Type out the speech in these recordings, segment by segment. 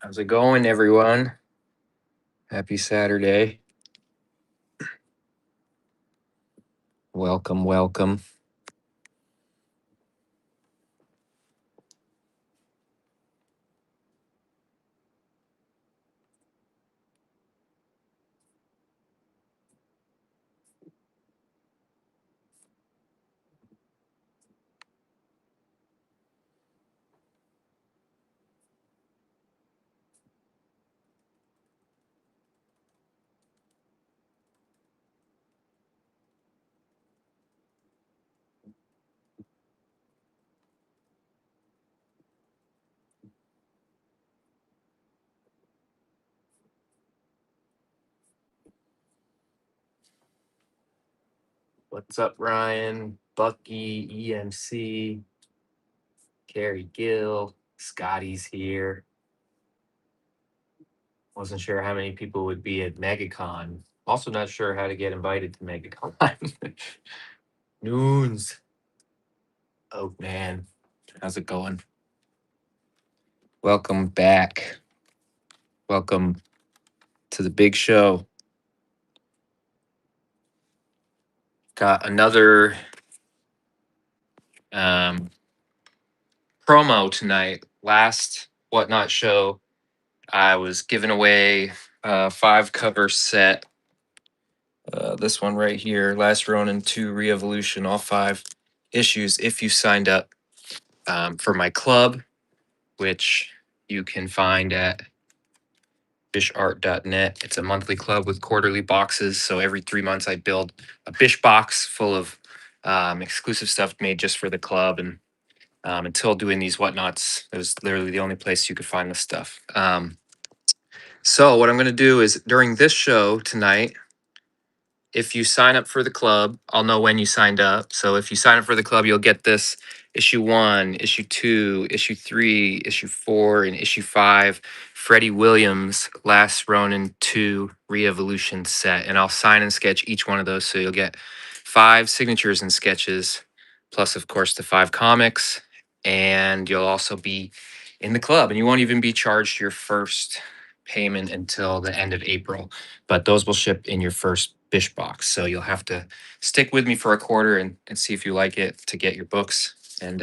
How's it going, everyone? Happy Saturday. Welcome, welcome. What's up, Ryan? Bucky, EMC, Carrie Gill, Scotty's here. Wasn't sure how many people would be at MegaCon. Also, not sure how to get invited to MegaCon. Noons. Oh, man. How's it going? Welcome back. Welcome to the big show. Got another promo tonight. Last Whatnot show, I was giving away a 5 cover set. This one right here, Last Ronin 2 Re-Evolution, all 5 issues if you signed up for my club, which you can find at bishart.net. It's a monthly club with quarterly boxes. So every 3 months I build a Bish box full of exclusive stuff made just for the club. And until doing these Whatnots, it was literally the only place you could find this stuff. So what I'm going to do is during this show tonight, if you sign up for the club, I'll know when you signed up. So if you sign up for the club, you'll get this issue 1, issue 2, issue 3, issue 4, and issue 5, Freddie Williams, Last Ronin 2 Re-Evolution set. And I'll sign and sketch each one of those. So you'll get 5 signatures and sketches, plus, of course, the 5 comics. And you'll also be in the club. And you won't even be charged your first payment until the end of April. But those will ship in your first Bish box. So you'll have to stick with me for a quarter and see if you like it to get your books. And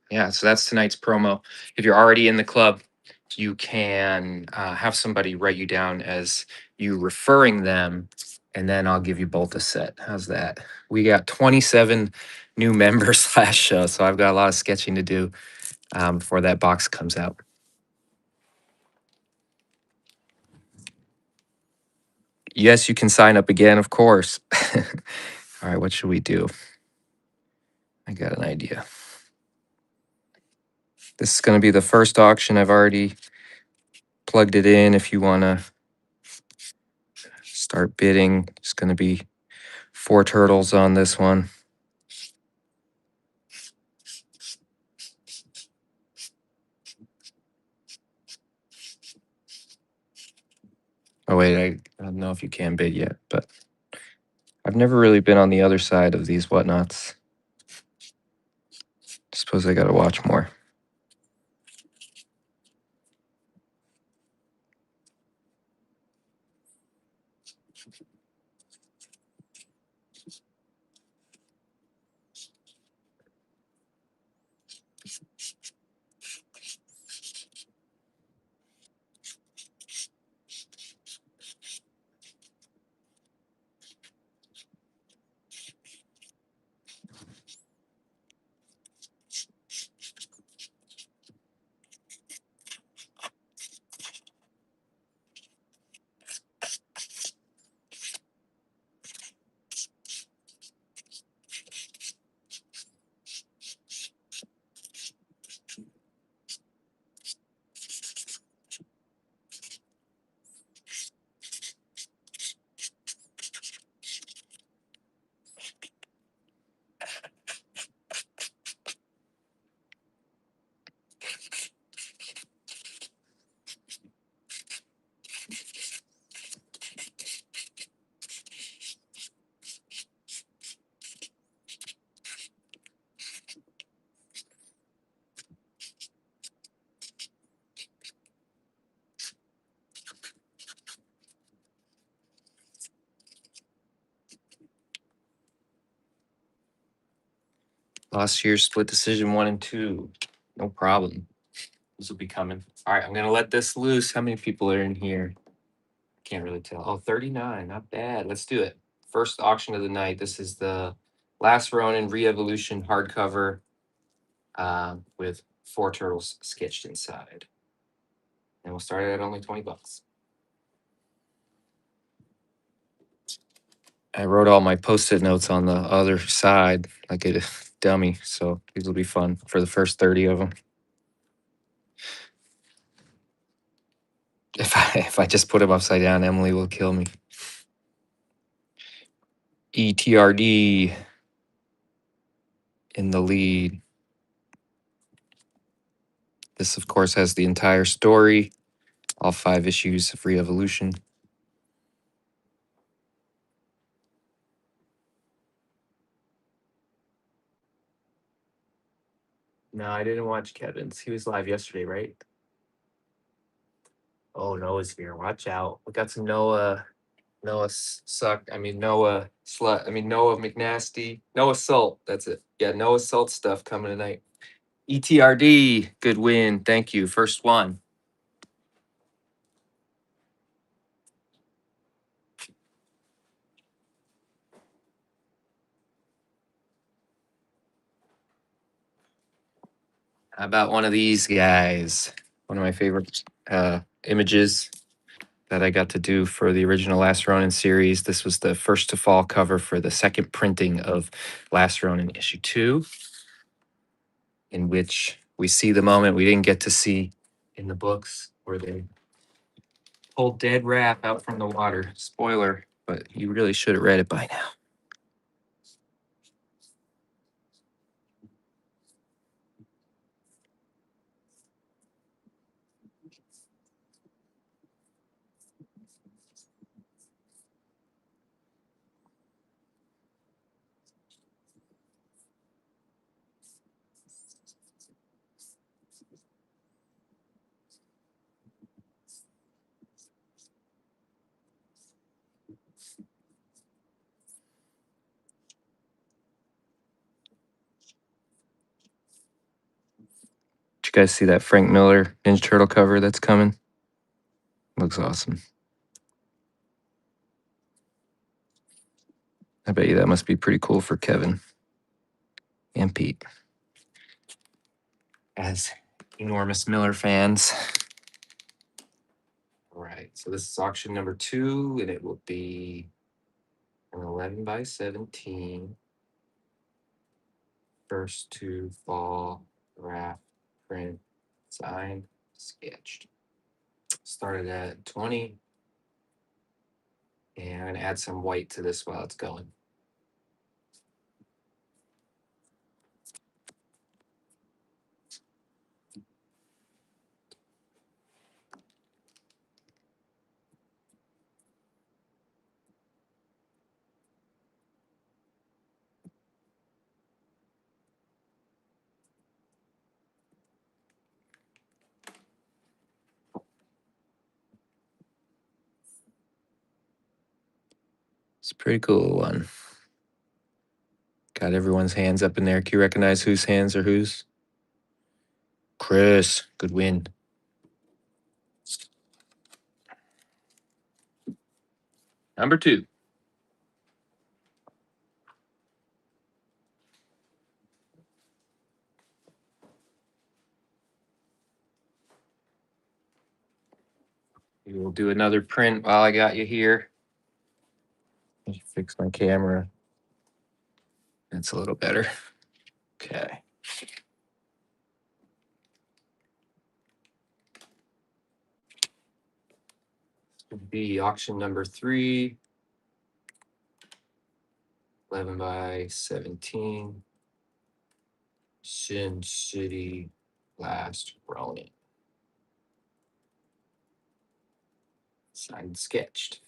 yeah, so that's tonight's promo. If you're already in the club, you can have somebody write you down as you referring them, and then I'll give you both a set. How's that? We got 27 new members last show, so I've got a lot of sketching to do before that box comes out. Yes, you can sign up again, of course. All right, what should we do? I got an idea. This is going to be the first auction. I've already plugged it in. If you want to start bidding, it's going to be 4 turtles on this one. Oh, wait, I don't know if you can bid yet, but I've never really been on the other side of these Whatnots. Suppose I got to watch more. Last year's split decision 1 and 2. No problem. This will be coming. All right, I'm gonna let this loose. How many people are in here? Can't really tell. Oh, 39. Not bad. Let's do it. First auction of the night. This is the Last Ronin Re-Evolution hardcover with 4 turtles sketched inside. And we'll start it at only $20. I wrote all my post-it notes on the other side like a dummy, so these will be fun for the first 30 of them. If I just put them upside down, Emily will kill me. ETRD in the lead. This, of course, has the entire story, all 5 issues of Re-Evolution. No, I didn't watch Kevin's. He was live yesterday, right? Oh, Noah's here. Watch out. We got some Noah suck. I mean Noah slut. I mean Noah McNasty. Noah Salt. That's it. Yeah, Noah Salt stuff coming tonight. ETRD. Good win. Thank you. First one. How about one of these guys? One of my favorite images that I got to do for the original Last Ronin series. This was the first to fall cover for the second printing of Last Ronin issue 2, in which we see the moment we didn't get to see in the books where they pulled Dead Raph out from the water. Spoiler, but you really should have read it by now. Did you guys see that Frank Miller Ninja Turtle cover that's coming? Looks awesome. I bet you that must be pretty cool for Kevin and Pete as enormous Miller fans. All right, so this is auction number 2, and it will be an 11 by 17. First to fall graph print signed sketched. Started at 20. And I'm gonna add some white to this while it's going. It's a pretty cool one. Got everyone's hands up in there. Can you recognize whose hands are whose? Chris, good win. Number 2. We will do another print while I got you here. Let me fix my camera. That's a little better. Okay. This would be auction number 3. 11 by 17. Sin City Last Ronin. Signed sketched.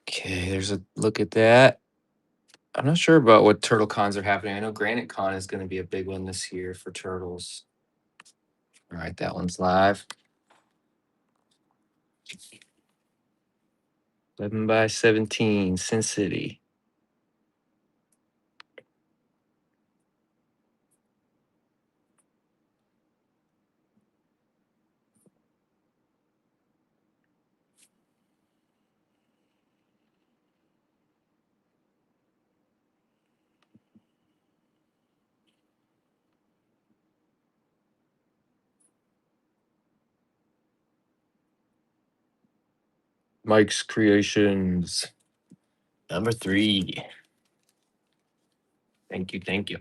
Okay, there's a look at that. I'm not sure about what turtle cons are happening. I know Granite Con is going to be a big one this year for turtles. All right, that one's live. 11/17, Sin City. Mike's Creations. Number 3. Thank you, thank you.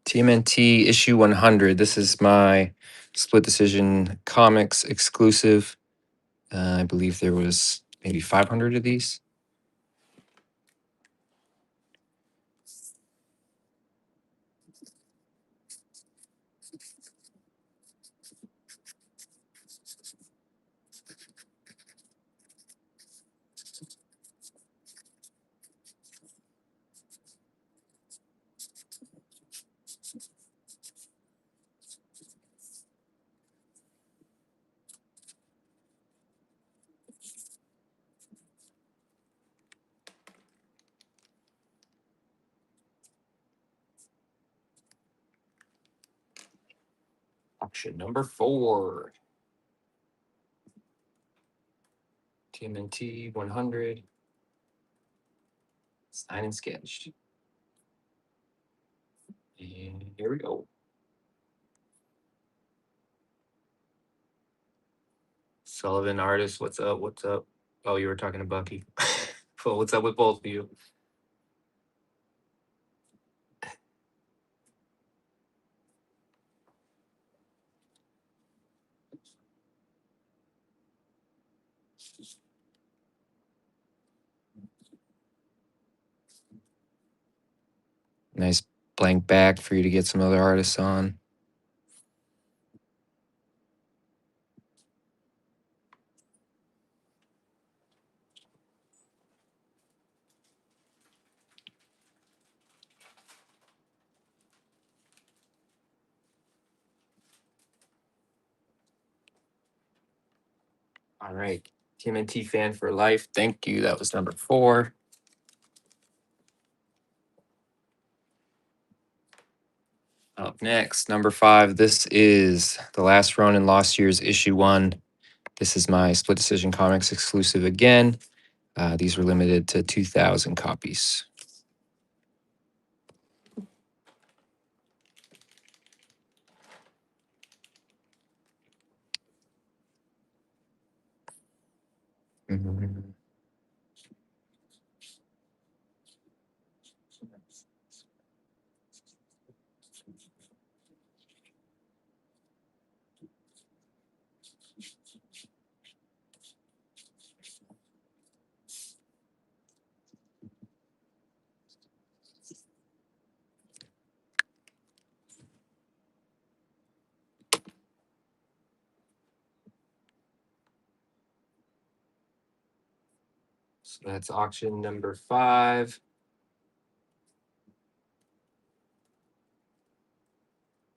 TMNT issue 100. This is my split decision comics exclusive. I believe there was maybe 500 of these. Auction number 4. TMNT 100. Signed and sketched. And here we go. Sullivan artist, what's up? What's up? Oh, you were talking to Bucky. Well, what's up with both of you? Nice blank back for you to get some other artists on. All right. TMNT fan for life. Thank you. That was number 4. Up next, number 5. This is The Last Ronin Lost Years issue 1. This is my split decision comics exclusive again. These were limited to 2,000 copies. Mhm. So that's auction number 5.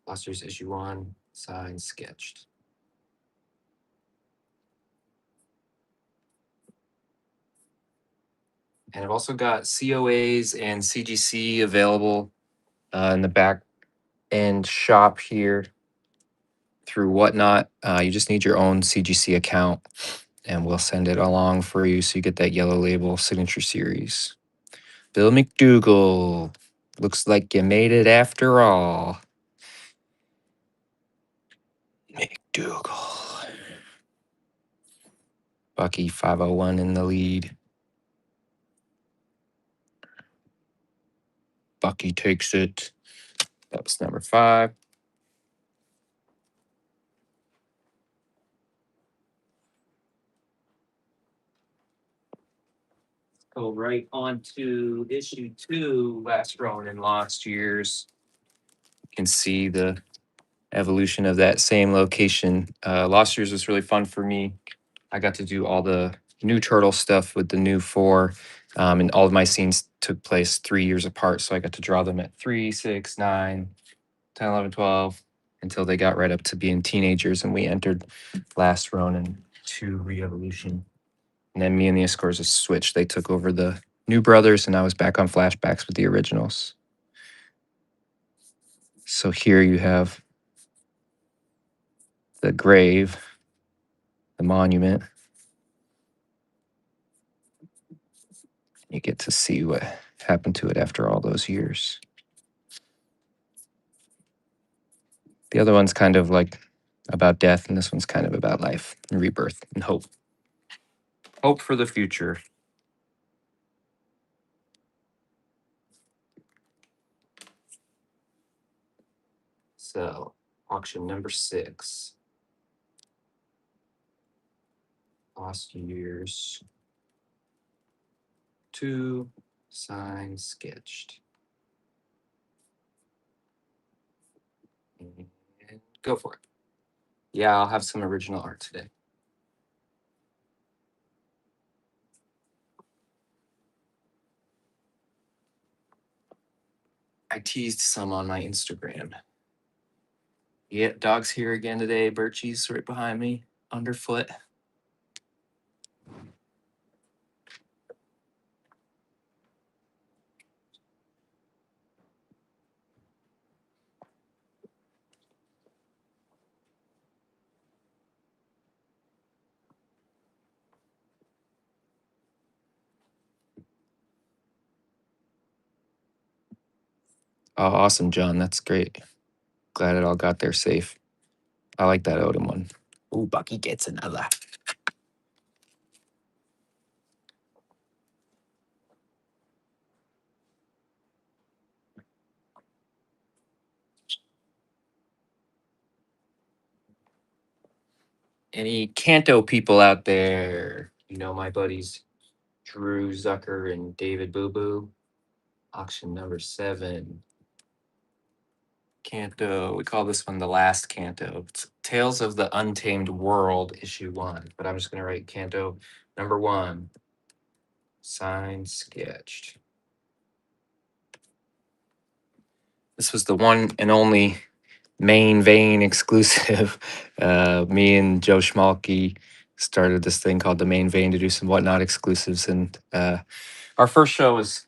Last year's issue 1, signed, sketched. And I've also got COAs and CGC available in the back end shop here through Whatnot. You just need your own CGC account, and we'll send it along for you so you get that yellow label signature series. Bill McDougal, looks like you made it after all. McDougal. Bucky 501 in the lead. Bucky takes it. That was number 5. Go right on to issue 2, last Ronin, lost years. You can see the evolution of that same location. Lost years was really fun for me. I got to do all the new turtle stuff with the new 4. And all of my scenes took place 3 years apart. So I got to draw them at 3, 6, 9, 10, 11, 12, until they got right up to being teenagers. And we entered Last Ronin 2 Re-Evolution. And then me and the Escorza switched. They took over the new brothers, and I was back on flashbacks with the originals. So here you have the grave, the monument. You get to see what happened to it after all those years. The other one's kind of like about death, and this one's kind of about life and rebirth and hope. Hope for the future. So, auction number 6. Lost years. 2, signed, sketched. And go for it. Yeah, I'll have some original art today. I teased some on my Instagram. Yep, dog's here again today. Birchie's right behind me, underfoot. Oh, awesome, John. That's great. Glad it all got there safe. I like that Odin one. Ooh, Bucky gets another. Any Kanto people out there? You know my buddies Drew Zucker and David Boo Boo. Auction number 7. Kanto. We call this one the last Kanto. It's Tales of the Untamed World, issue 1. But I'm just gonna write Kanto number 1. Signed, sketched. This was the one and only main vein exclusive. Me and Joe Schmalke started this thing called the Main Vein to do some Whatnot exclusives, and our first show was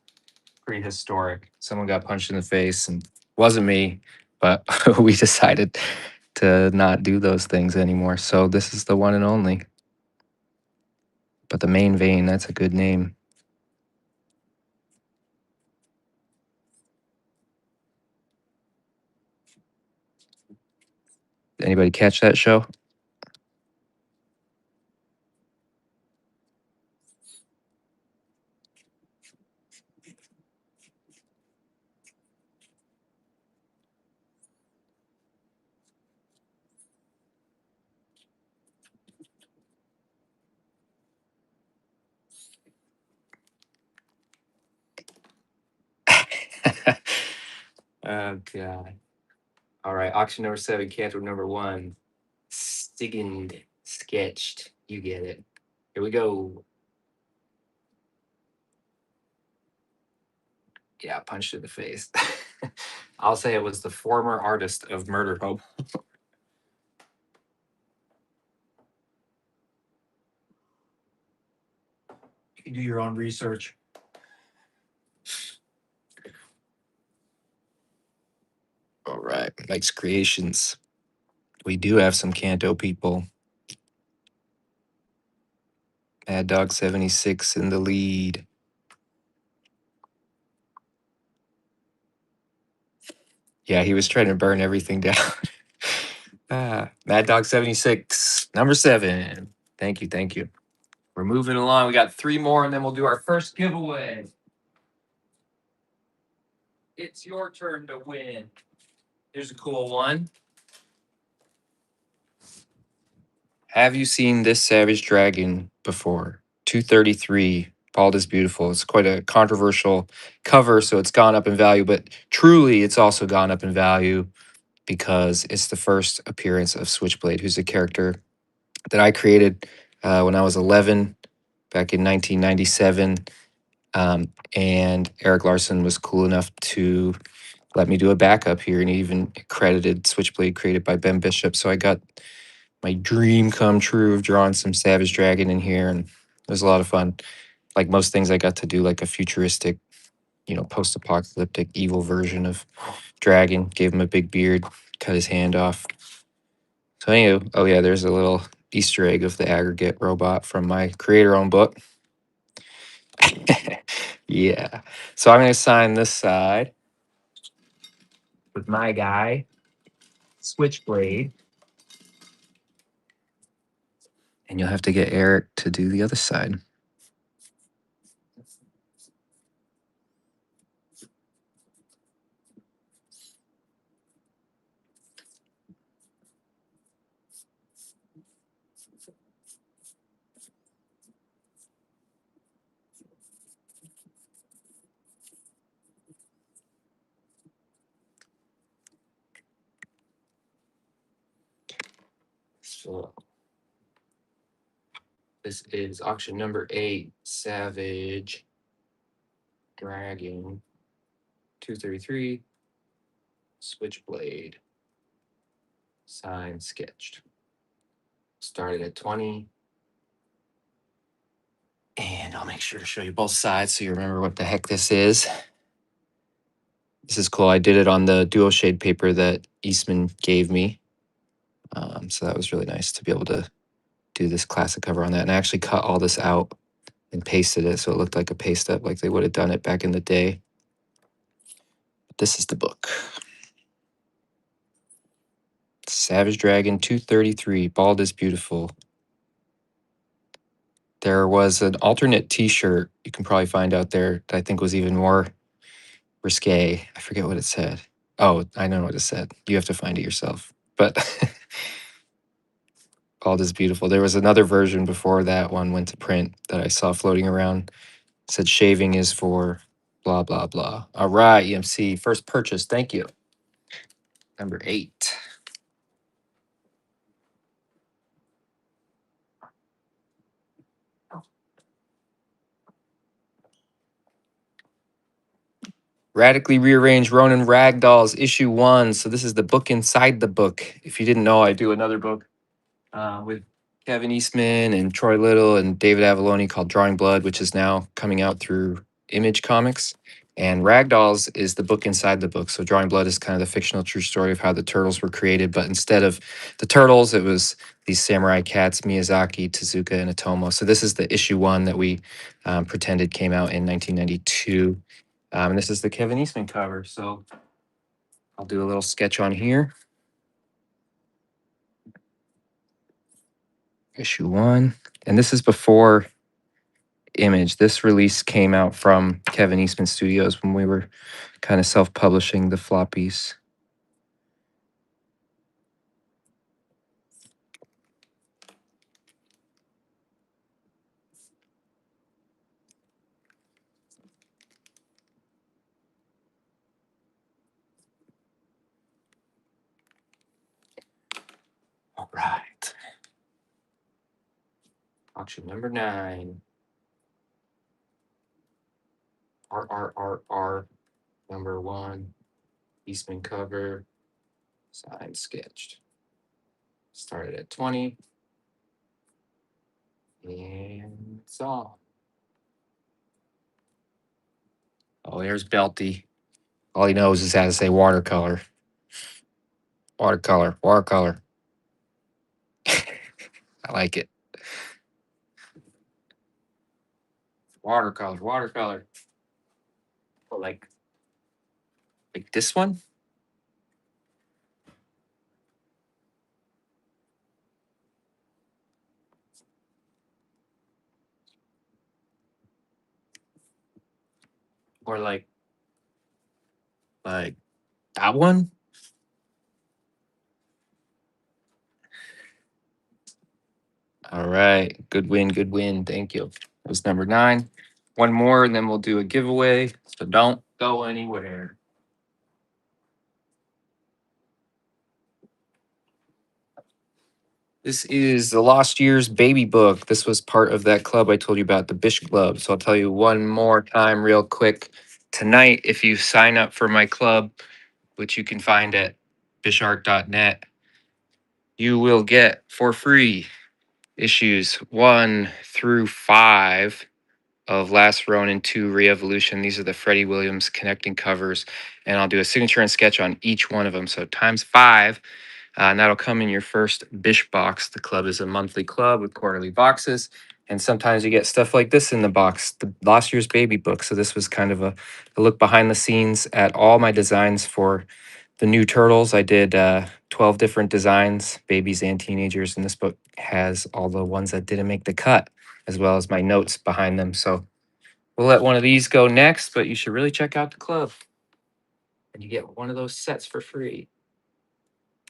pretty historic. Someone got punched in the face, and it wasn't me, but we decided to not do those things anymore. So this is the one and only. But the Main Vein, that's a good name. Anybody catch that show? Oh god. All right, auction number 7, Canto number 1. Stigand, sketched. You get it. Here we go. Yeah, punched in the face. I'll say it was the former artist of Murder Hope. You can do your own research. All right, Mike's Creations. We do have some Kanto people. Mad Dog 76 in the lead. Yeah, he was trying to burn everything down. Mad Dog 76, number 7. Thank you, thank you. We're moving along. We got 3 more, and then we'll do our first giveaway. It's your turn to win. Here's a cool one. Have you seen this Savage Dragon before? 233. Bald is Beautiful. It's quite a controversial cover, so it's gone up in value, but truly it's also gone up in value because it's the first appearance of Switchblade, who's a character that I created when I was 11 back in 1997. And Eric Larson was cool enough to let me do a backup here, and he even credited Switchblade created by Ben Bishop. So I got my dream come true of drawing some Savage Dragon in here, and it was a lot of fun. Like most things, I got to do like a futuristic, post-apocalyptic evil version of Dragon. Gave him a big beard, cut his hand off. So anyway, oh yeah, there's a little Easter egg of the aggregate robot from my creator-owned book. Yeah. So I'm going to sign this side with my guy, Switchblade. And you'll have to get Eric to do the other side. So this is auction number 8, Savage Dragon 233, Switchblade, signed, sketched. Started at 20. And I'll make sure to show you both sides so you remember what the heck this is. This is cool. I did it on the duo shade paper that Eastman gave me. So that was really nice to be able to do this classic cover on that. And I actually cut all this out and pasted it so it looked like a paste up, like they would have done it back in the day. But this is the book. Savage Dragon 233, Bald is Beautiful. There was an alternate t-shirt you can probably find out there that I think was even more risque. I forget what it said. Oh, I know what it said. You have to find it yourself. But Bald is Beautiful. There was another version before that one went to print that I saw floating around. It said shaving is for blah, blah, blah. All right, EMC, first purchase. Thank you. Number 8. Radically Rearranged Ronin Ragdolls, issue 1. So this is the book inside the book. If you didn't know, I do another book with Kevin Eastman and Troy Little and David Avalone called Drawing Blood, which is now coming out through Image Comics. And Ragdolls is the book inside the book. So Drawing Blood is kind of the fictional true story of how the turtles were created. But instead of the turtles, it was these samurai cats, Miyazaki, Tezuka, and Otomo. So this is the issue 1 that we pretended came out in 1992. And this is the Kevin Eastman cover. So I'll do a little sketch on here. Issue 1. And this is before Image. This release came out from Kevin Eastman Studios when we were kind of self-publishing the floppies. All right. Auction number 9. RRRR number 1. Eastman cover. Signed, sketched. Started at 20. And it's all. Oh, there's Belty. All he knows is how to say watercolor. Watercolor, watercolor. I like it. Watercolor, watercolor. Oh, like this one? Or like that one? All right. Good win, good win. Thank you. That was number 9. One more, and then we'll do a giveaway. So don't go anywhere. This is the Lost Years Baby Book. This was part of that club I told you about, the Bish Club. So I'll tell you one more time, real quick. Tonight, if you sign up for my club, which you can find at bishart.net, you will get for free issues 1 through 5 of Last Ronin 2 Re-Evolution. These are the Freddie Williams connecting covers, and I'll do a signature and sketch on each one of them. So times 5. And that'll come in your first Bish box. The club is a monthly club with quarterly boxes. And sometimes you get stuff like this in the box, the Last Year's Baby Book. So this was kind of a look behind the scenes at all my designs for the new turtles. I did 12 different designs, babies and teenagers. And this book has all the ones that didn't make the cut, as well as my notes behind them. So we'll let one of these go next, but you should really check out the club. And you get one of those sets for free.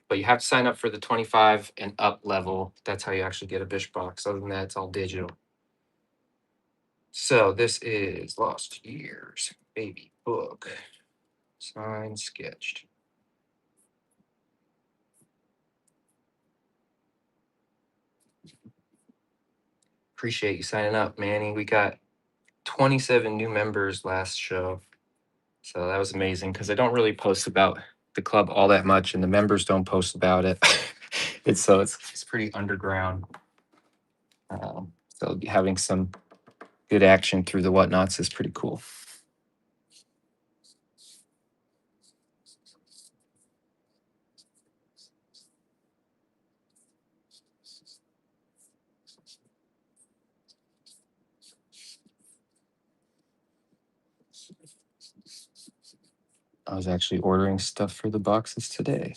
But you have to sign up for the 25 and up level. That's how you actually get a Bish box. Other than that, it's all digital. So this is Lost Years Baby Book. Signed, sketched. Appreciate you signing up, Manny. We got 27 new members last show. So that was amazing because I don't really post about the club all that much, and the members don't post about it. It's pretty underground. So having some good action through the whatnots is pretty cool. I was actually ordering stuff for the boxes today.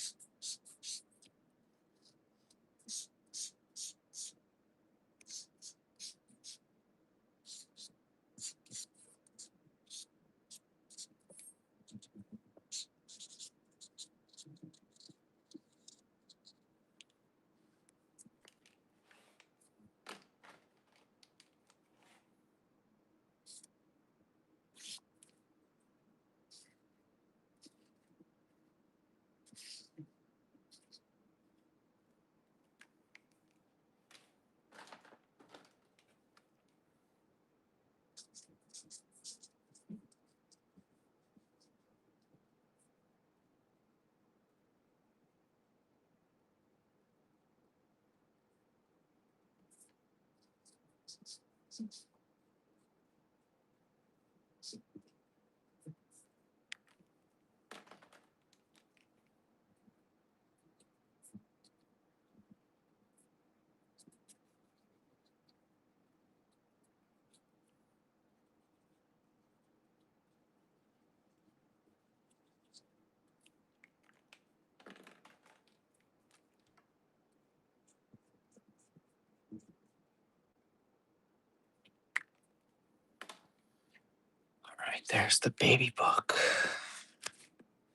All right, there's the baby book.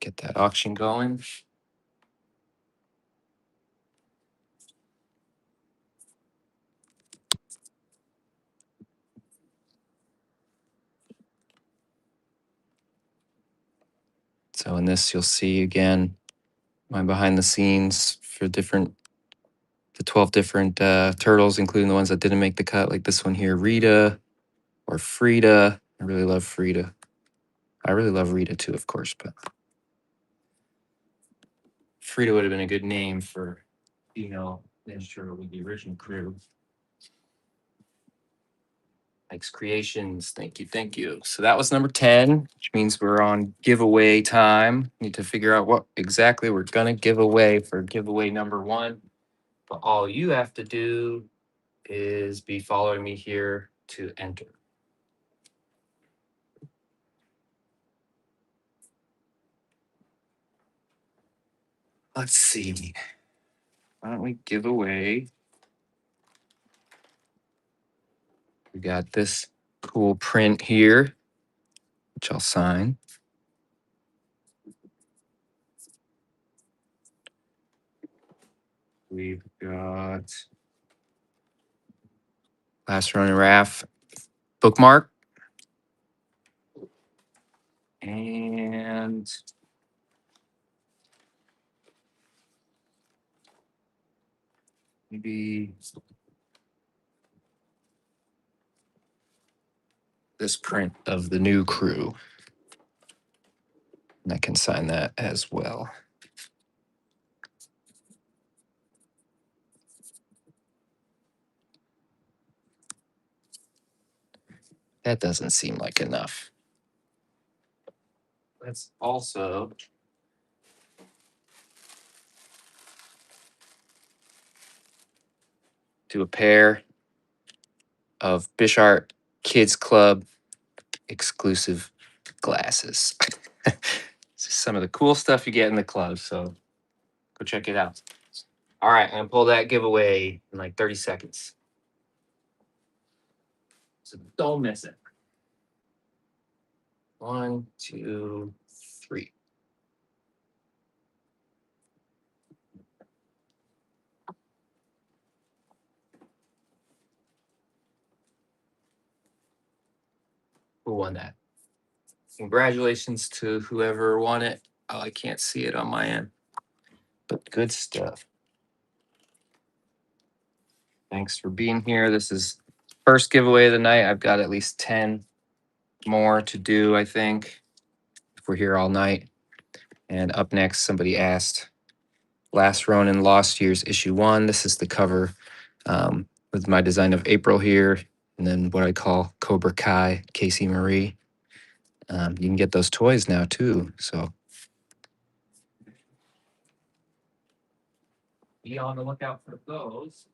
Get that auction going. So in this, you'll see again my behind the scenes for the 12 different turtles, including the ones that didn't make the cut, like this one here, Rita or Frida. I really love Frida. I really love Rita too, of course, but Frida would have been a good name for female Ninja Turtle with the original crew. Mike's Creations. Thank you. Thank you. So that was number 10, which means we're on giveaway time. Need to figure out what exactly we're going to give away for giveaway number 1. But all you have to do is be following me here to enter. Let's see. Why don't we give away? We got this cool print here, which I'll sign. We've got Last Ronin Raff bookmark. And maybe this print of the new crew. And I can sign that as well. That doesn't seem like enough. Let's also do a pair of Bishart Kids Club exclusive glasses. This is some of the cool stuff you get in the club, so go check it out. All right, I'm gonna pull that giveaway in like 30 seconds. So don't miss it. 1, 2, 3. Who won that? Congratulations to whoever won it. Oh, I can't see it on my end, but good stuff. Thanks for being here. This is first giveaway of the night. I've got at least 10 more to do, I think, if we're here all night. And up next, somebody asked Last Ronin Lost Years issue 1. This is the cover with my design of April here, and then what I call Cobra Kai, Casey Marie. You can get those toys now too, so be on the lookout for those.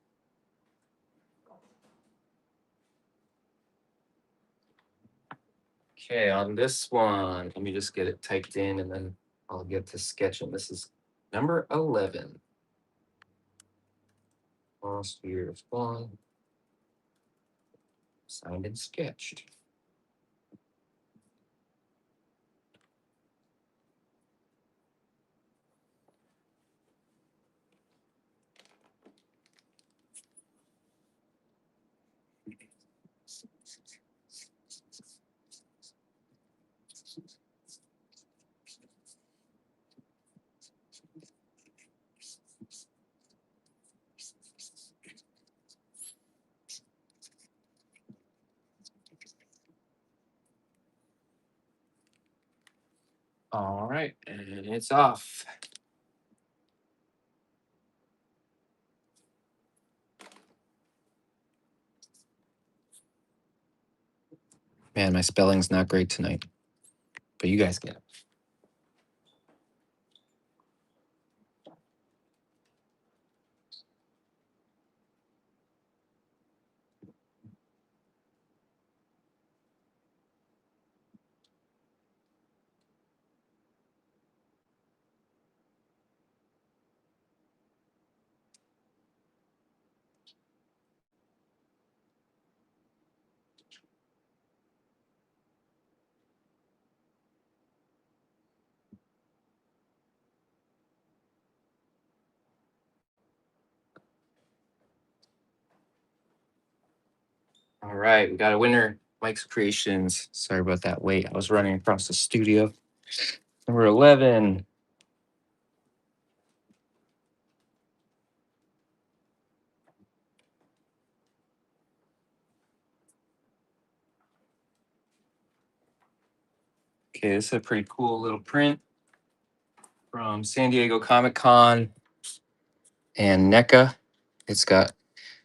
Okay, on this one, let me just get it typed in and then I'll get to sketching. This is number 11. Lost Years 1. Signed and sketched. All right, and it's off. Man, my spelling's not great tonight, but you guys get it. All right, we got a winner, Mike's Creations. Sorry about that wait. I was running across the studio. Number 11. Okay, this is a pretty cool little print from San Diego Comic Con and NECA. It's got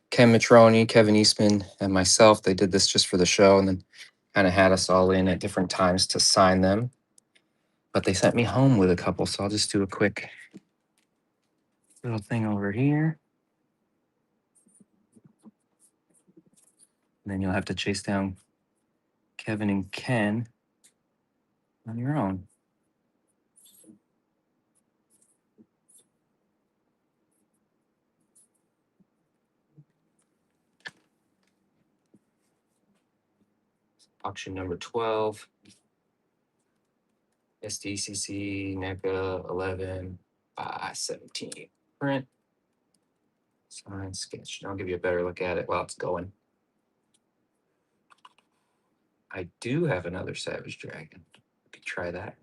Ken Matroni, Kevin Eastman, and myself. They did this just for the show and then kind of had us all in at different times to sign them. But they sent me home with a couple, so I'll just do a quick little thing over here. And then you'll have to chase down Kevin and Ken on your own. Auction number 12. SDCC NECA 11 by 17. Print. Sign, sketch. I'll give you a better look at it while it's going. I do have another Savage Dragon. We could try that.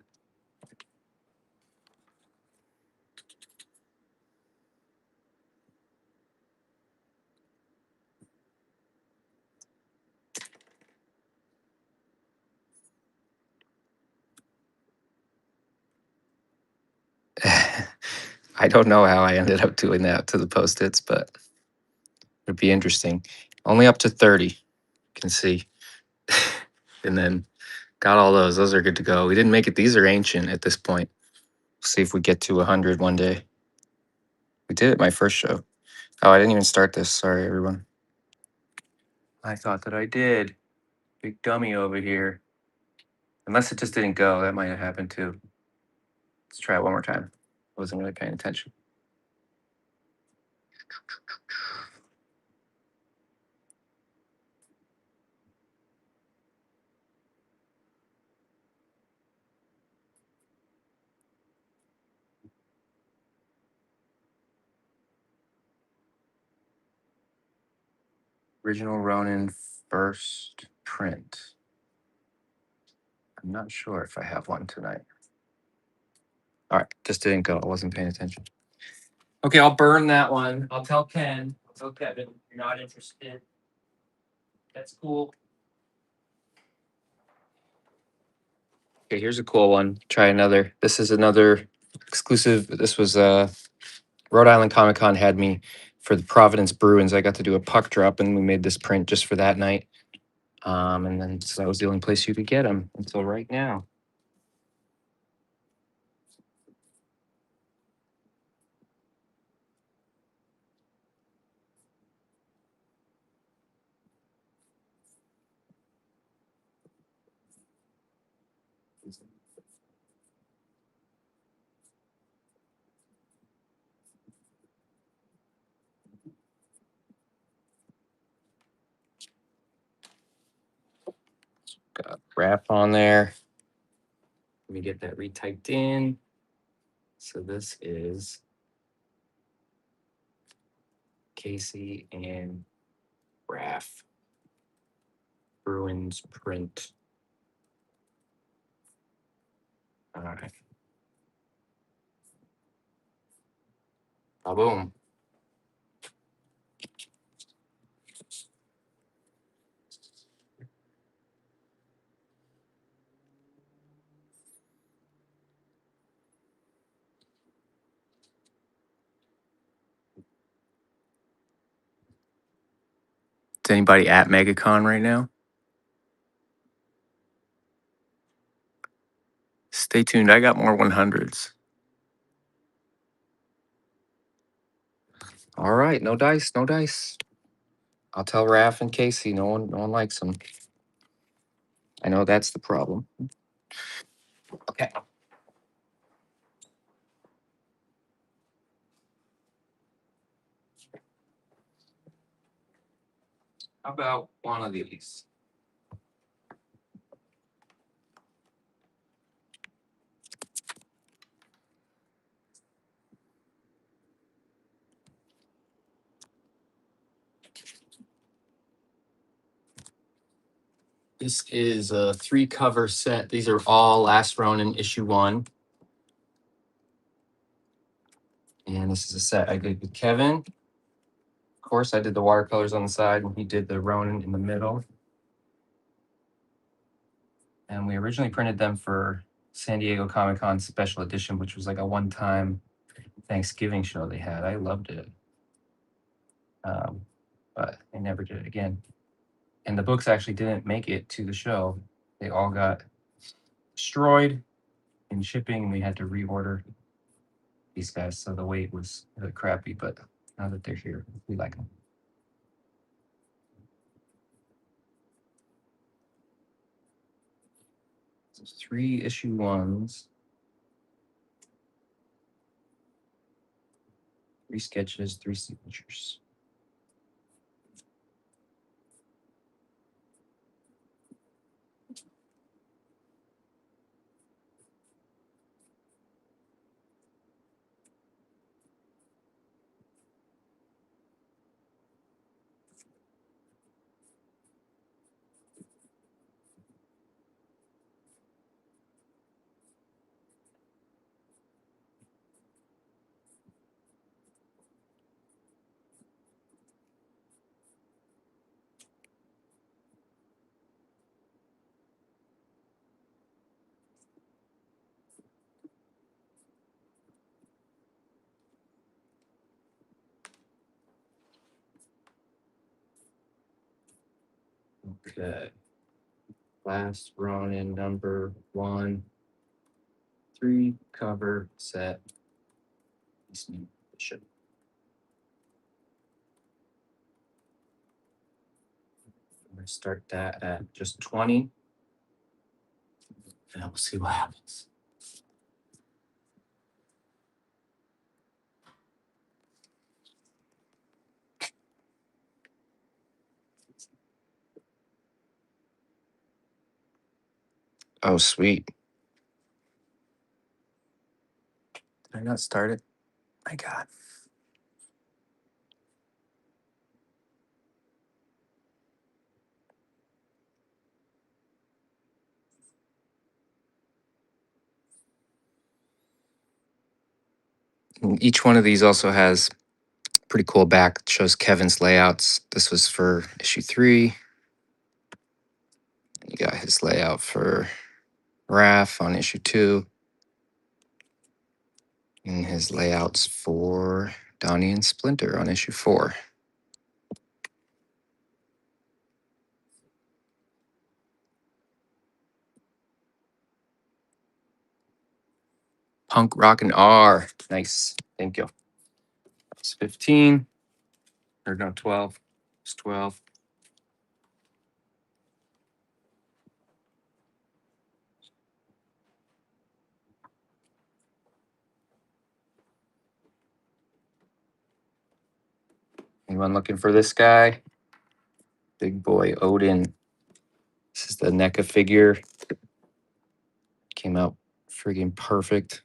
I don't know how I ended up doing that to the Post-its, but it'd be interesting. Only up to 30, you can see. And then got all those. Those are good to go. We didn't make it. These are ancient at this point. See if we get to 100 one day. We did it my first show. Oh, I didn't even start this. Sorry, everyone. I thought that I did. Big dummy over here. Unless it just didn't go. That might have happened too. Let's try it one more time. I wasn't really paying attention. Original Ronin first print. I'm not sure if I have one tonight. All right, just didn't go. I wasn't paying attention. Okay, I'll burn that one. I'll tell Ken. I'll tell Kevin you're not interested. That's cool. Okay, here's a cool one. Try another. This is another exclusive. This was Rhode Island Comic Con had me for the Providence Bruins. I got to do a puck drop, and we made this print just for that night. And then so that was the only place you could get them until right now. Got wrap on there. Let me get that retyped in. So this is Casey and Raph Bruins print. All right. Boom. Is anybody at MegaCon right now? Stay tuned. I got more 100s. All right. No dice. No dice. I'll tell Raph and Casey. No one likes them. I know that's the problem. Okay. How about one of these? This is a 3-cover set. These are all Last Ronin issue 1. And this is a set I did with Kevin. Of course, I did the watercolors on the side, and he did the Ronin in the middle. And we originally printed them for San Diego Comic-Con special edition, which was like a one-time Thanksgiving show they had. I loved it. but they never did it again. And the books actually didn't make it to the show. They all got destroyed in shipping, and we had to reorder these guys. So the weight was really crappy, but now that they're here, we like them. So 3 issue 1s, 3 sketches, 3 signatures. Okay. Last Ronin number 1, 3 cover set. Bishop. I'm going to start that at just 20. And we'll see what happens. Oh, sweet. Did I not start it? My God. And each one of these also has pretty cool back. It shows Kevin's layouts. This was for issue 3. You got his layout for Raph on issue 2. And his layouts for Donnie and Splinter on issue 4. Punk Rockin' R. Nice. Thank you. It's 15. Or no, 12. It's 12. Anyone looking for this guy? Big boy Odin. This is the NECA figure. Came out friggin' perfect.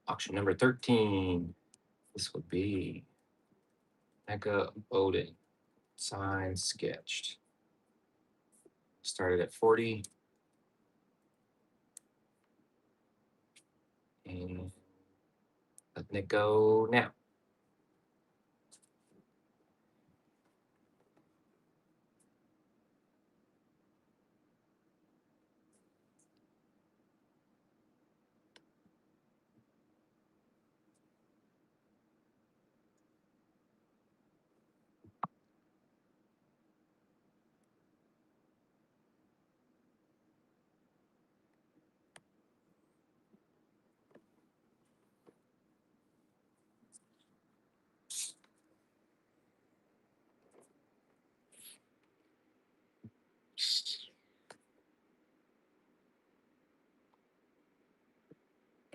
Auction number 13. This would be NECA Odin. Signed, sketched. Started at 40. And letting it go now.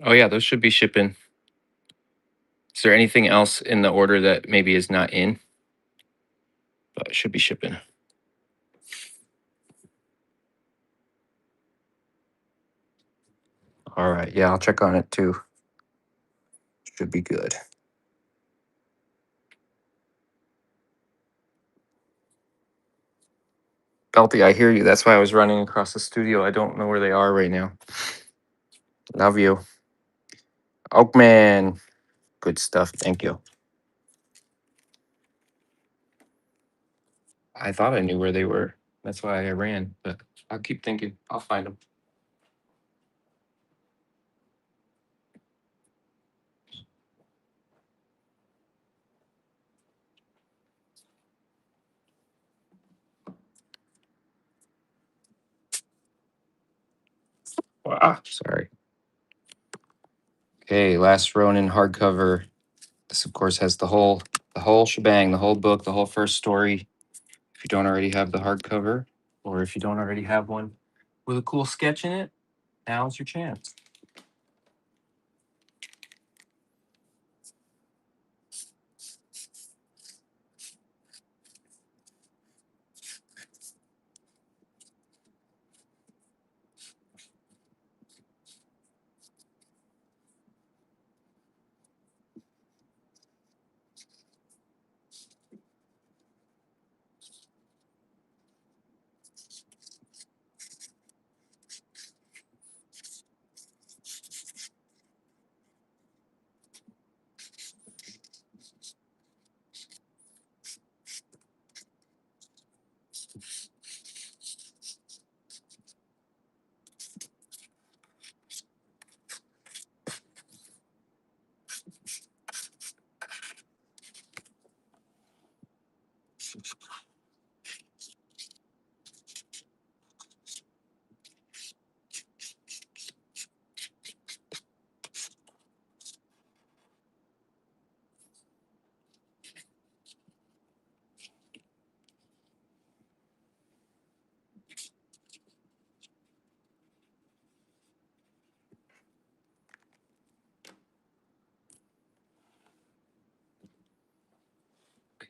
Oh yeah, those should be shipping. Is there anything else in the order that maybe is not in? But it should be shipping. All right. Yeah, I'll check on it too. Should be good. Belty, I hear you. That's why I was running across the studio. I don't know where they are right now. Love you. Oakman. Good stuff. Thank you. I thought I knew where they were. That's why I ran, but I'll keep thinking. I'll find them. Wow. Sorry. Okay, last Ronin hardcover. This, of course, has the whole shebang, the whole book, the whole first story. If you don't already have the hardcover, or if you don't already have one with a cool sketch in it, now's your chance.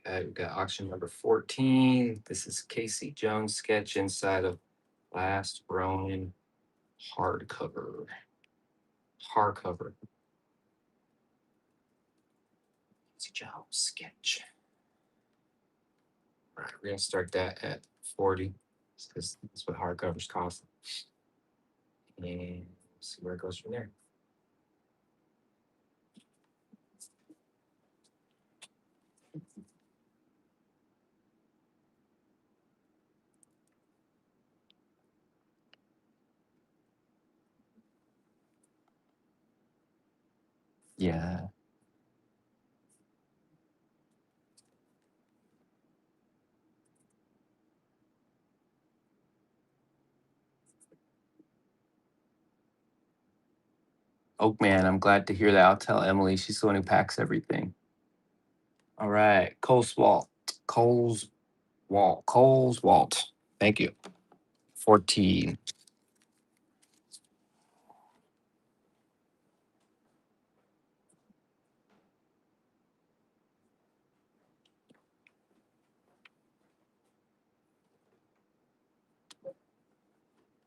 Okay, we've got auction number 14. This is Casey Jones sketch inside of Last Ronin hardcover. Hardcover. Casey Jones sketch. All right, we're gonna start that at 40 because that's what hardcovers cost. And see where it goes from there. Yeah. Oh man, I'm glad to hear that. I'll tell Emily. She's the one who packs everything. All right, Coles Walt. Coles Walt. Thank you. 14.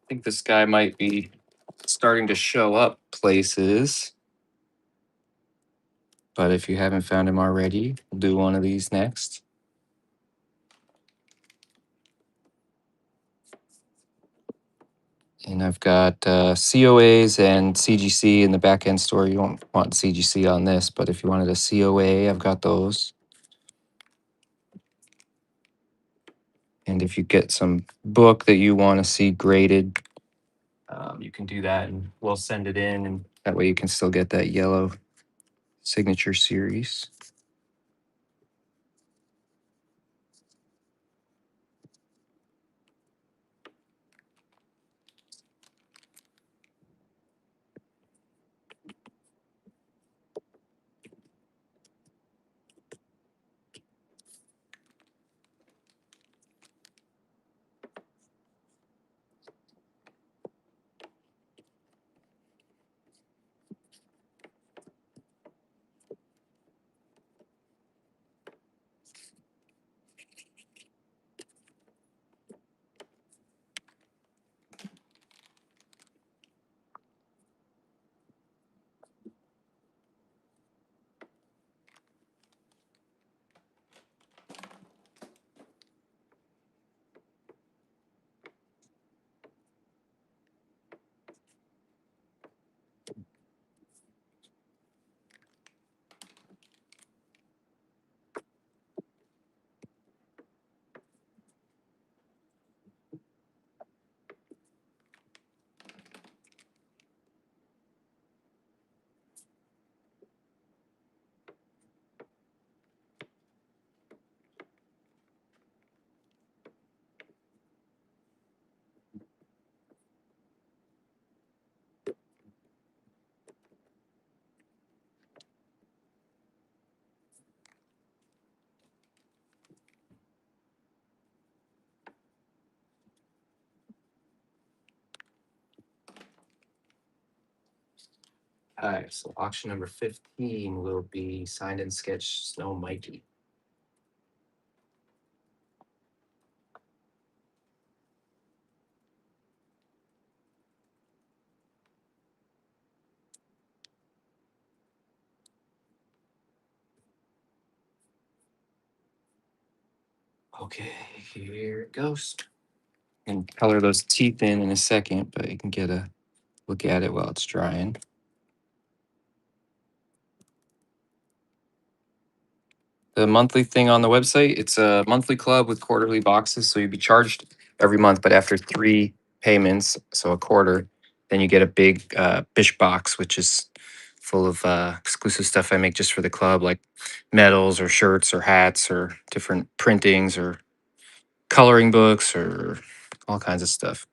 I think this guy might be starting to show up places. But if you haven't found him already, we'll do one of these next. And I've got COAs and CGC in the back end store. You won't want CGC on this, but if you wanted a COA, I've got those. And if you get some book that you want to see graded, you can do that and we'll send it in. And that way you can still get that yellow signature series. right, so auction number 15 will be signed and sketched Snow Mikey. Okay, here it goes. And color those teeth in a second, but you can get a look at it while it's drying. The monthly thing on the website, it's a monthly club with quarterly boxes. So you'd be charged every month, but after 3 payments, so a quarter, then you get a big bish box, which is full of exclusive stuff I make just for the club, like medals or shirts or hats or different printings or coloring books or all kinds of stuff.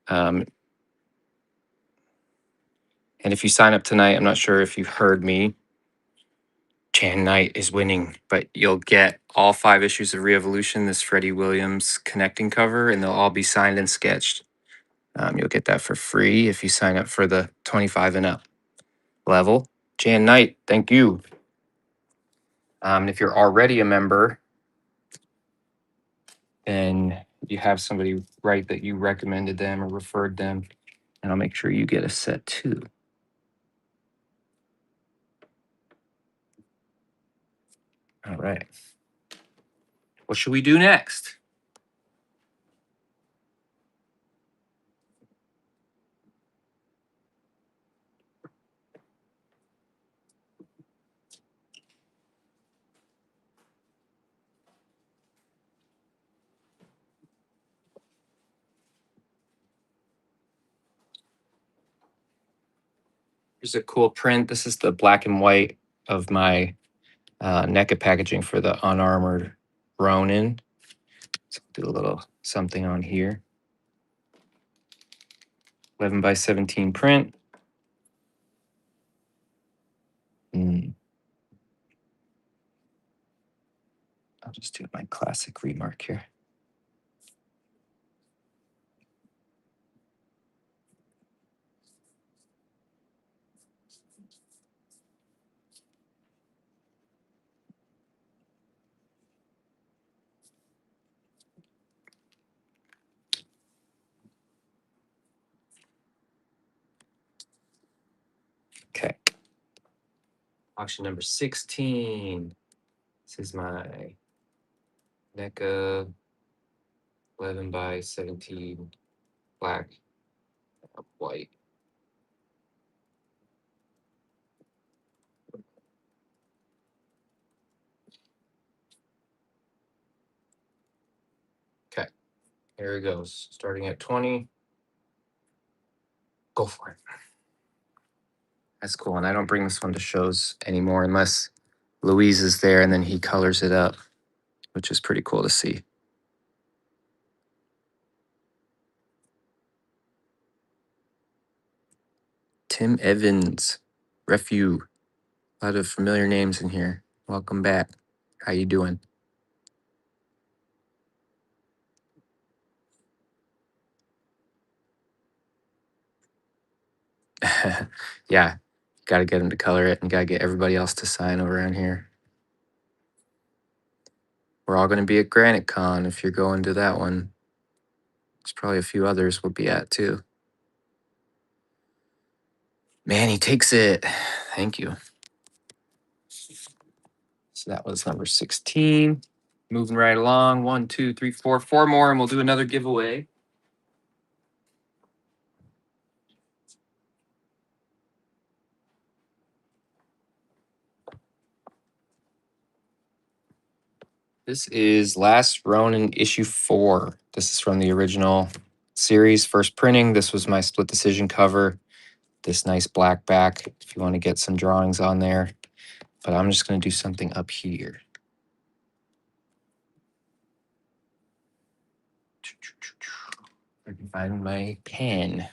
And if you sign up tonight, I'm not sure if you heard me, Jan Knight is winning, but you'll get all 5 issues of Re-Evolution, this Freddie Williams connecting cover, and they'll all be signed and sketched. You'll get that for free if you sign up for the 25 and up level. Jan Knight, thank you. And if you're already a member, then you have somebody write that you recommended them or referred them, and I'll make sure you get a set too. All right. What should we do next? Here's a cool print. This is the black and white of my NECA packaging for the unarmored RONIN. So do a little something on here. 11 by 17 print. I'll just do my classic remark here. Okay. Auction number 16. This is my NECA 11 by 17 black and white. Okay, here it goes. Starting at 20. Go for it. That's cool. And I don't bring this one to shows anymore unless Louise is there and then he colors it up, which is pretty cool to see. Tim Evans, Refu. A lot of familiar names in here. Welcome back. How you doing? Yeah, got to get him to color it and got to get everybody else to sign around here. We're all going to be at Granite Con if you're going to that one. There's probably a few others we'll be at too. Man, he takes it. Thank you. So that was number 16. Moving right along. 1, 2, 3, 4. 4 more, and we'll do another giveaway. This is Last Ronin issue 4. This is from the original series, first printing. This was my split decision cover. This nice black back, if you want to get some drawings on there. But I'm just going to do something up here. I can find my pen.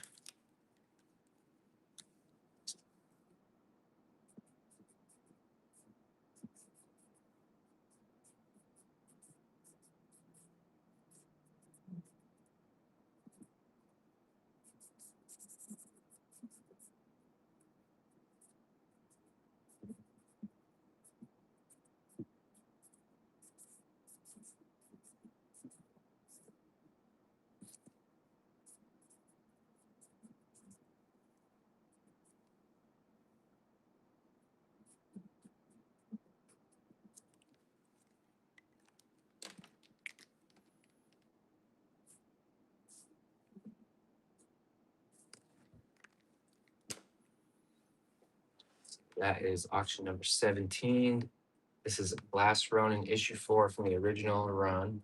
That is auction number 17. This is last Ronin issue 4 from the original run.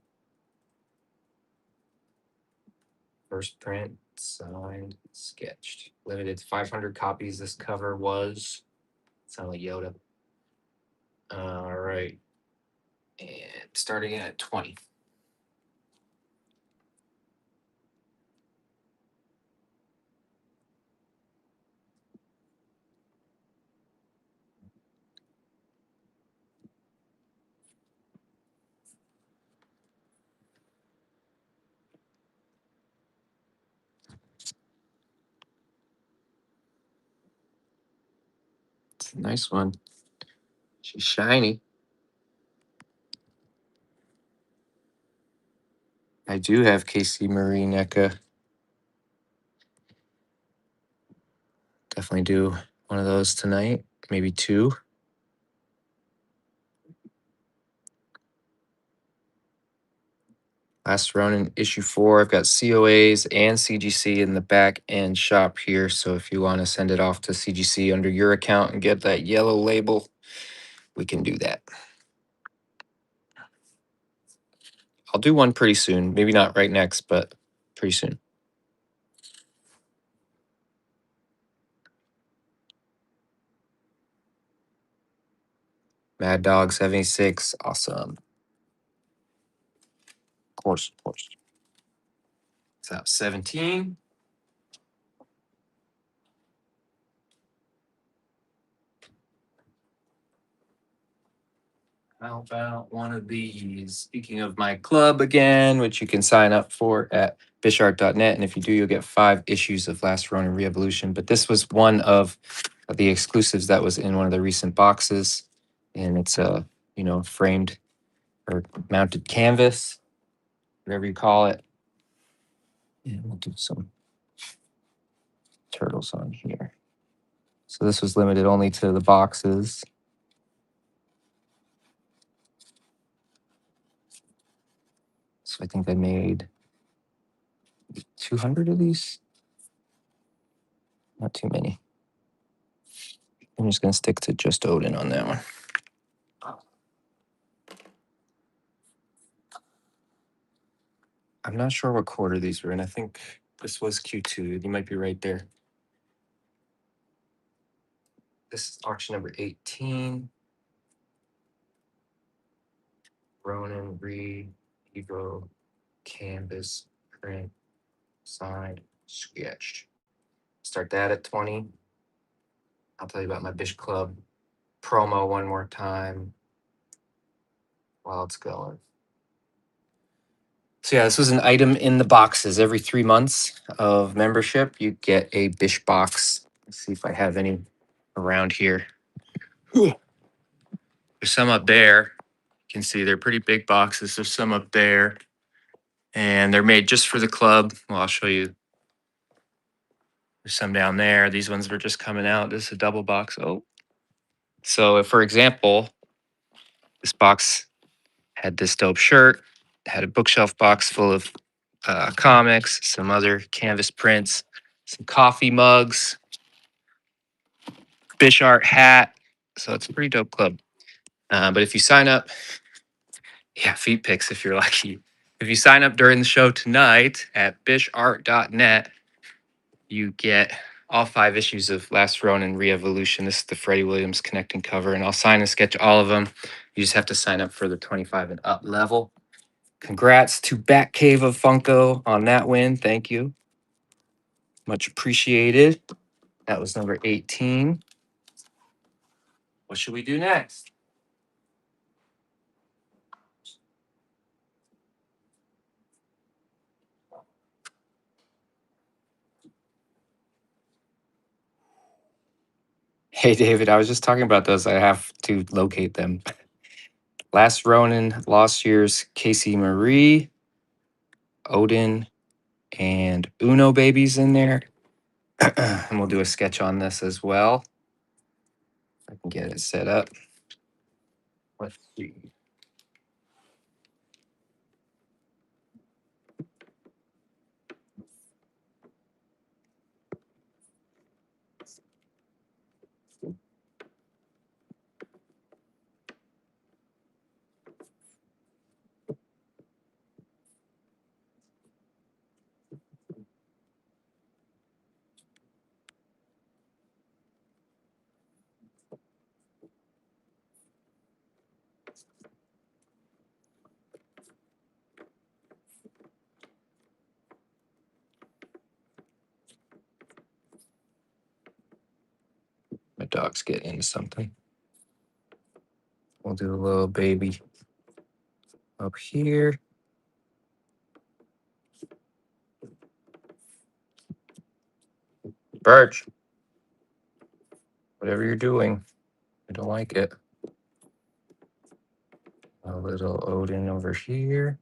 First print, signed, sketched. Limited to 500 copies. This cover was. Sound like Yoda. All right. And starting at 20. It's a nice one. She's shiny. I do have KC Marie NECA. Definitely do one of those tonight, maybe 2. Last Ronin issue 4. I've got COAs and CGC in the back end shop here. So if you want to send it off to CGC under your account and get that yellow label, we can do that. I'll do one pretty soon. Maybe not right next, but pretty soon. Mad Dog 76. Awesome. Of course, of course. It's out 17. How about one of these? Speaking of my club again, which you can sign up for at bishart.net. And if you do, you'll get 5 issues of Last Ronin Re-Evolution. But this was one of the exclusives that was in one of the recent boxes. And it's a, framed or mounted canvas, whatever you call it. And we'll do some turtles on here. So this was limited only to the boxes. So I think I made 200 of these. Not too many. I'm just going to stick to just Odin on that one. I'm not sure what quarter these were in. I think this was Q2. You might be right there. This is auction number 18. Ronin, Evo, canvas, print, signed, sketched. Start that at 20. I'll tell you about my Bish Club promo one more time while it's going. So yeah, this was an item in the boxes. Every 3 months of membership, you get a Bish box. Let's see if I have any around here. There's some up there. You can see they're pretty big boxes. There's some up there. And they're made just for the club. Well, I'll show you. There's some down there. These ones were just coming out. This is a double box. Oh. So if, for example, this box had this dope shirt, had a bookshelf box full of comics, some other canvas prints, some coffee mugs, Bish Art hat. So it's a pretty dope club. But if you sign up, feet pics if you're lucky. If you sign up during the show tonight at bishart.net, you get all 5 issues of Last Ronin Re-Evolution. This is the Freddie Williams connecting cover, and I'll sign and sketch all of them. You just have to sign up for the 25 and up level. Congrats to Batcave of Funko on that win. Thank you. Much appreciated. That was number 18. What should we do next? Hey, David, I was just talking about those. I have to locate them. Last Ronin, Lost Years, Casey Marie, Odin, and Uno babies in there. And we'll do a sketch on this as well. If I can get it set up. Let's see. dog's getting into something. We'll do a little baby up here. Birch, whatever you're doing, I don't like it. A little Odin over here.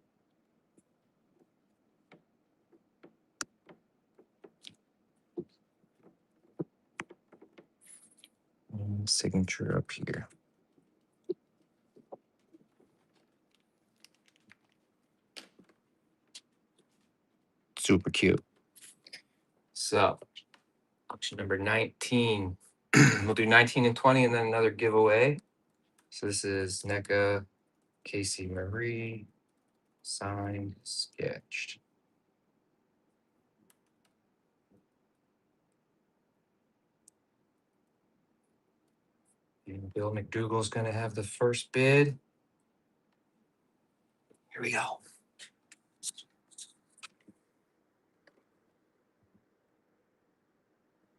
And signature up here. Super cute. So, auction number 19. We'll do 19 and 20 and then another giveaway. So this is NECA Casey Marie, signed, sketched. And Bill McDougall's going to have the first bid. Here we go.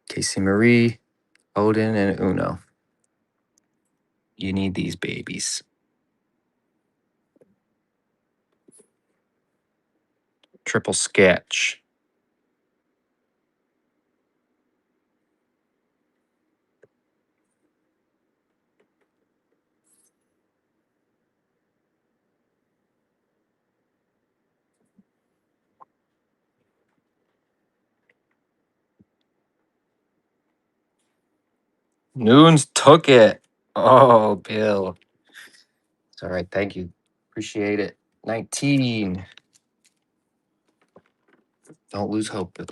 Casey Marie, Odin, and Uno. You need these babies. Triple sketch. Noons took it. Oh, Bill. It's all right. Thank you. Appreciate it. 19. Don't lose hope, Bill.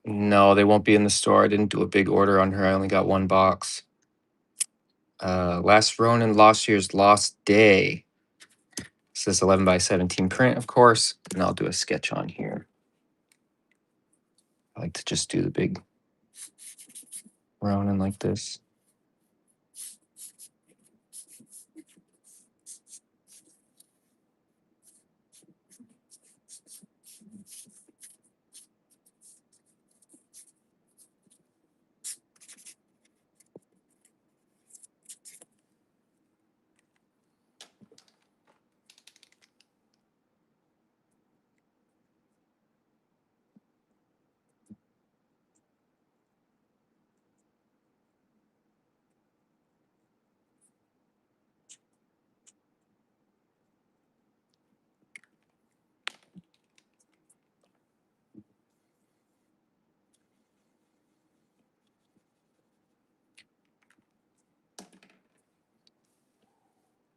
No, they won't be in the store. I didn't do a big order on her. I only got one box. Last Ronin, Lost Year's Lost Day. This is 11 by 17 print, of course. And I'll do a sketch on here. I like to just do the big Ronin like this.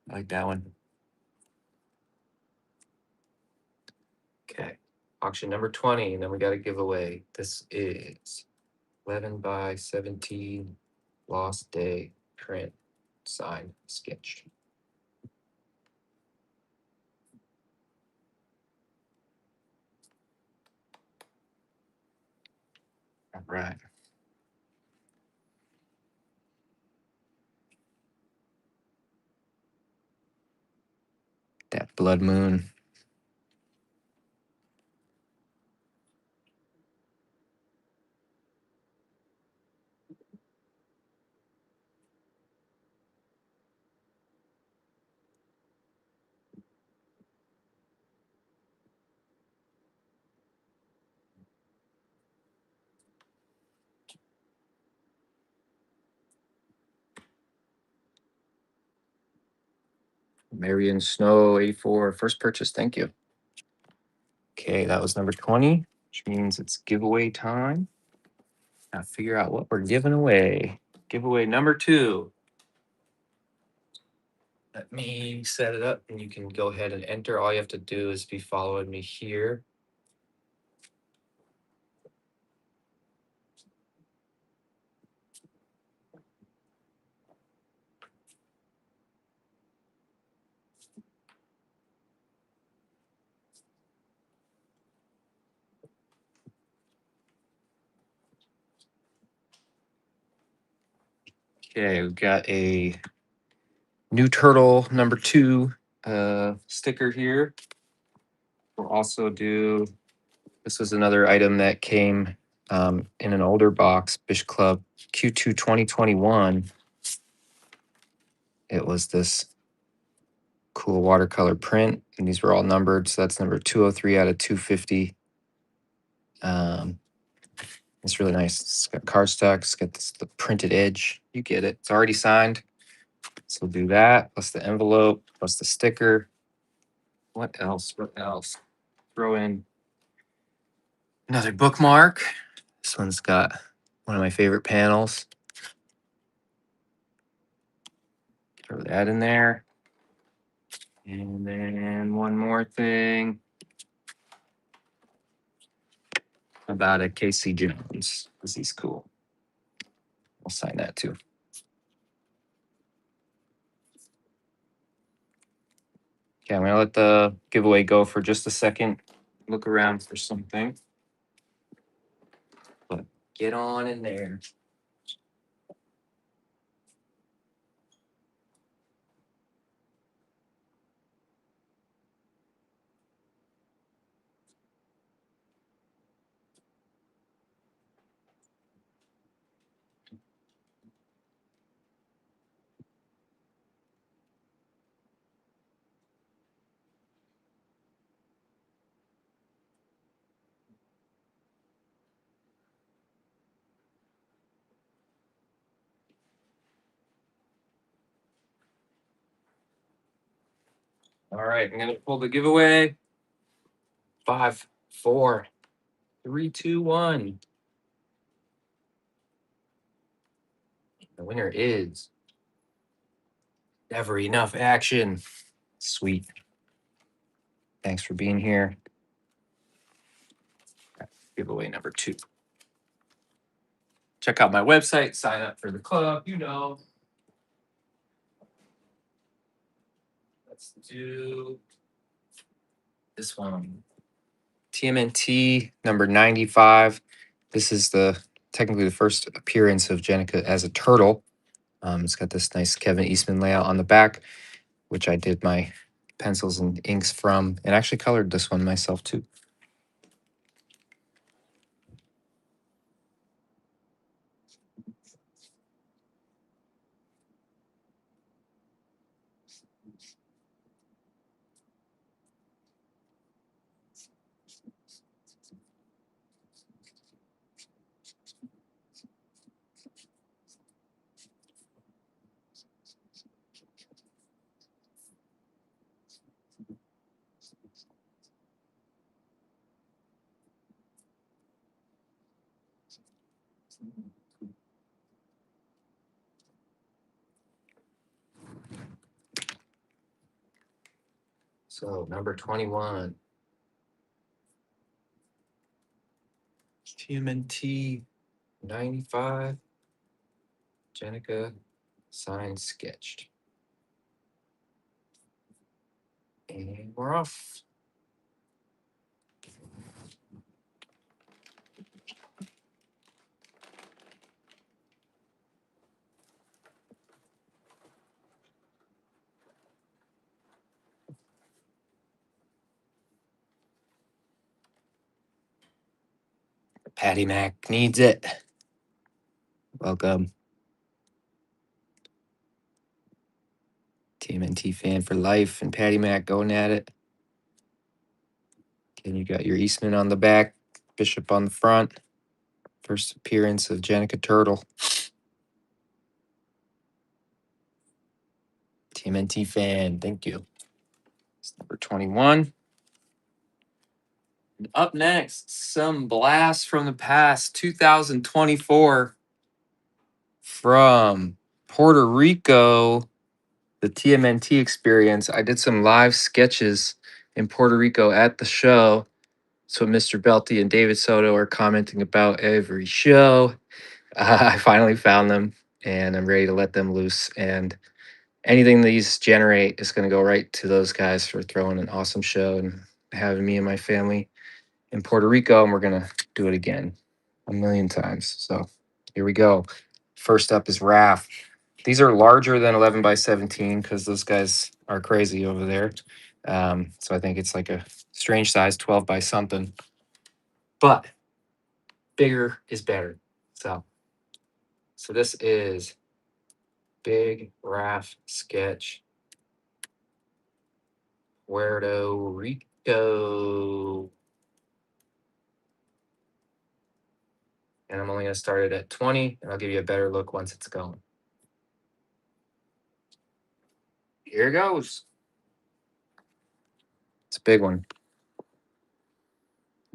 I like that one. Okay. Auction number 20, and then we got a giveaway. This is 11 by 17 Lost Day print, signed, sketched. All right. That blood moon. Marion Snow 84, first purchase. Thank you. Okay, that was number 20, which means it's giveaway time. Now figure out what we're giving away. Giveaway number 2. Let me set it up and you can go ahead and enter. All you have to do is be following me here. Okay, we've got a new turtle number 2 sticker here. We'll also do, this was another item that came in an older box, Bish Club Q2 2021. It was this cool watercolor print, and these were all numbered. So that's number 203 out of 250. It's really nice. It's got cardstock. It's got the printed edge. You get it. It's already signed. So we'll do that, plus the envelope, plus the sticker. What else? What else? Throw in another bookmark. This one's got one of my favorite panels. Throw that in there. And then one more thing about a Casey Jones, because he's cool. I'll sign that too. Okay, I'm gonna let the giveaway go for just a second. Look around for something. But get on in there. All right, I'm gonna pull the giveaway. 5, 4, 3, 2, 1. The winner is Never Enough Action. Sweet. Thanks for being here. Giveaway number 2. Check out my website, sign up for the club, you know. Let's do this one. TMNT number 95. This is technically the first appearance of Jenica as a turtle. It's got this nice Kevin Eastman layout on the back, which I did my pencils and inks from, and actually colored this one myself too. So number 21. TMNT 95. Jenica signed sketched. And we're off. Patty Mac needs it. Welcome. TMNT fan for life and Patty Mac going at it. And you got your Eastman on the back, Bishop on the front. First appearance of Jenica Turtle. TMNT fan, thank you. It's number 21. And up next, some blast from the past, 2024 from Puerto Rico, the TMNT experience. I did some live sketches in Puerto Rico at the show. So Mr. Belty and David Soto are commenting about every show. I finally found them and I'm ready to let them loose. And anything these generate is going to go right to those guys for throwing an awesome show and having me and my family in Puerto Rico. And we're going to do it again a million times. So here we go. First up is Raph. These are larger than 11 by 17 because those guys are crazy over there. So I think it's like a strange size, 12 by something. But bigger is better. So this is Big Raft Sketch Puerto Rico. And I'm only going to start it at 20, and I'll give you a better look once it's going. Here goes. It's a big one.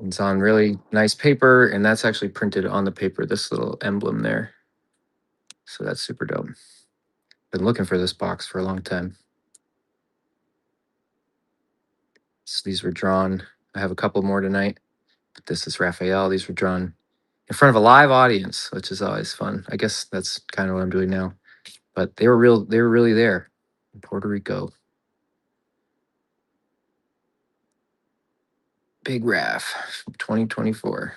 It's on really nice paper, and that's actually printed on the paper, this little emblem there. So that's super dope. Been looking for this box for a long time. So these were drawn. I have a couple more tonight. But this is Raphael. These were drawn in front of a live audience, which is always fun. I guess that's kind of what I'm doing now. But they were real. They were really there in Puerto Rico. Big Raph, 2024.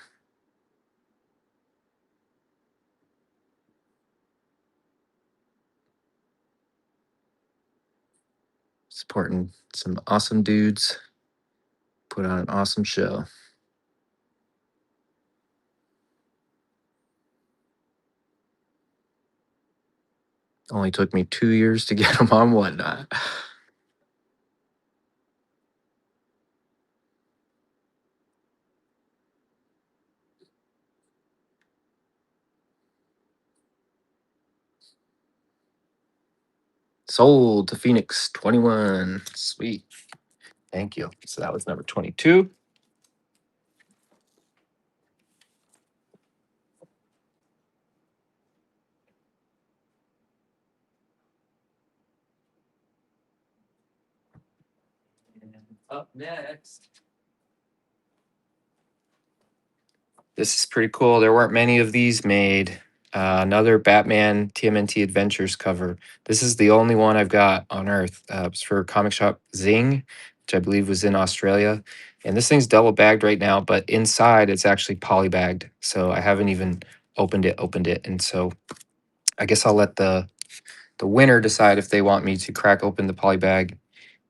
Supporting some awesome dudes. Put on an awesome show. Only took me 2 years to get them on Whatnot. Sold to Phoenix 21. Sweet. Thank you. So that was number 22. And up next. This is pretty cool. There weren't many of these made. Another Batman TMNT Adventures cover. This is the only one I've got on Earth. It's for comic shop Zing, which I believe was in Australia. And this thing's double bagged right now, but inside it's actually polybagged. So I haven't even opened it. And so I guess I'll let the winner decide if they want me to crack open the polybag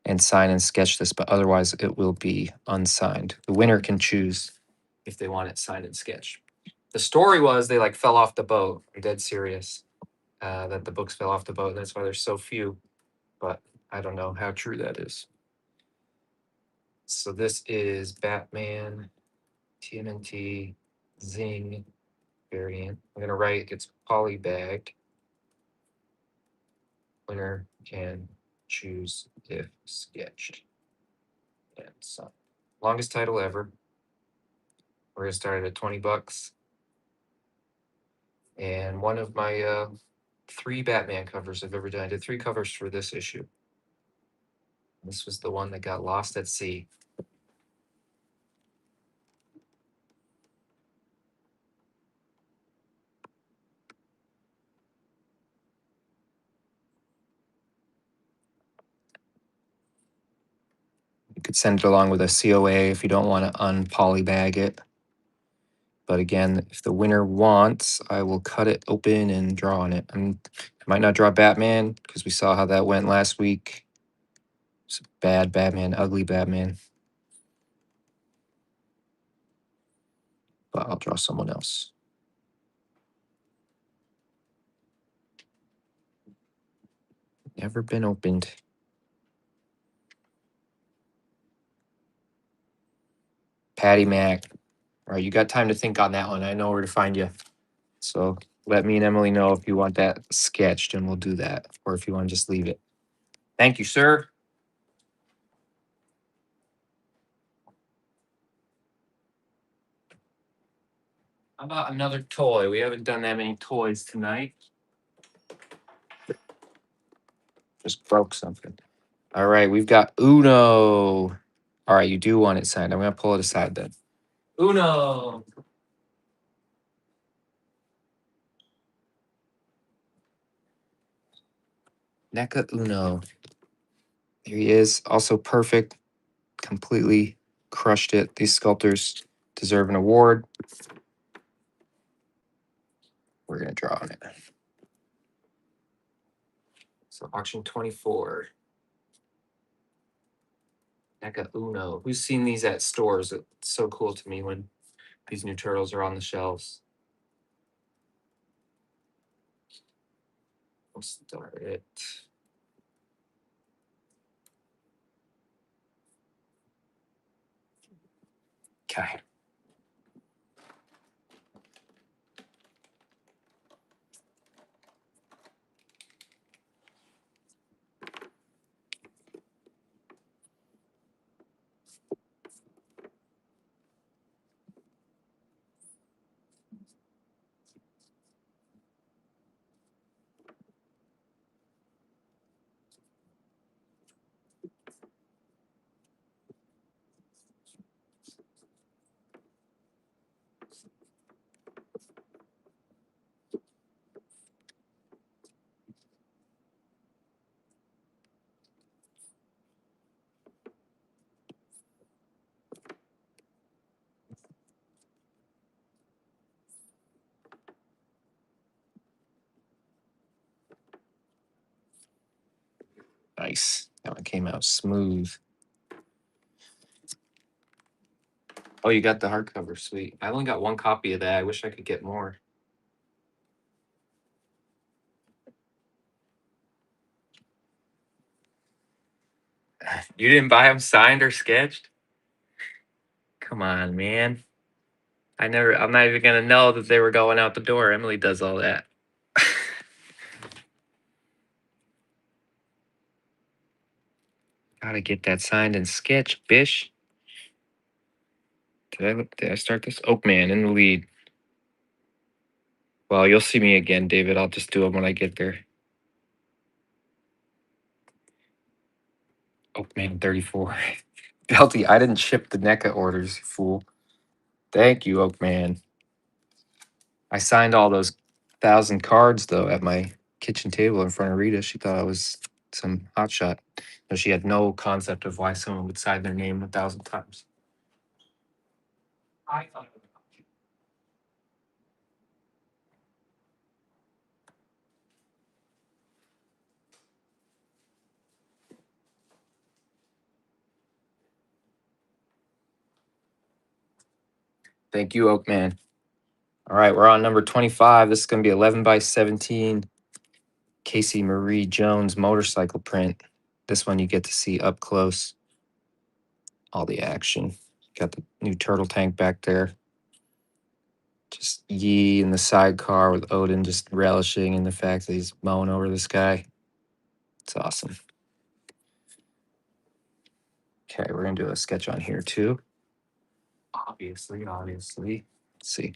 and sign and sketch this, but otherwise it will be unsigned. The winner can choose if they want it signed and sketched. The story was they like fell off the boat. I'm dead serious that the books fell off the boat. And that's why there's so few. But I don't know how true that is. So this is Batman TMNT Zing variant. I'm gonna write it's polybagged. Winner can choose if sketched. And so longest title ever. We're gonna start it at $20. And one of my 3 Batman covers I've ever done. I did 3 covers for this issue. This was the one that got lost at sea. You could send it along with a COA if you don't want to unpolybag it. But again, if the winner wants, I will cut it open and draw on it. I might not draw Batman because we saw how that went last week. It's a bad Batman, ugly Batman. But I'll draw someone else. Never been opened. Patty Mac. All right, you got time to think on that one. I know where to find you. So let me and Emily know if you want that sketched, and we'll do that, or if you want to just leave it. Thank you, sir. How about another toy? We haven't done that many toys tonight. Just broke something. All right, we've got Uno. All right, you do want it signed. I'm going to pull it aside then. Uno. NECA Uno. Here he is. Also perfect. Completely crushed it. These sculptors deserve an award. We're going to draw on it. So auction 24. NECA Uno. Who's seen these at stores? It's so cool to me when these new turtles are on the shelves. We'll start it. Okay. Nice. That one came out smooth. Oh, you got the hardcover. Sweet. I only got one copy of that. I wish I could get more. You didn't buy them signed or sketched? Come on, man. I'm not even gonna know that they were going out the door. Emily does all that. Gotta get that signed and sketched, bish. Did I start this? Oakman in the lead. Well, you'll see me again, David. I'll just do them when I get there. Oakman 34. Belty, I didn't ship the NECA orders, you fool. Thank you, Oakman. I signed all those 1,000 cards though at my kitchen table in front of Rita. She thought I was some hotshot. No, she had no concept of why someone would sign their name 1,000 times. I thought. Thank you, Oakman. All right, we're on number 25. This is going to be 11 by 17 Casey Marie Jones motorcycle print. This one you get to see up close all the action. Got the new turtle tank back there. Just Yi in the sidecar with Odin just relishing in the fact that he's mowing over this guy. It's awesome. Okay, we're going to do a sketch on here too. Obviously. Let's see.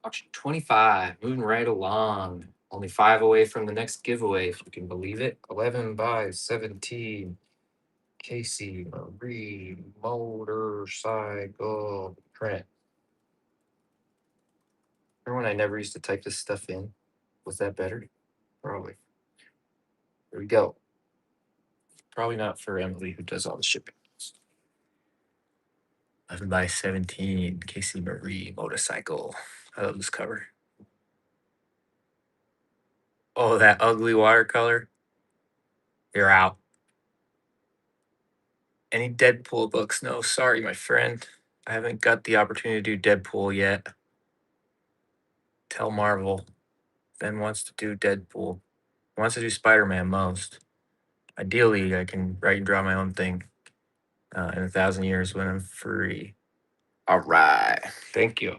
Auction 25, moving right along. Only 5 away from the next giveaway, if you can believe it. 11 by 17. Casey Marie motorcycle print. Remember when I never used to type this stuff in? Was that better? Probably. Here we go. Probably not for Emily, who does all the shipping. 11 by 17, Casey Marie motorcycle. I love this cover. Oh, that ugly watercolor. You're out. Any Deadpool books? No, sorry, my friend. I haven't got the opportunity to do Deadpool yet. Tell Marvel. Ben wants to do Deadpool. He wants to do Spider-Man most. Ideally, I can write and draw my own thing in 1,000 years when I'm free. All right. Thank you.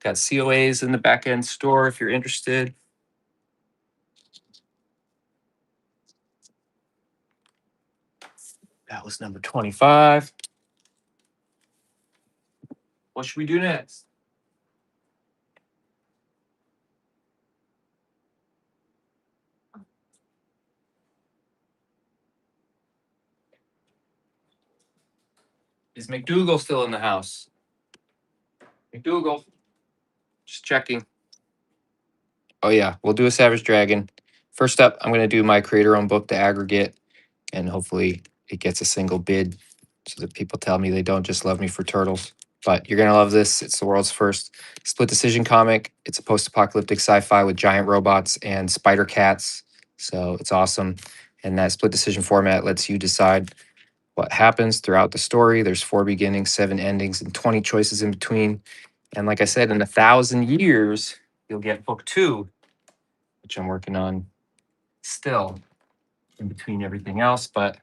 Got COAs in the back end store if you're interested. That was number 25. What should we do next? Is McDougal still in the house? McDougal. Just checking. Oh yeah, we'll do a Savage Dragon. First up, I'm gonna do my creator-owned book, The Aggregate, and hopefully it gets a single bid so that people tell me they don't just love me for turtles. But you're gonna love this. It's the world's first split decision comic. It's a post-apocalyptic sci-fi with giant robots and spider cats. So it's awesome. And that split decision format lets you decide what happens throughout the story. There's 4 beginnings, 7 endings, and 20 choices in between. And like I said, in 1,000 years, you'll get book 2, which I'm working on still in between everything else, but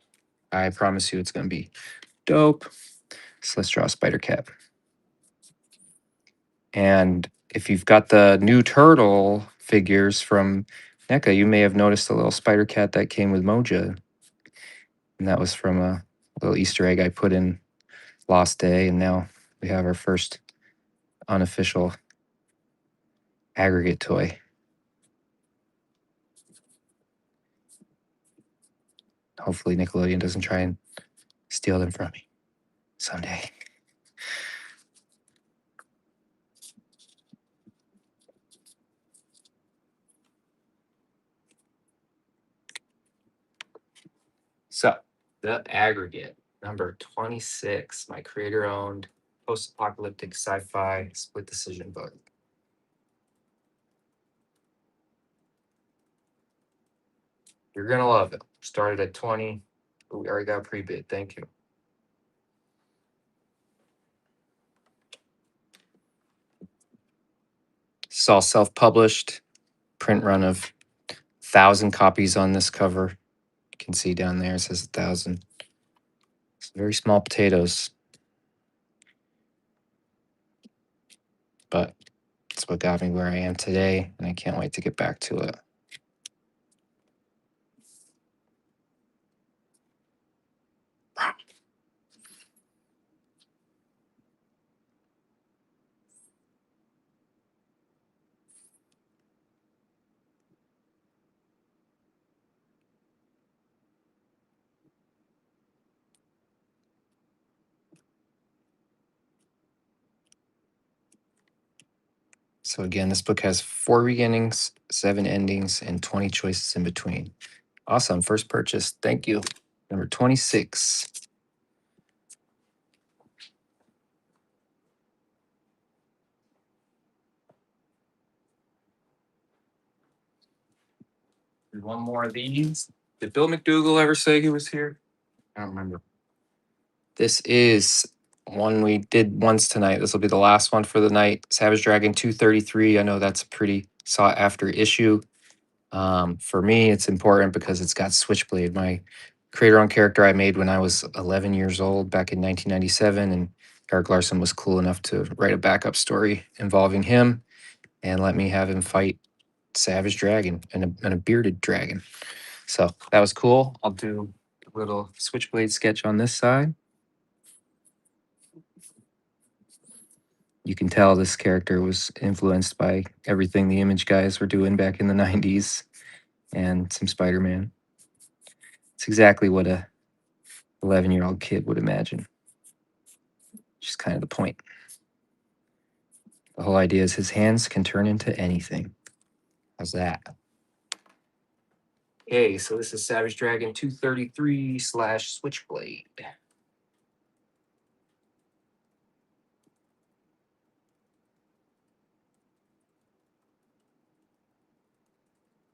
I promise you it's going to be dope. So let's draw a spider cat. And if you've got the new turtle figures from NECA, you may have noticed a little spider cat that came with Moja. And that was from a little Easter egg I put in Lost Day. And now we have our first unofficial aggregate toy. Hopefully Nickelodeon doesn't try and steal them from me someday. So the aggregate, number 26, my creator-owned post-apocalyptic sci-fi split decision book. You're gonna love it. Started at 20, but we already got a pre-bid. Thank you. It's all self-published, print run of 1,000 copies on this cover. You can see down there it says 1,000. It's very small potatoes, but it's what got me where I am today, and I can't wait to get back to it. So again, this book has 4 beginnings, 7 endings, and 20 choices in between. Awesome. First purchase. Thank you. Number 26. One more of these. Did Bill McDougal ever say he was here? I don't remember. This is one we did once tonight. This will be the last one for the night. Savage Dragon 233. I know that's a pretty sought after issue. For me, it's important because it's got Switchblade, my creator-owned character I made when I was 11 years old back in 1997. And Eric Larson was cool enough to write a backup story involving him and let me have him fight Savage Dragon and a bearded dragon. So that was cool. I'll do a little Switchblade sketch on this side. You can tell this character was influenced by everything the Image guys were doing back in the 90s and some Spider-Man. It's exactly what a 11-year-old kid would imagine. Just kind of the point. The whole idea is his hands can turn into anything. How's that? Okay, so this is Savage Dragon 233 / Switchblade.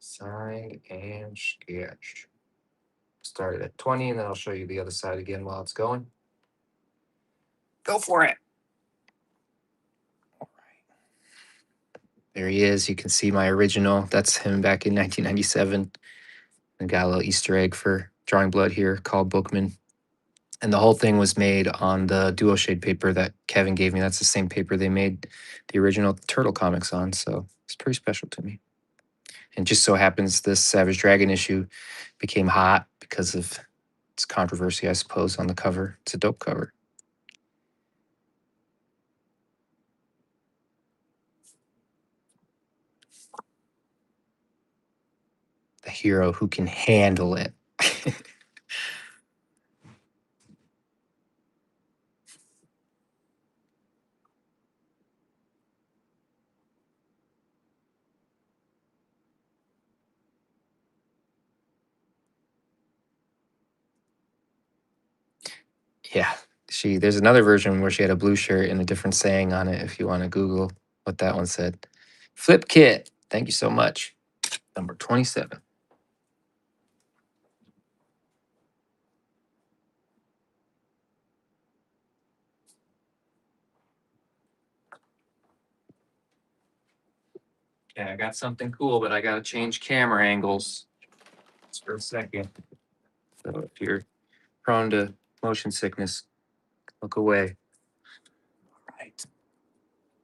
Signed and sketched. Started at 20, and then I'll show you the other side again while it's going. Go for it. There he is. You can see my original. That's him back in 1997. I got a little Easter egg for Drawing Blood here called Bookman. And the whole thing was made on the duo shade paper that Kevin gave me. That's the same paper they made the original Turtle comics on. So it's pretty special to me. And just so happens this Savage Dragon issue became hot because of its controversy, I suppose, on the cover. It's a dope cover. The hero who can handle it. Yeah. There's another version where she had a blue shirt and a different saying on it if you want to Google what that one said. Flip kit. Thank you so much. Number 27. Okay, I got something cool, but I gotta change camera angles just for a second. So if you're prone to motion sickness, look away. All right.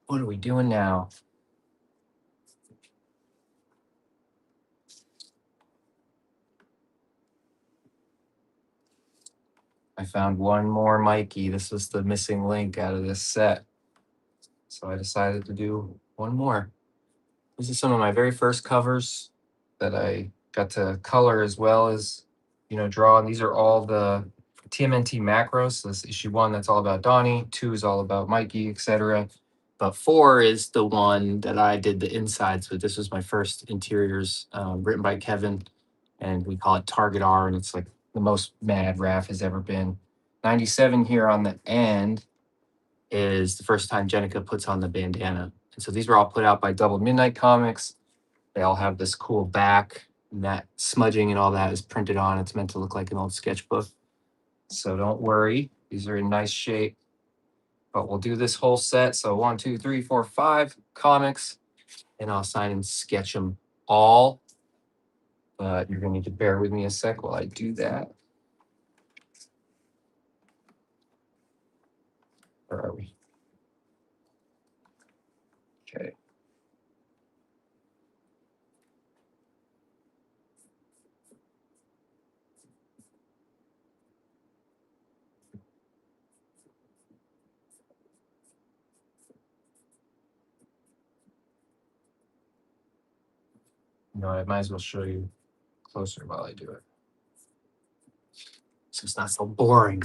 What are we doing now? I found one more Mikey. This was the missing link out of this set. So I decided to do one more. This is some of my very first covers that I got to color as well as, draw. And these are all the TMNT macros. So this issue 1, that's all about Donnie. 2 is all about Mikey, etc. But 4 is the one that I did the insides with. This was my first interiors, written by Kevin, and we call it Target R, and it's like the most mad Raph has ever been. 97 here on the end is the first time Jenica puts on the bandana. And so these were all put out by Double Midnight Comics. They all have this cool back, and that smudging and all that is printed on. It's meant to look like an old sketchbook. So don't worry, these are in nice shape. But we'll do this whole set. So 1, 2, 3, 4, 5 comics, and I'll sign and sketch them all. But you're gonna need to bear with me a sec while I do that. Where are we? Okay. I might as well show you closer while I do it, so it's not so boring.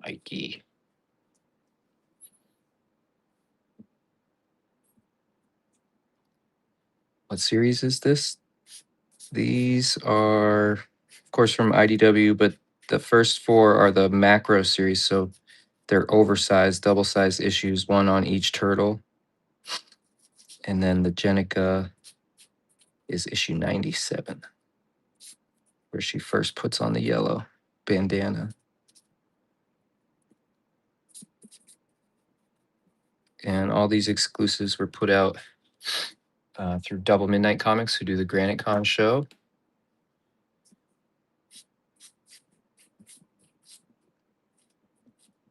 Mikey. What series is this? These are, of course, from IDW, but the first 4 are the macro series. So they're oversized, double-sized issues, 1 on each turtle. And then the Jenica is issue 97, where she first puts on the yellow bandana. And all these exclusives were put out through Double Midnight Comics, who do the Granite Con show.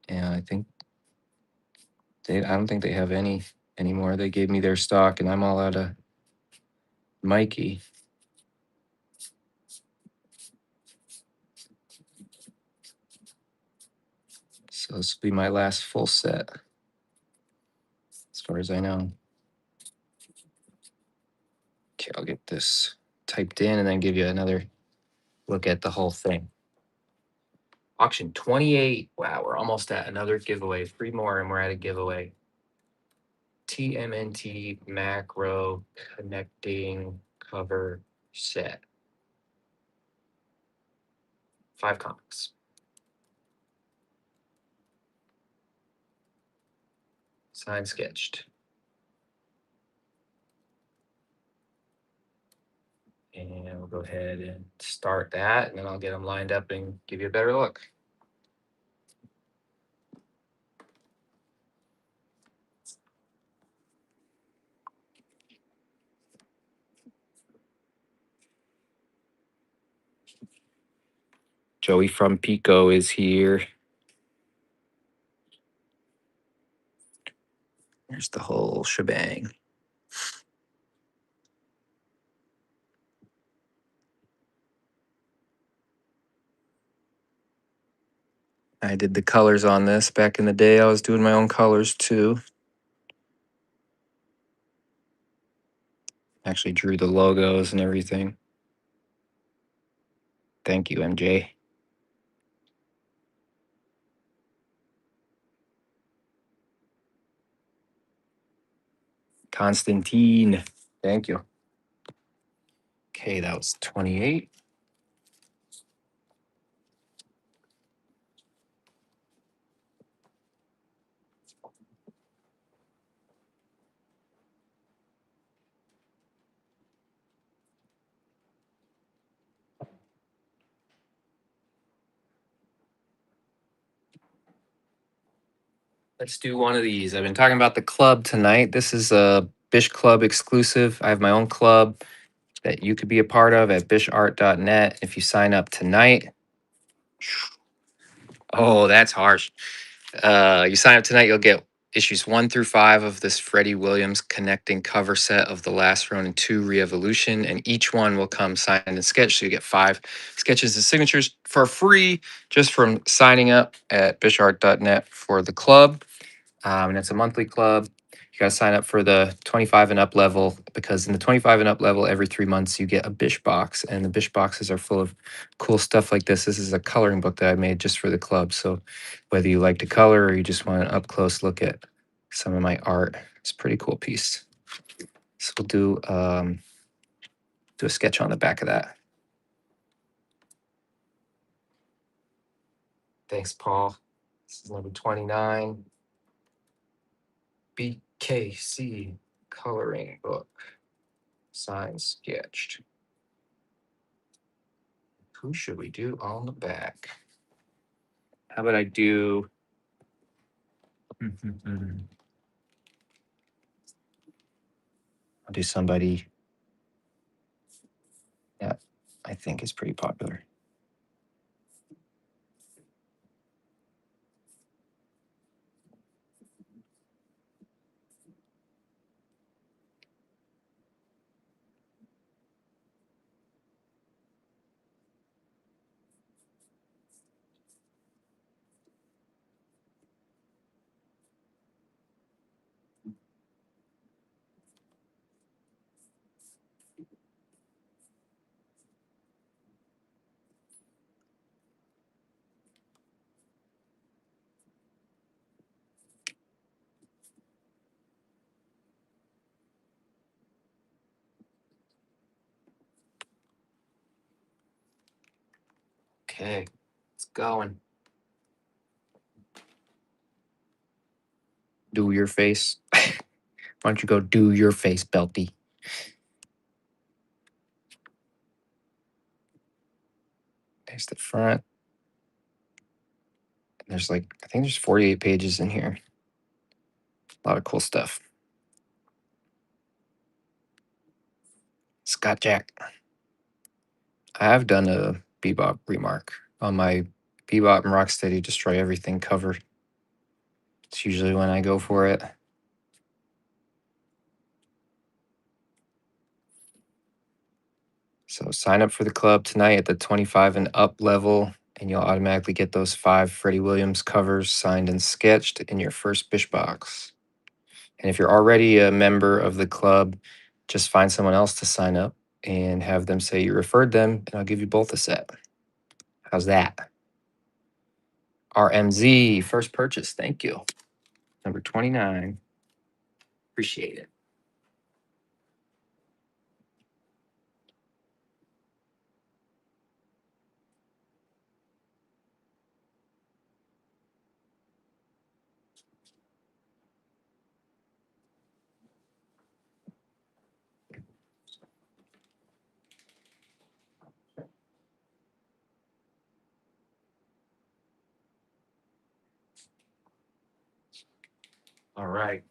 And I don't think they have any anymore. They gave me their stock, and I'm all out of Mikey. So this will be my last full set, as far as I know. Okay, I'll get this typed in and then give you another look at the whole thing. Auction 28. Wow, we're almost at another giveaway. 3 more and we're at a giveaway. TMNT macro connecting cover set. 5 comics. Signed, sketched. And we'll go ahead and start that, and then I'll get them lined up and give you a better look. Joey from Pico is here. Here's the whole shebang. I did the colors on this back in the day. I was doing my own colors too. Actually drew the logos and everything. Thank you, MJ. Constantine. Thank you. Okay, that was 28. Let's do one of these. I've been talking about the club tonight. This is a Bish Club exclusive. I have my own club that you could be a part of at bishart.net. If you sign up tonight, oh, that's harsh. You sign up tonight, you'll get issues 1 through 5 of this Freddie Williams connecting cover set of the last Ronin 2 Re-Evolution, and each one will come signed and sketched. So you get 5 sketches and signatures for free just from signing up at bishart.net for the club. And it's a monthly club. You got to sign up for the 25 and up level, because in the 25 and up level, every 3 months you get a Bish box, and the Bish boxes are full of cool stuff like this. This is a coloring book that I made just for the club. So whether you like to color or you just want an up close look at some of my art, it's a pretty cool piece. So we'll do a sketch on the back of that. Thanks, Paul. This is number 29. BKC coloring book. Signed, sketched. Who should we do on the back? How about I do? I'll do somebody that I think is pretty popular. Okay, it's going. Do your face. Why don't you go do your face, Belty? There's the front. There's I think there's 48 pages in here. A lot of cool stuff. Scott Jack. I have done a Bebop remark on my Bebop and Rocksteady Destroy Everything cover. It's usually when I go for it. So sign up for the club tonight at the 25 and up level. and you'll automatically get those 5 Freddie Williams covers signed and sketched in your first Bish box. And if you're already a member of the club, just find someone else to sign up and have them say you referred them, and I'll give you both a set. How's that? RMZ, first purchase. Thank you. Number 29. Appreciate it. All right.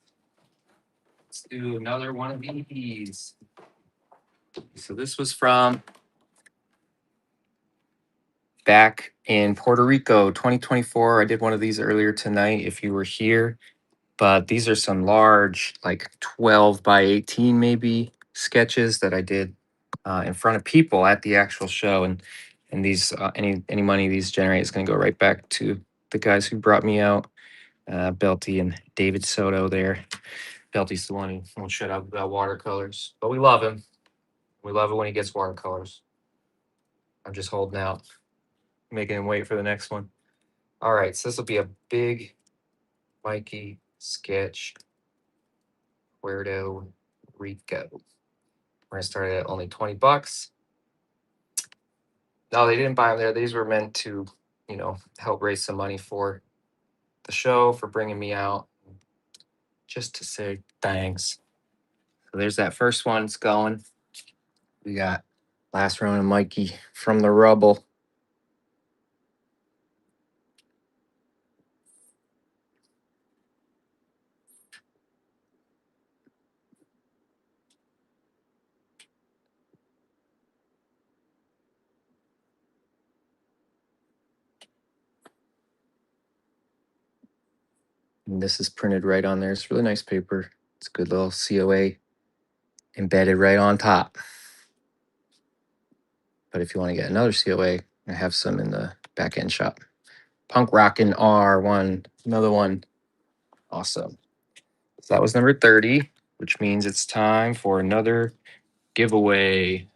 Let's do another one of these. So this was from back in Puerto Rico, 2024. I did one of these earlier tonight if you were here, but these are some large, like 12 by 18 maybe sketches that I did in front of people at the actual show. And these, any money these generate is going to go right back to the guys who brought me out, Belty and David Soto there. Belty's the one who won't shut up about watercolors, but we love him. We love it when he gets watercolors. I'm just holding out, making him wait for the next one. All right, so this will be a big Mikey sketch, Puerto Rico. We're gonna start at only $20. No, they didn't buy them there. These were meant to, help raise some money for the show, for bringing me out, just to say thanks. So there's that first one. It's going. We got Last Ronin Mikey from the rubble. And this is printed right on there. It's really nice paper. It's a good little COA embedded right on top. But if you want to get another COA, I have some in the back end shop. Punk Rockin' R1, another one. Awesome. So that was number 30, which means it's time for another giveaway.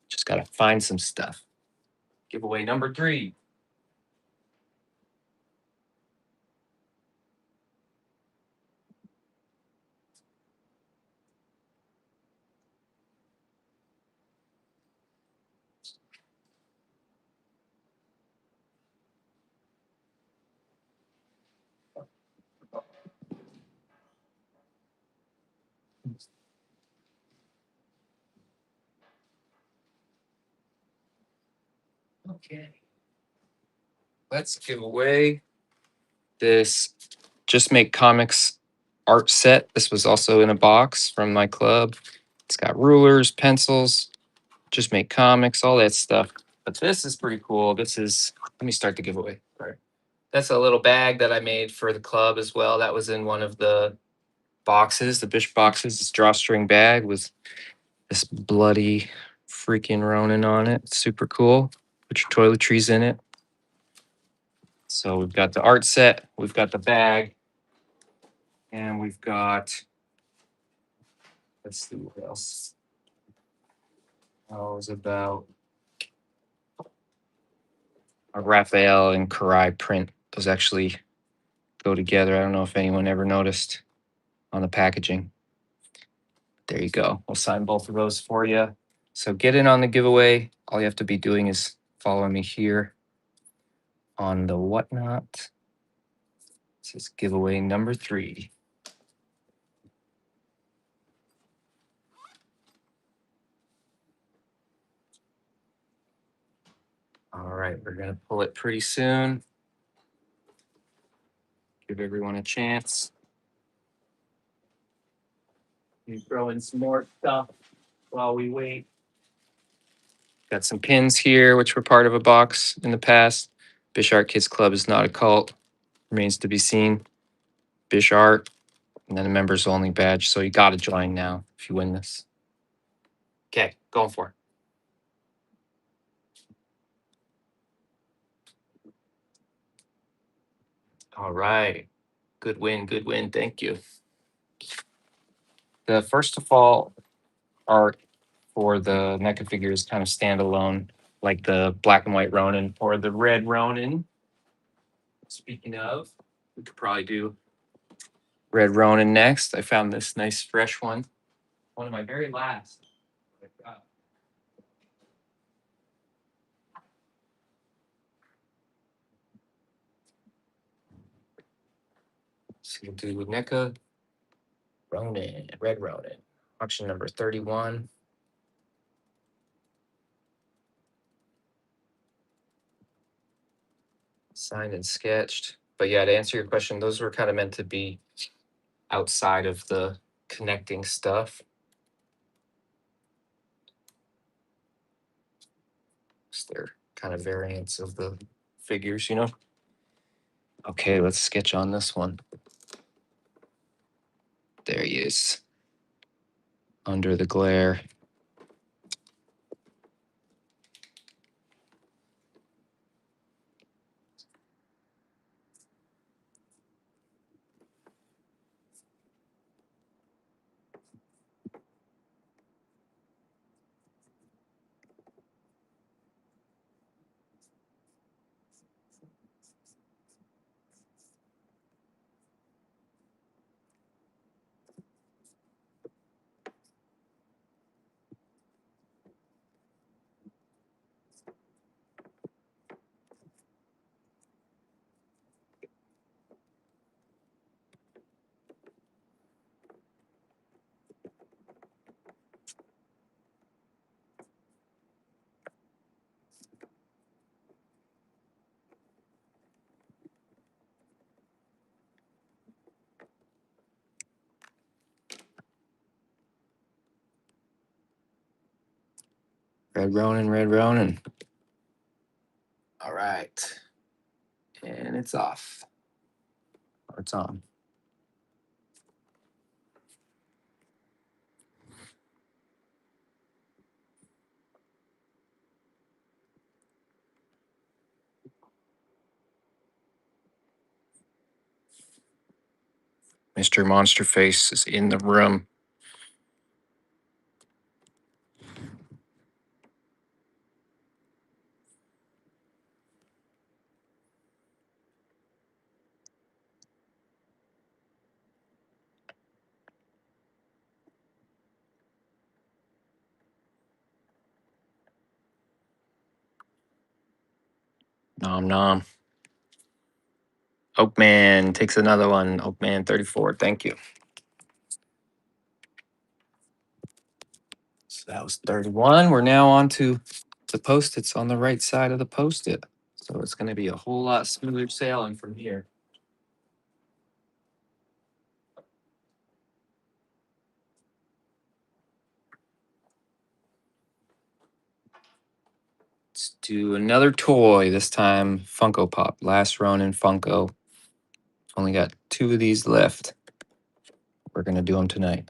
Just got to find some stuff. Giveaway number 3. Okay. Let's give away this Just Make Comics art set. This was also in a box from my club. It's got rulers, pencils, Just Make Comics, all that stuff. But this is pretty cool. Let me start the giveaway. All right. That's a little bag that I made for the club as well. That was in one of the boxes, the Bish boxes. This drawstring bag with this bloody freaking Ronin on it. Super cool. Put your toiletries in it. So we've got the art set, we've got the bag, and we've got, let's see what else. Oh, it was about a Raphael and Karai print. Those actually go together. I don't know if anyone ever noticed on the packaging. There you go. We'll sign both of those for you. So get in on the giveaway. All you have to be doing is following me here on the whatnot. This is giveaway number 3. All right, we're gonna pull it pretty soon. Give everyone a chance. We throw in some more stuff while we wait. Got some pins here, which were part of a box in the past. Bish Art Kids Club is not a cult. Remains to be seen. Bish Art, and then a members only badge. So you got to join now if you win this. Okay, going for it. All right. Good win. Good win. Thank you. The first of all art for the NECA figure is kind of standalone, like the black and white Ronin or the red Ronin. Speaking of, we could probably do red Ronin next. I found this nice fresh one of my very last. So we'll do NECA Ronin, red Ronin, auction number 31. Signed and sketched. But yeah, to answer your question, those were kind of meant to be outside of the connecting stuff. So they're kind of variants of the figures, you know? Okay, let's sketch on this one. There he is. Under the glare. Red Ronin, red Ronin. All right. And it's off. Or it's on. Mr. Monster Face is in the room. Nom nom. Oakman takes another one. Oakman 34. Thank you. So that was 31. We're now on to the post-its on the right side of the post-it. So it's going to be a whole lot smoother sailing from here. Let's do another toy. This time Funko Pop. Last Ronin Funko. Only got 2 of these left. We're going to do them tonight.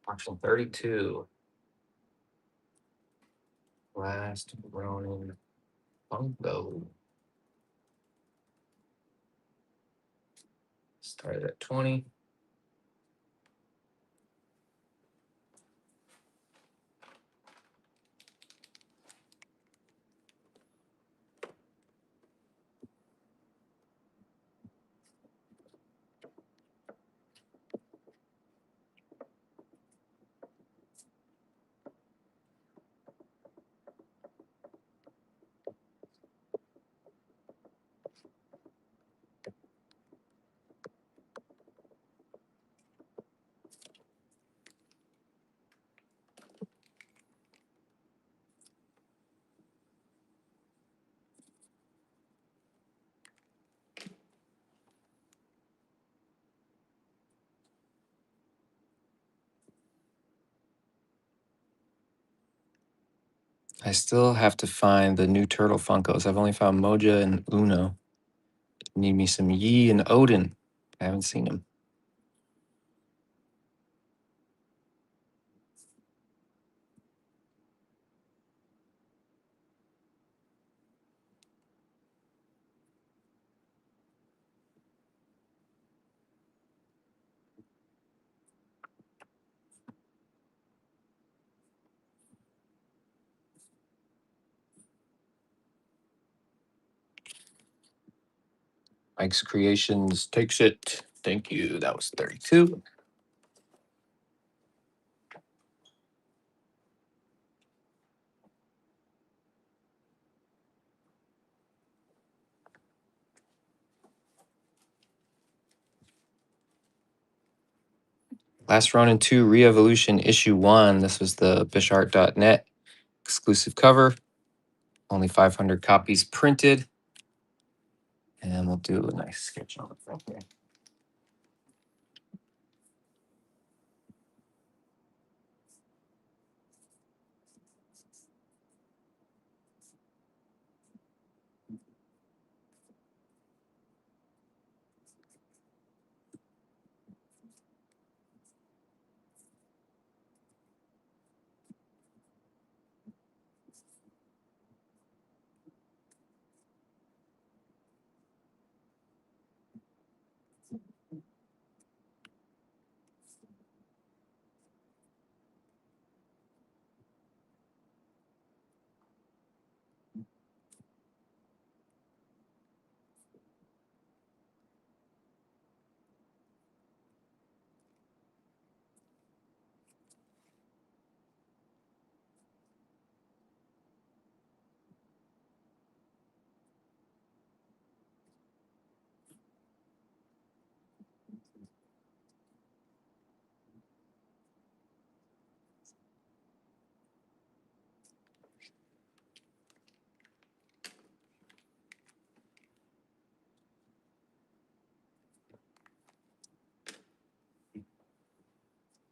Auction 32. Last Ronin Funko. Started at 20. I still have to find the new Turtle Funkos. I've only found Moja and Uno. Need me some Yi and Odin. I haven't seen them. Mike's Creations takes it. Thank you. That was 32. Last Ronin 2 Re-Evolution Issue 1. This was the bishart.net exclusive cover. Only 500 copies printed. And we'll do a nice sketch on the front here.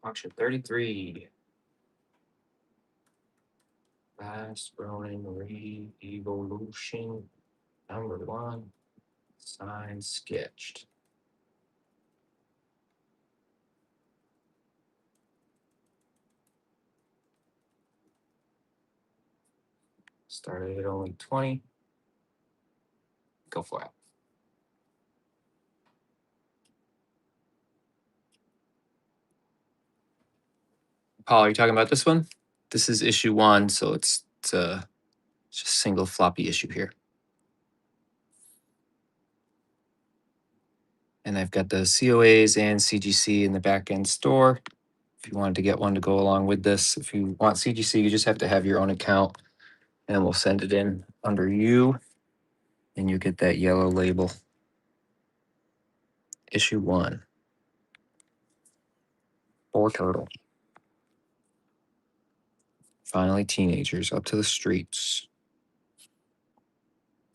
Auction 33. Last Ronin Re-Evolution number 1. Signed, sketched. Started at only 20. Go for it. Paul, are you talking about this one? This is issue 1, so it's just a single floppy issue here. And I've got the COAs and CGC in the back end store. If you wanted to get one to go along with this, if you want CGC, you just have to have your own account and we'll send it in under you and you get that yellow label. Issue 1. 4 total. Finally, teenagers up to the streets.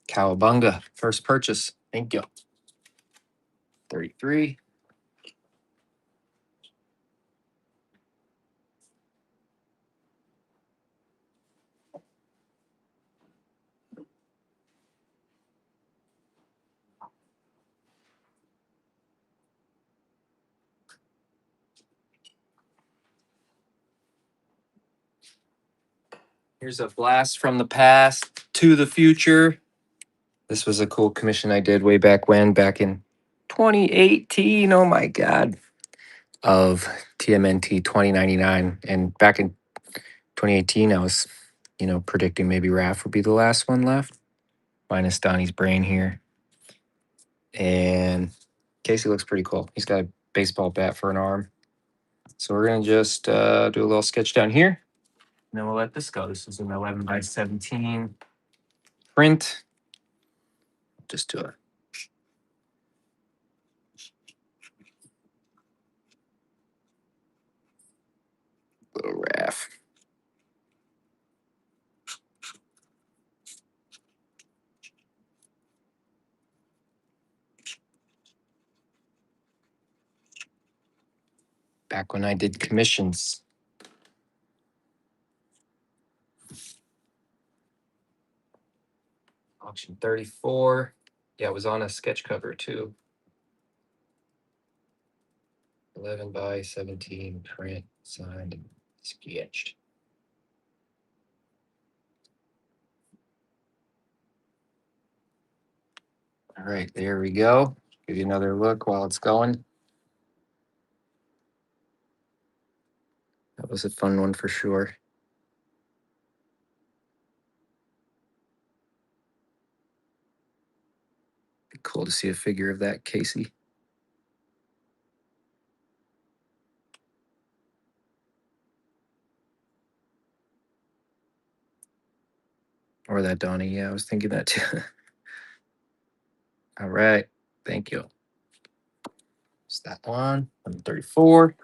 Cowabunga, first purchase. Thank you. 33. Here's a blast from the past to the future. This was a cool commission I did way back when, back in 2018. Oh my God. Of TMNT 2099. And back in 2018, I was, predicting maybe Raph would be the last one left, minus Donnie's brain here. And Casey looks pretty cool. He's got a baseball bat for an arm. So we're going to just do a little sketch down here. And then we'll let this go. This is an 11 by 17 print. Just do a little Raph. Back when I did commissions. Auction 34. Yeah, it was on a sketch cover too. 11 by 17 print, signed, and sketched. All right, there we go. Give you another look while it's going. That was a fun one for sure. Cool to see a figure of that, Casey. Or that Donnie. Yeah, I was thinking that too. All right. Thank you. It's that one. Number 34.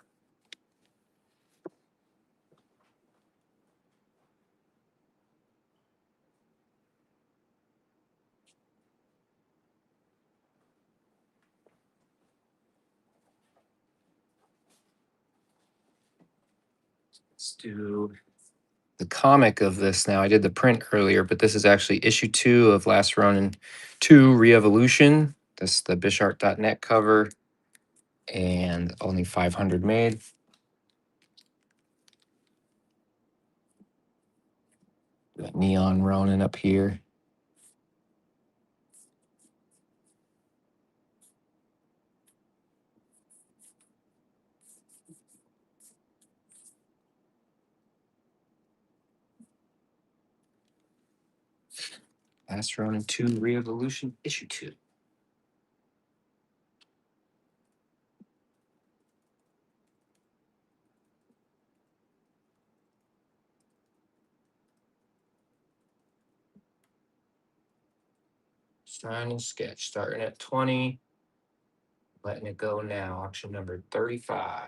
Let's do the comic of this now. I did the print earlier, but this is actually issue 2 of Last Ronin 2 Re-Evolution. This is the bishart.net cover and only 500 made. Got neon Ronin up here. Last Ronin 2 Re-Evolution issue 2. Sign and sketch starting at 20. Letting it go now. Auction number 35.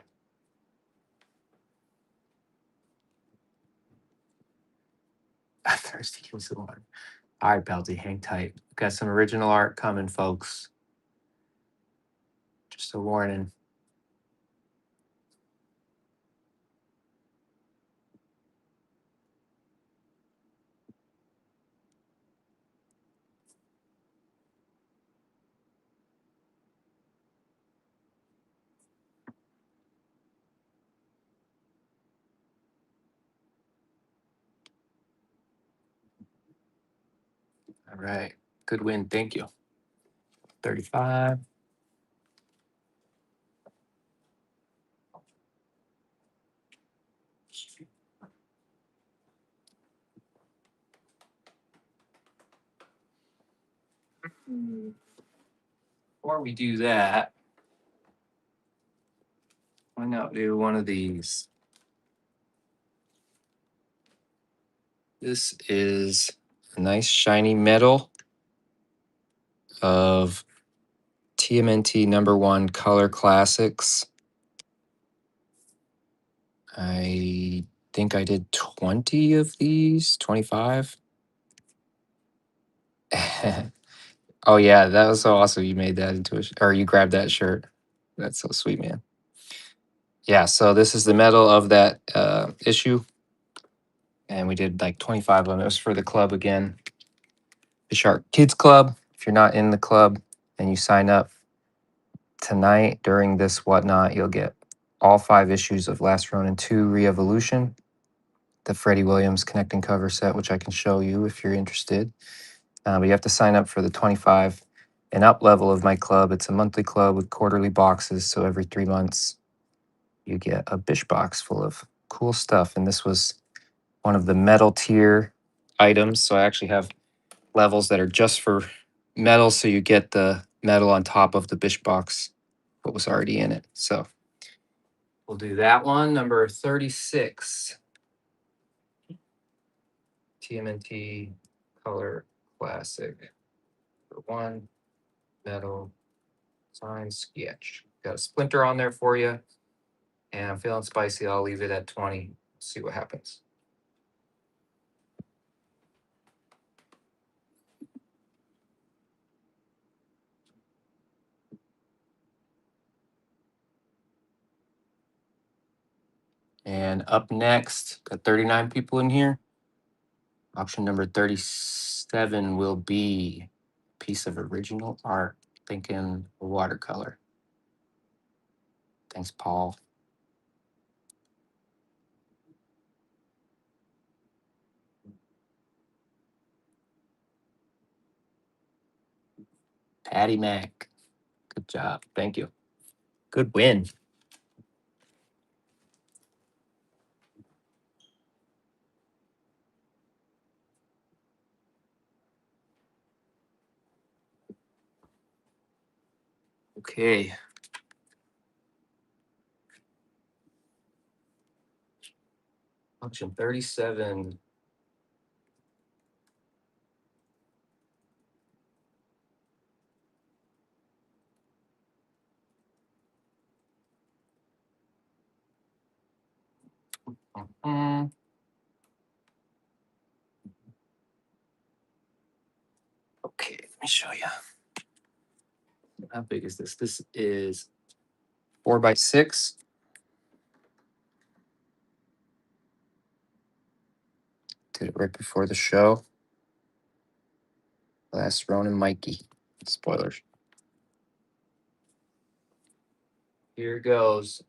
Thirsty gives the water. All right, Belty, hang tight. Got some original art coming, folks. Just a warning. All right. Good win. Thank you. 35. Before we do that, why not do one of these? This is a nice shiny metal of TMNT #1 Color Classics. I think I did 20 of these, 25. Oh yeah, that was so awesome. You made that into or you grabbed that shirt. That's so sweet, man. Yeah, so this is the medal of that issue. And we did like 25 of them. It was for the club again. The Shark Kids Club. If you're not in the club and you sign up tonight during this whatnot, you'll get all 5 issues of Last Ronin 2 Re-Evolution, the Freddie Williams connecting cover set, which I can show you if you're interested. But you have to sign up for the 25 and up level of my club. It's a monthly club with quarterly boxes. So every 3 months, you get a Bish box full of cool stuff. And this was one of the metal tier items. So I actually have levels that are just for metal. So you get the metal on top of the Bish box, what was already in it. So we'll do that one, number 36. TMNT Color Classic. Number 1, metal sign sketch. Got a splinter on there for you. And I'm feeling spicy. I'll leave it at 20. See what happens. And up next, got 39 people in here. Option number 37 will be a piece of original art. Thinking watercolor. Thanks, Paul. Patty Mac. Good job. Thank you. Good win. Okay. Function 37. Mm. Okay, let me show you. How big is this? This is 4x6. Did it right before the show. Last Ronin Mikey. Spoilers. Here goes.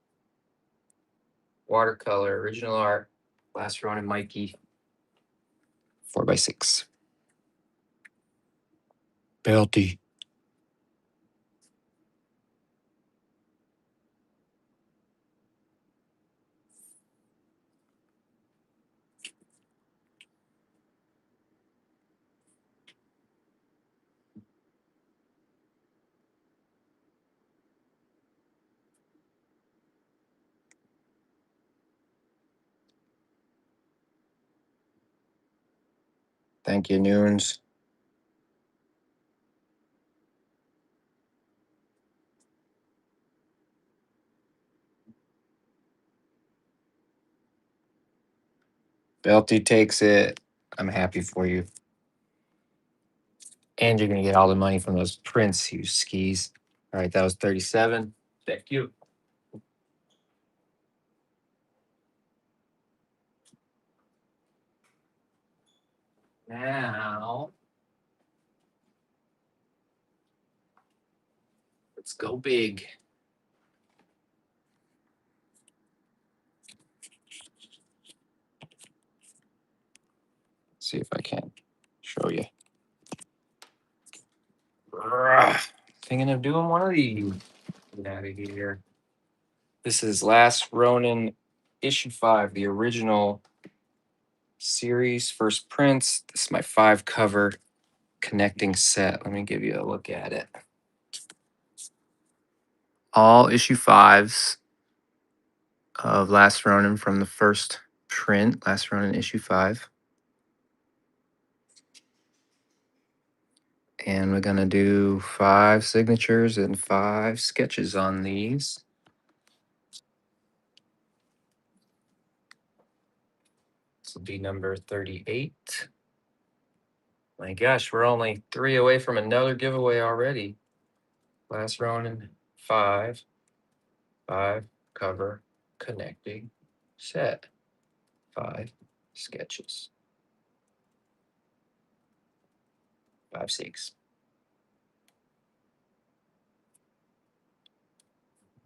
Watercolor, original art. Last Ronin Mikey. 4x6. Belty. Thank you, Noons. Belty takes it. I'm happy for you. And you're going to get all the money from those prints, you skis. All right, that was 37. Thank you. Now, let's go big. See if I can show you. Thinking of doing one of these. Get out of here. This is Last Ronin issue 5, the original series, first prints. This is my 5 cover connecting set. Let me give you a look at it. All issue 5s of Last Ronin from the first print, Last Ronin issue 5. And we're going to do 5 signatures and 5 sketches on these. This will be number 38. My gosh, we're only 3 away from another giveaway already. Last Ronin 5 cover connecting set. 5 sketches. 5, 6.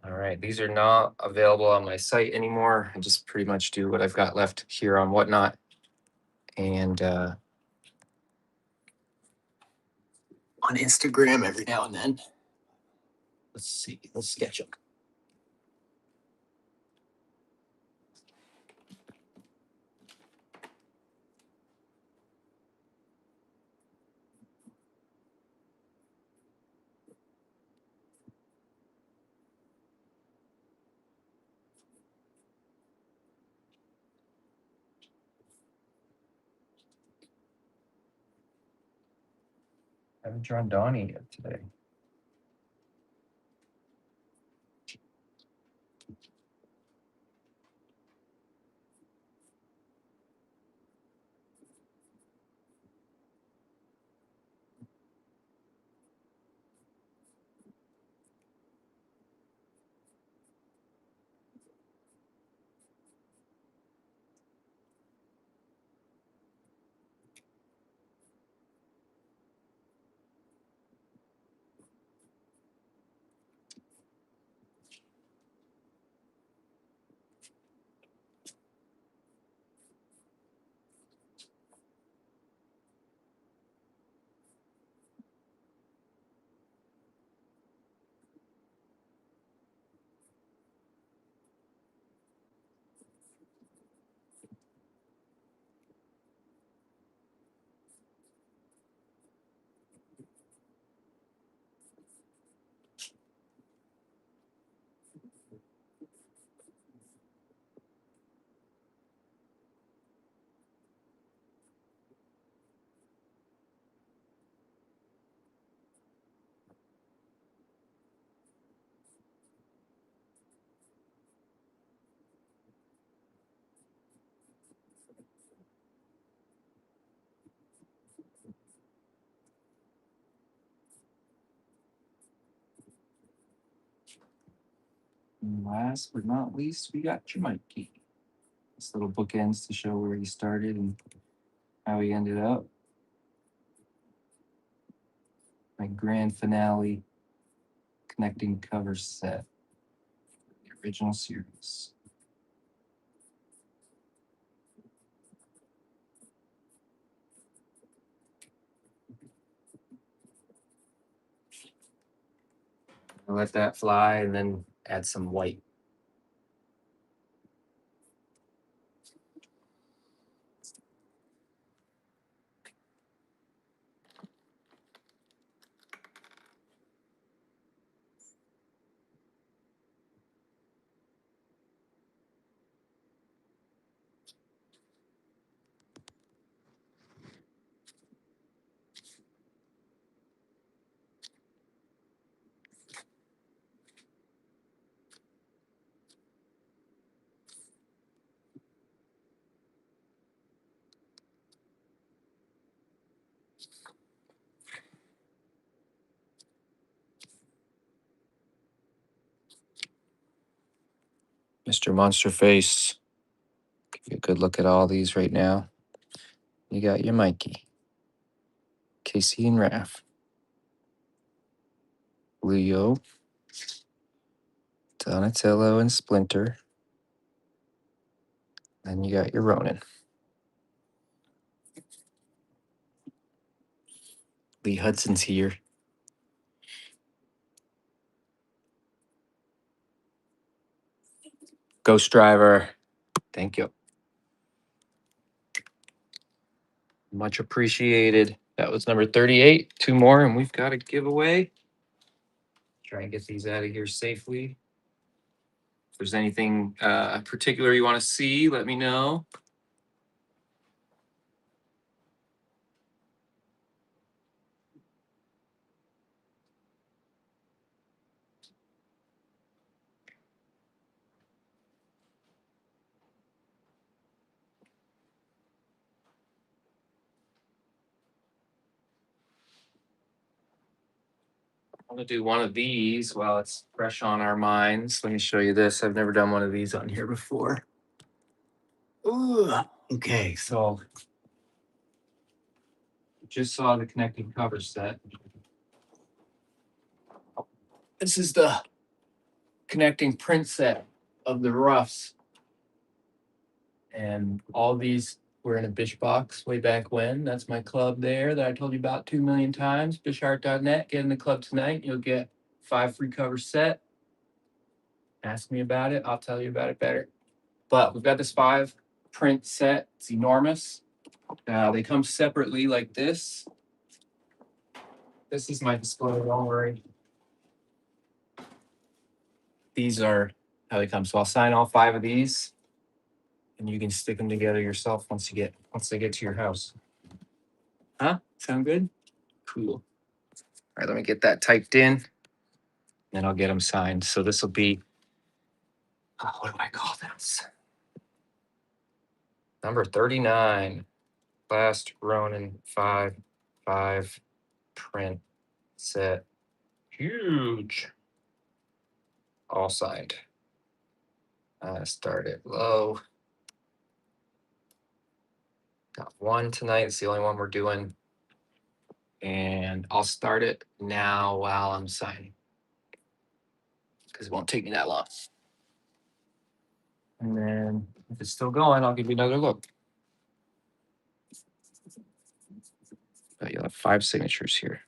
All right, these are not available on my site anymore. I just pretty much do what I've got left here on Whatnot. And on Instagram every now and then. Let's see, let's sketch them. I haven't drawn Donnie yet today. And last but not least, we got Mikey. This little bookends to show where he started and how he ended up. My grand finale connecting cover set, the original series. I'll let that fly and then add some white. Mr. Monster Face. Give you a good look at all these right now. You got your Mikey, Casey and Raph, Leo, Donatello and Splinter. Then you got your Ronin. Lee Hudson's here. Ghost Driver. Thank you. Much appreciated. That was number 38. 2 more, and we've got a giveaway. Try and get these out of here safely. If there's anything particular you want to see, let me know. I'm going to do one of these while it's fresh on our minds. Let me show you this. I've never done one of these on here before. Ooh, okay, so just saw the connecting cover set. This is the connecting print set of the roughs. And all these were in a Bish box way back when. That's my club there that I told you about 2 million times. Bishart.net. Get in the club tonight. You'll get 5 free cover set. Ask me about it. I'll tell you about it better. But we've got this 5 print set. It's enormous. They come separately like this. This is my display. Don't worry. These are how they come. So I'll sign all 5 of these, and you can stick them together yourself once they get to your house. Huh? Sound good? Cool. All right, let me get that typed in, and I'll get them signed. So this will be, what do I call this? Number 39, last Ronin 5 print set. Huge. All signed. Start it low. Got 1 tonight. It's the only one we're doing. And I'll start it now while I'm signing, because it won't take me that long. And then if it's still going, I'll give you another look. But you'll have 5 signatures here.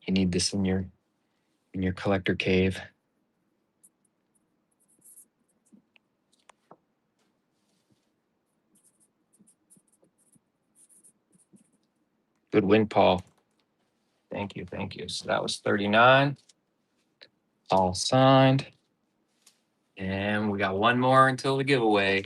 You need this in your collector cave. Good win, Paul. Thank you, thank you. So that was 39. All signed. And we got 1 more until the giveaway.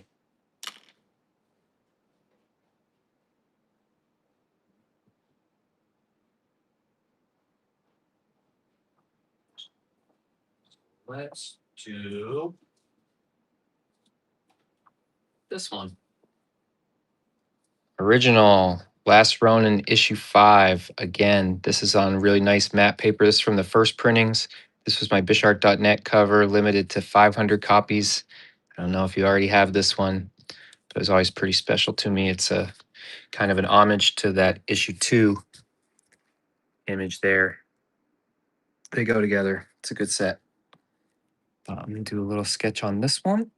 Let's do This one. Original Last Ronin issue 5. Again, this is on really nice matte paper. This is from the first printings. This was my bishart.net cover, limited to 500 copies. I don't know if you already have this one, but it was always pretty special to me. It's a kind of an homage to that issue 2 image there. They go together. It's a good set. I'm going to do a little sketch on this one.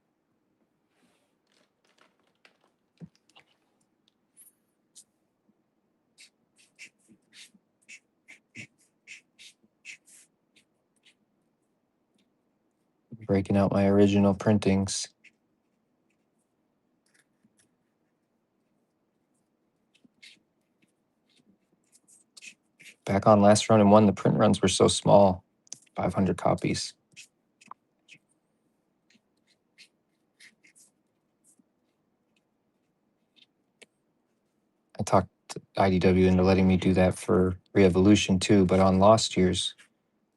Breaking out my original printings. Back on Last Ronin 1, the print runs were so small, 500 copies. I talked IDW into letting me do that for Re-Evolution too, but on Lost Years,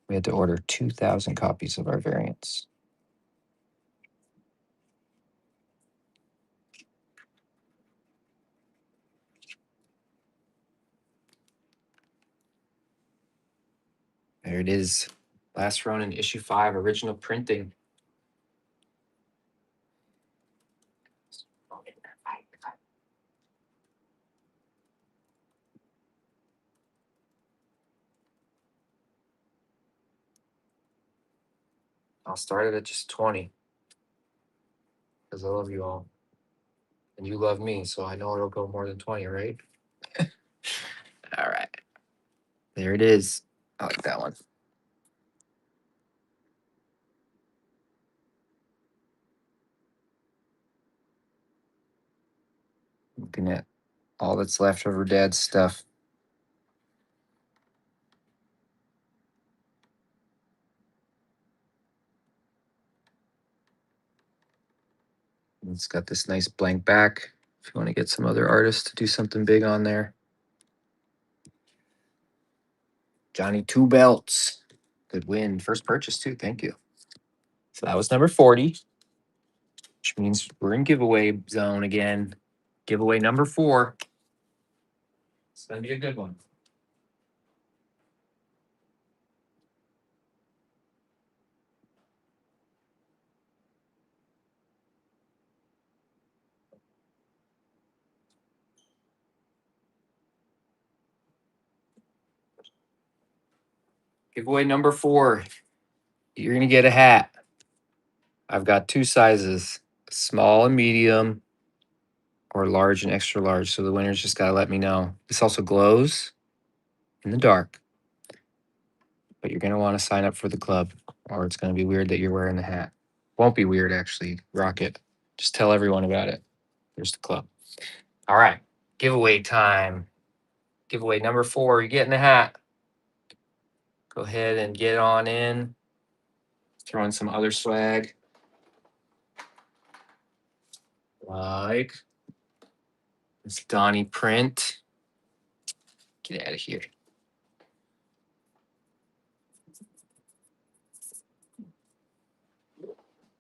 we had to order 2,000 copies of our variants. There it is. Last Ronin issue 5, original printing. I'll start it at just 20 because I love you all. And you love me, so I know it'll go more than 20, right? All right. There it is. I like that one. Looking at all that's left of her dad's stuff. It's got this nice blank back. If you want to get some other artists to do something big on there. Johnny Two Belts. Good win. First purchase too. Thank you. So that was number 40, which means we're in giveaway zone again. Giveaway number 4. It's going to be a good one. Giveaway number 4. You're going to get a hat. I've got 2 sizes, small and medium, or large and extra large. So the winner's just got to let me know. This also glows in the dark. But you're going to want to sign up for the club, or it's going to be weird that you're wearing the hat. Won't be weird, actually. Rock it. Just tell everyone about it. There's the club. All right. Giveaway time. Giveaway number 4. You're getting the hat. Go ahead and get on in. Throw in some other swag. Like this Donnie print. Get out of here.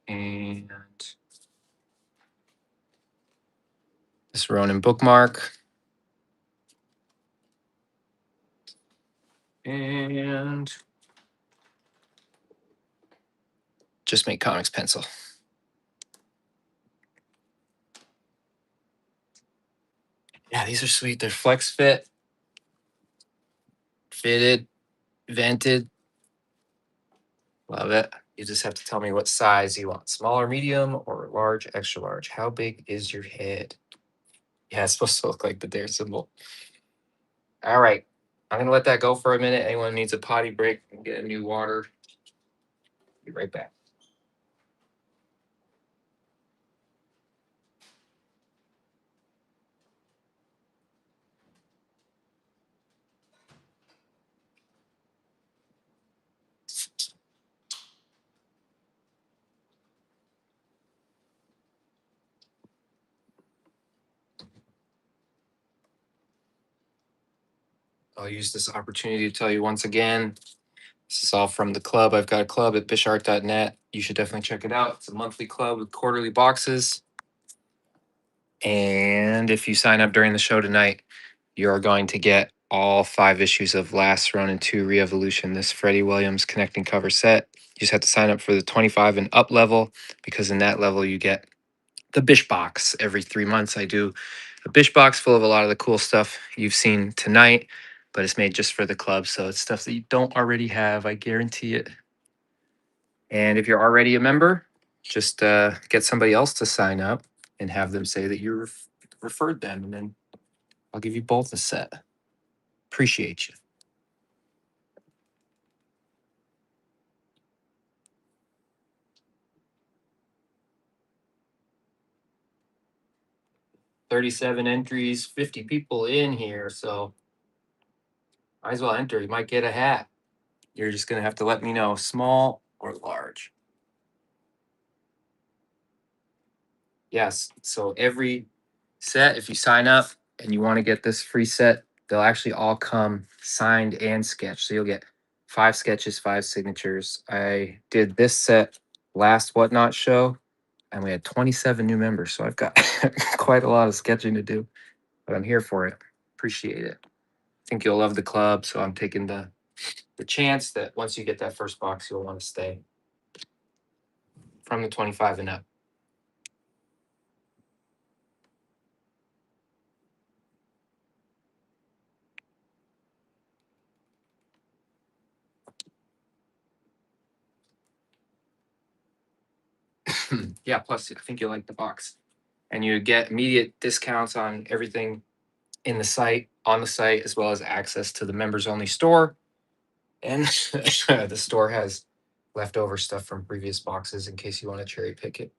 And this Ronin bookmark. And Just Make Comics pencil. Yeah, these are sweet. They're flex fit, fitted, vented. Love it. You just have to tell me what size you want. Smaller, medium, or large, extra large. How big is your head? Yeah, it's supposed to look like the dare symbol. All right. I'm going to let that go for a minute. Anyone needs a potty break and get a new water. Be right back. I'll use this opportunity to tell you once again, this is all from the club. I've got a club at bishart.net. You should definitely check it out. It's a monthly club with quarterly boxes. And if you sign up during the show tonight, you're going to get all 5 issues of Last Ronin 2 Re-Evolution, this Freddie Williams connecting cover set. You just have to sign up for the 25 and up level, because in that level you get the Bish box. Every 3 months I do a Bish box full of a lot of the cool stuff you've seen tonight, but it's made just for the club. So it's stuff that you don't already have, I guarantee it. And if you're already a member, just get somebody else to sign up and have them say that you referred them, and then I'll give you both a set. Appreciate you. $37 entries, 50 people in here, so might as well enter. You might get a hat. You're just gonna have to let me know, small or large. Yes. So every set, if you sign up and you want to get this free set, they'll actually all come signed and sketched. So you'll get 5 sketches, 5 signatures. I did this set last Whatnot show, and we had 27 new members. So I've got quite a lot of sketching to do, but I'm here for it. Appreciate it. I think you'll love the club. So I'm taking the chance that once you get that first box, you'll want to stay from the 25 and up. Yeah, plus I think you'll like the box. And you get immediate discounts on everything in the site, on the site, as well as access to the members only store. And the store has leftover stuff from previous boxes in case you want to cherry pick it.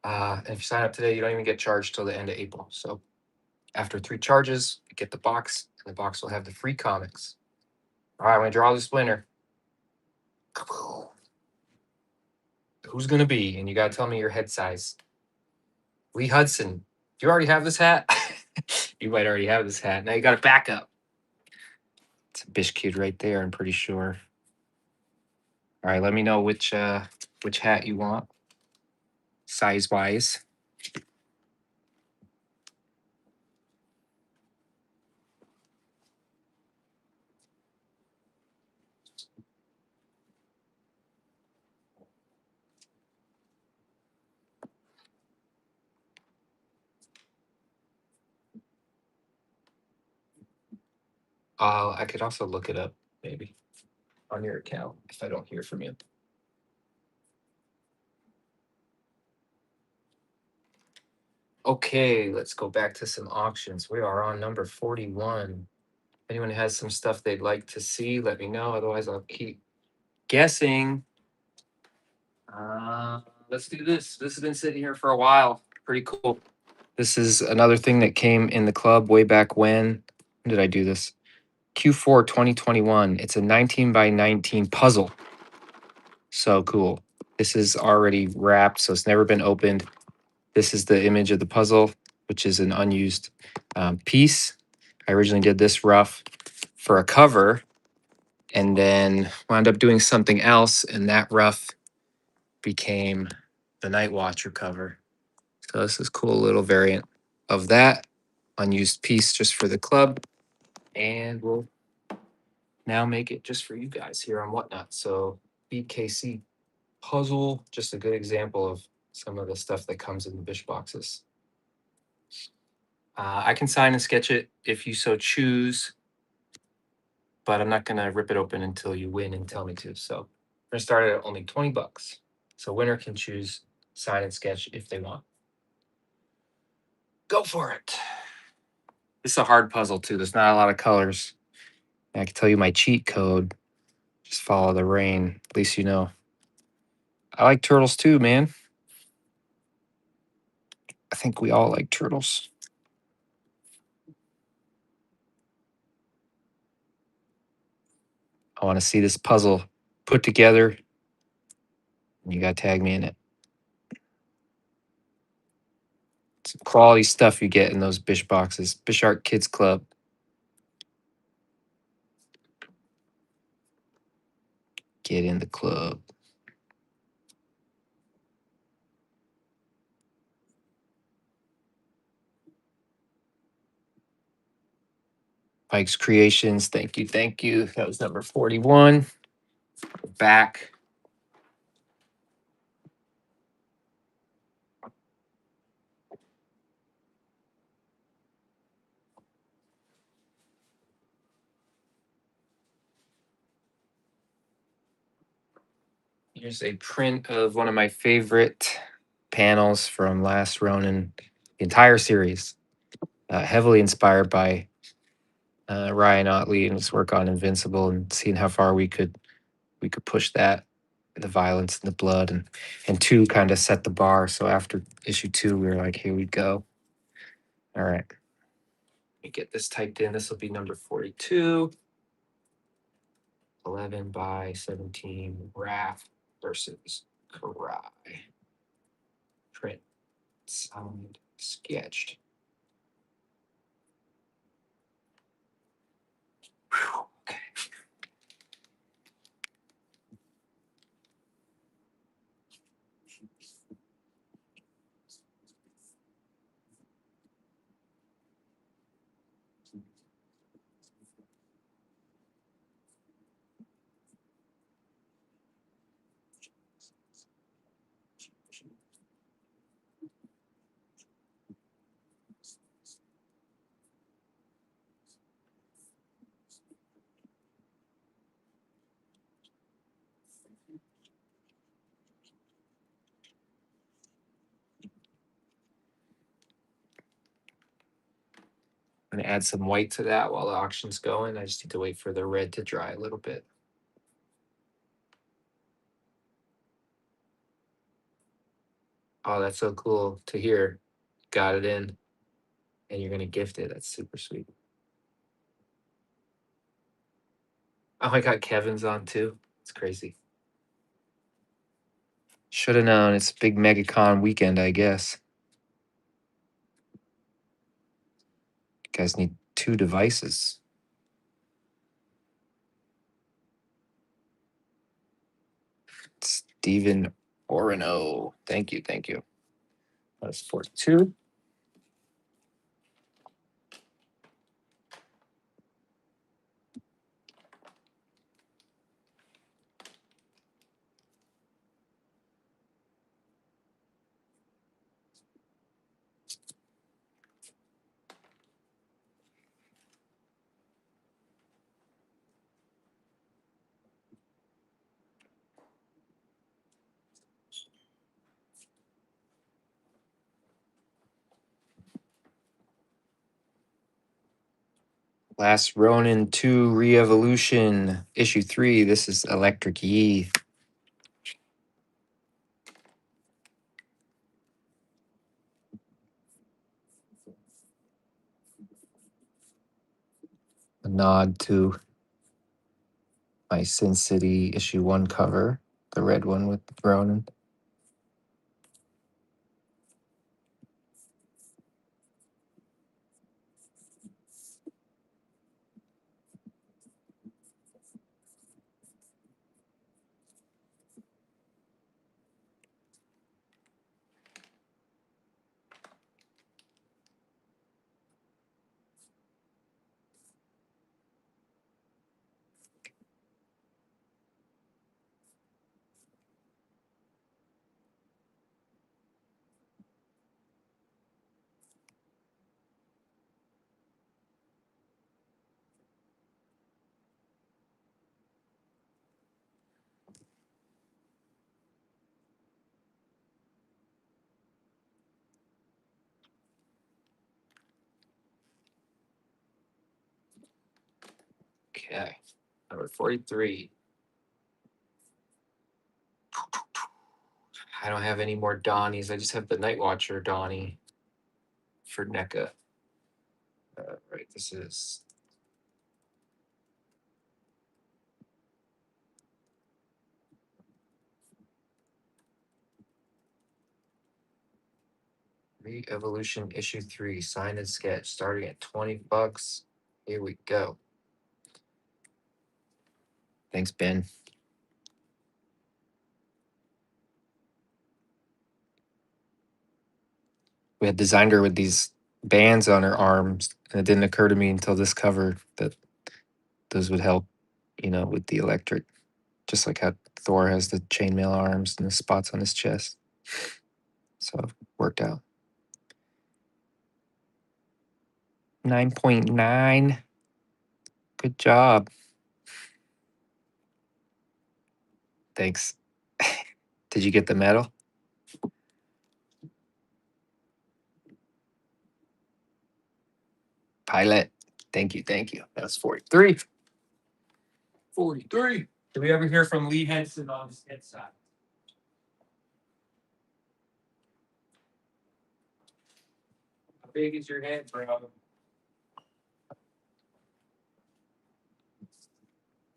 And if you sign up today, you don't even get charged till the end of April. So after 3 charges, you get the box, and the box will have the free comics. All right, I'm gonna draw this winner. Who's gonna be? And you gotta tell me your head size. Lee Hudson. Do you already have this hat? You might already have this hat. Now you got a backup. It's a Bish kid right there, I'm pretty sure. All right, let me know which hat you want, size wise. I could also look it up maybe on your account if I don't hear from you. Okay, let's go back to some auctions. We are on number 41. If anyone has some stuff they'd like to see, let me know. Otherwise, I'll keep guessing. Let's do this. This has been sitting here for a while. Pretty cool. This is another thing that came in the club way back when. When did I do this? Q4 2021. It's a 19 by 19 puzzle. So cool. This is already wrapped, so it's never been opened. This is the image of the puzzle, which is an unused piece. I originally did this rough for a cover, and then wound up doing something else, and that rough became the Night Watcher cover. So this is cool little variant of that unused piece just for the club, and we'll now make it just for you guys here on Whatnot. So BKC puzzle, just a good example of some of the stuff that comes in the Bish boxes. I can sign and sketch it if you so choose, but I'm not gonna rip it open until you win and tell me to. So we're gonna start at only 20 bucks. So winner can choose sign and sketch if they want. Go for it. This is a hard puzzle too. There's not a lot of colors. I can tell you my cheat code. Just follow the rain. At least you know. I like turtles too, man. I think we all like turtles. I want to see this puzzle put together. And you got to tag me in it. Some quality stuff you get in those Bish boxes. Bish Art Kids Club. Get in the club. Pike's Creations. Thank you. Thank you. That was number 41. Back. Here's a print of one of my favorite panels from last Ronin, the entire series. Heavily inspired by Ryan Otley and his work on Invincible, and seeing how far we could push that, the violence and the blood, and two kind of set the bar. So after issue 2, we were like, here we go. All right. Let me get this typed in. This will be number 42. 11 by 17 Raph versus Karai. Print, signed, sketched. Whew, okay. I'm gonna add some white to that while the auction's going. I just need to wait for the red to dry a little bit. Oh, that's so cool to hear. Got it in, and you're gonna gift it. That's super sweet. Oh, I got Kevin's on too. It's crazy. Should have known. It's a big MegaCon weekend, I guess. You guys need 2 devices. Stephen Orano. Thank you. Thank you. That's 42. Last Ronin 2 Re-Evolution, issue 3. This is Electric Yi. A nod to my Sin City issue 1 cover, the red one with Ronin. Okay, number 43. I don't have any more Donnies. I just have the Night Watcher Donnie for NECA. Right, this is Re-Evolution issue 3, signed and sketch, starting at $20. Here we go. Thanks, Ben. We had designed her with these bands on her arms, and it didn't occur to me until this cover that those would help, with the electric, just like how Thor has the chainmail arms and the spots on his chest. So it worked out. 9.9. Good job. Thanks. Did you get the medal? Pilot. Thank you. That was 43. 43. Did we ever hear from Lee Henson on his head side? How big is your head, bro?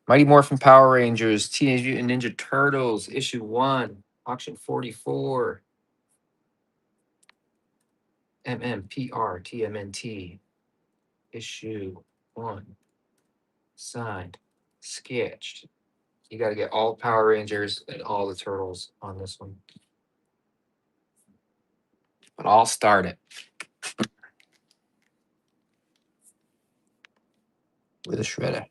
Mighty Morphin Power Rangers, Teenage Mutant Ninja Turtles, issue 1, auction 44. MMPR TMNT, issue 1, signed, sketched. You got to get all Power Rangers and all the Turtles on this one. But I'll start it with a shredder.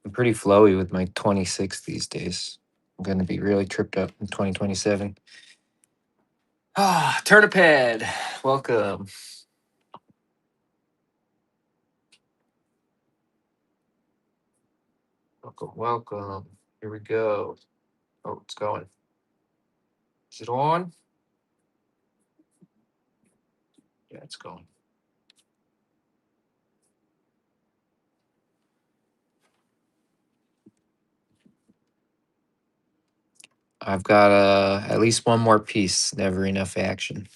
I'm pretty flowy with my 26 these days. I'm going to be really tripped up in 2027. Turniphead, welcome. Welcome. Here we go. Oh, it's going. Is it on? Yeah, it's going. I've got at least one more piece. Never enough action.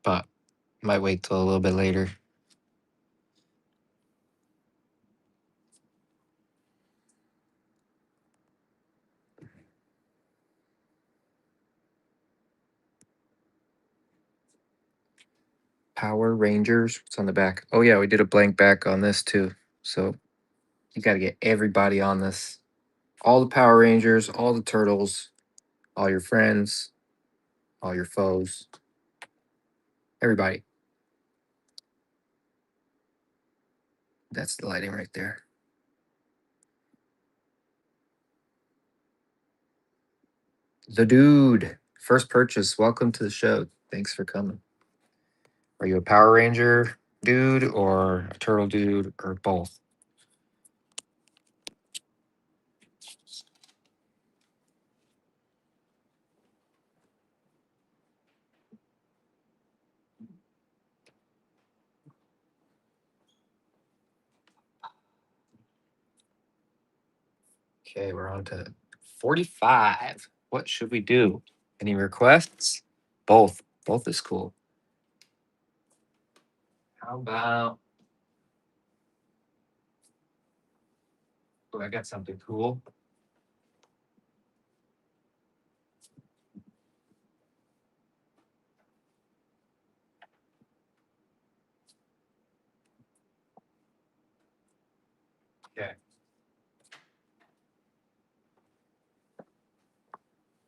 But might wait till a little bit later. Power Rangers. What's on the back? Oh yeah, we did a blank back on this too. So you got to get everybody on this. All the Power Rangers, all the Turtles, all your friends, all your foes, everybody. That's the lighting right there. The dude. First purchase. Welcome to the show. Thanks for coming. Are you a Power Ranger dude or a Turtle dude or both? Okay, we're on to 45. What should we do? Any requests? Both. Both is cool. How about... Oh, I got something cool. Okay.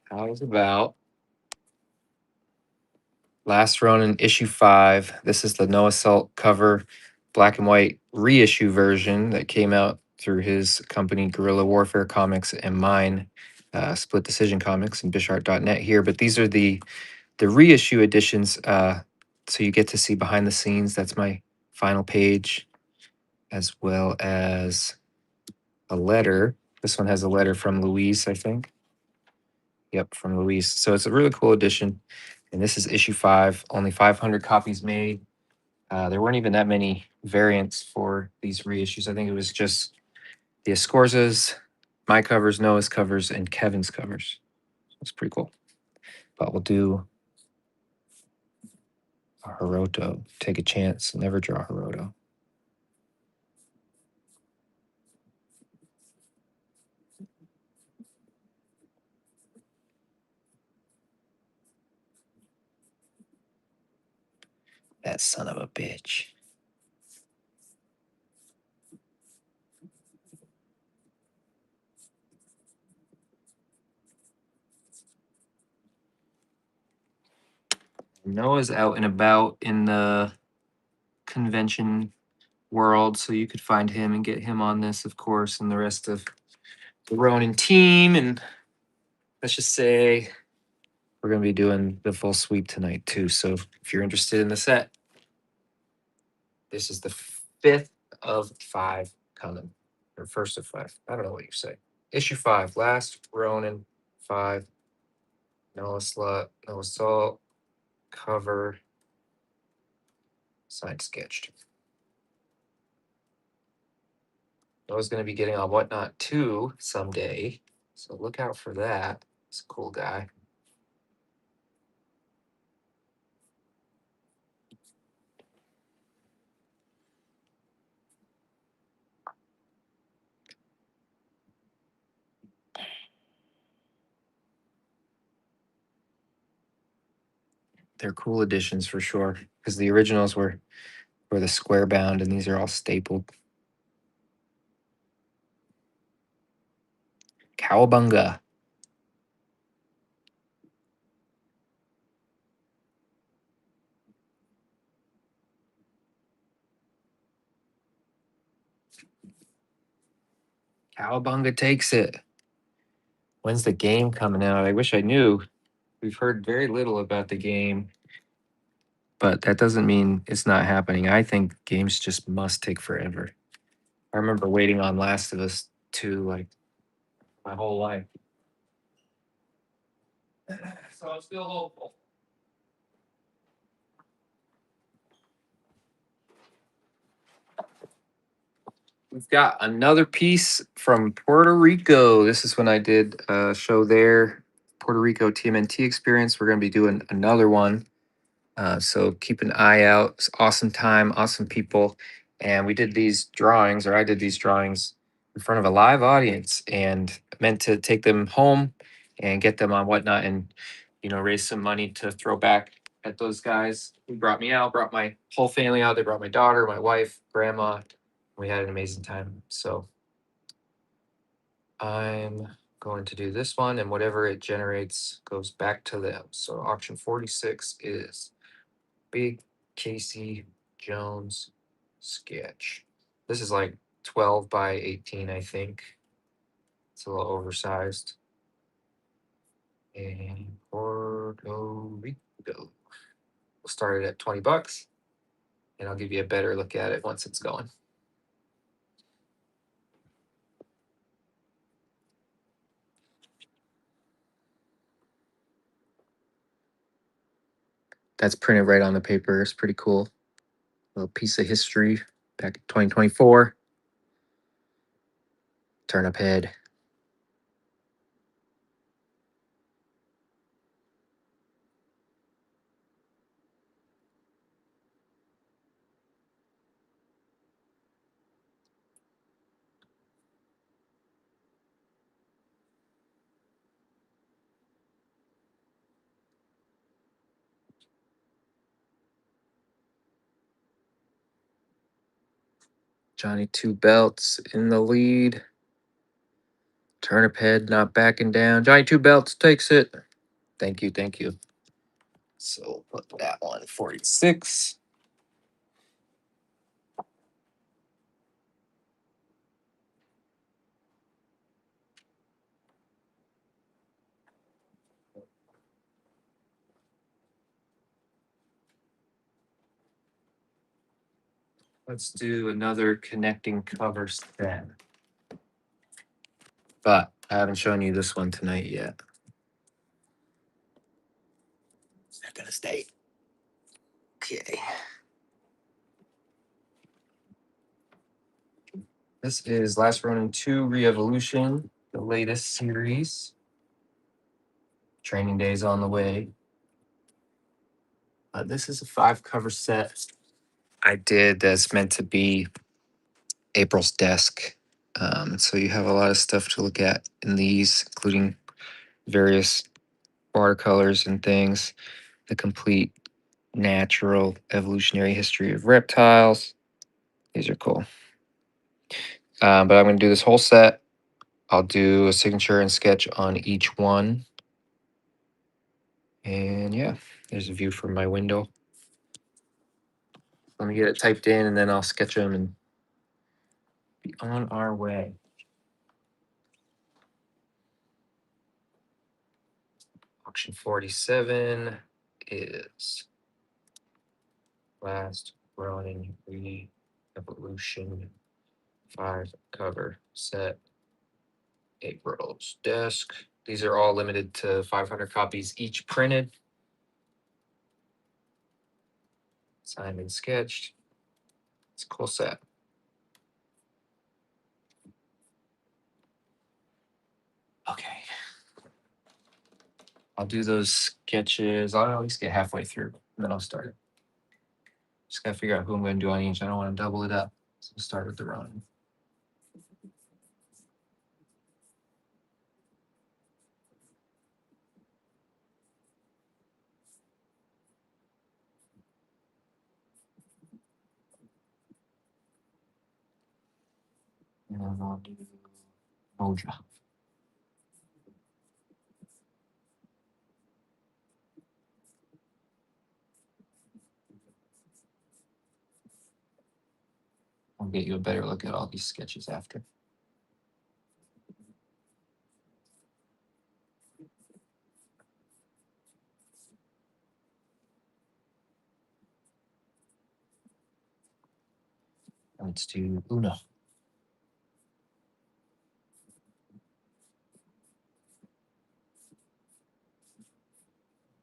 How's about Last Ronin issue 5? This is the No Assault cover, black and white reissue version that came out through his company Guerrilla Warfare Comics and mine, Split Decision Comics and bishart.net here. But these are the reissue editions, so you get to see behind the scenes. That's my final page, as well as a letter. This one has a letter from Louise, I think. Yep, from Louise. So it's a really cool edition. And this is issue 5, only 500 copies made. There weren't even that many variants for these reissues. I think it was just the Escorzas, my covers, Noah's covers, and Kevin's covers. It's pretty cool. But we'll do a Hiroto. Take a chance. Never draw Hiroto. That son of a bitch. Noah's out and about in the convention world, so you could find him and get him on this, of course, and the rest of the Ronin team. And let's just say we're going to be doing the full sweep tonight, too. So if you're interested in the set, this is the 5th of 5 coming, or 1st of 5. I don't know what you say. Issue 5, last Ronin 5. Noah Slut, Noah Salt, cover, side sketched. Noah's going to be getting on Whatnot 2 someday, so look out for that. He's a cool guy. They're cool additions for sure, because the originals were the square bound, and these are all stapled. Cowabunga. Cowabunga takes it. When's the game coming out? I wish I knew. We've heard very little about the game, but that doesn't mean it's not happening. I think games just must take forever. I remember waiting on Last of Us 2 like my whole life. So I'm still hopeful. We've got another piece from Puerto Rico. This is when I did a show there, Puerto Rico TMNT experience. We're going to be doing another one. So keep an eye out. It's awesome time, awesome people. And we did these drawings, or I did these drawings in front of a live audience and meant to take them home and get them on Whatnot and, raise some money to throw back at those guys who brought me out, brought my whole family out. They brought my daughter, my wife, grandma. We had an amazing time. So I'm going to do this one, and whatever it generates goes back to them. So auction 46 is Big Casey Jones sketch. This is like 12 by 18, I think. It's a little oversized. And Puerto Rico. We'll start it at $20, and I'll give you a better look at it once it's going. That's printed right on the paper. It's pretty cool. A little piece of history back in 2024. Turnip head. Johnny Two Belts in the lead. Turnip head not backing down. Johnny Two Belts takes it. Thank you, thank you. So put that one 46. Let's do another connecting cover set. But I haven't shown you this one tonight yet. It's not gonna stay. Okay. This is Last Ronin 2 Re-Evolution, the latest series. Training days on the way. This is a 5-cover set I did that's meant to be April's desk. So you have a lot of stuff to look at in these, including various watercolors and things, the complete natural evolutionary history of reptiles. These are cool. But I'm going to do this whole set. I'll do a signature and sketch on each one. And yeah, there's a view from my window. Let me get it typed in and then I'll sketch them and be on our way. Auction 47 is Last Ronin Re-Evolution 5-cover set. April's desk. These are all limited to 500 copies each printed. Signed and sketched. It's a cool set. Okay. I'll do those sketches. I'll at least get halfway through, and then I'll start it. Just gotta figure out who I'm gonna do on each. I don't want to double it up. So we'll start with the Ronin. And then I'll do Moja. I'll get you a better look at all these sketches after. Let's do Una.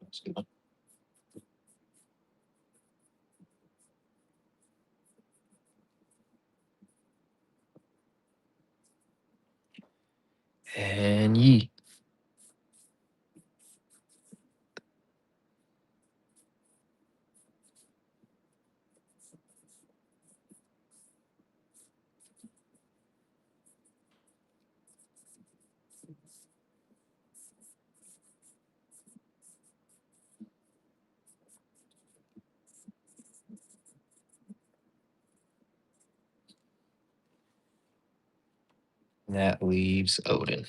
That's good. And Yi. And that leaves Odin.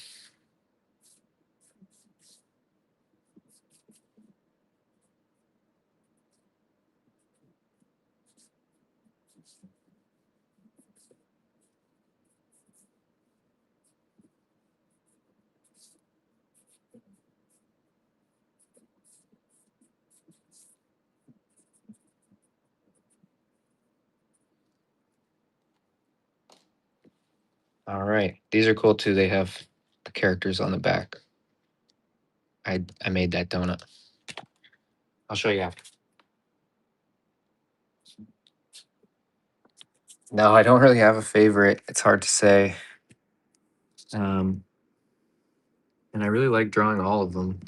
All right. These are cool too. They have the characters on the back. I made that donut. I'll show you after. No, I don't really have a favorite. It's hard to say. And I really like drawing all of them.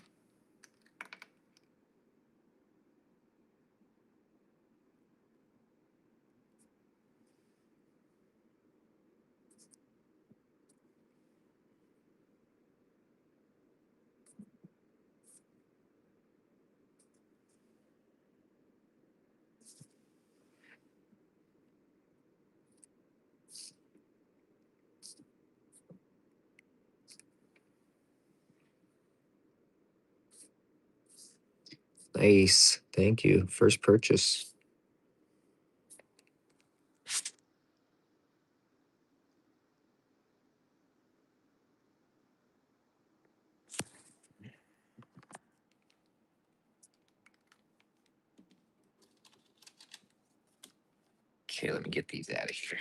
Nice. Thank you. First purchase. Okay, let me get these out of here.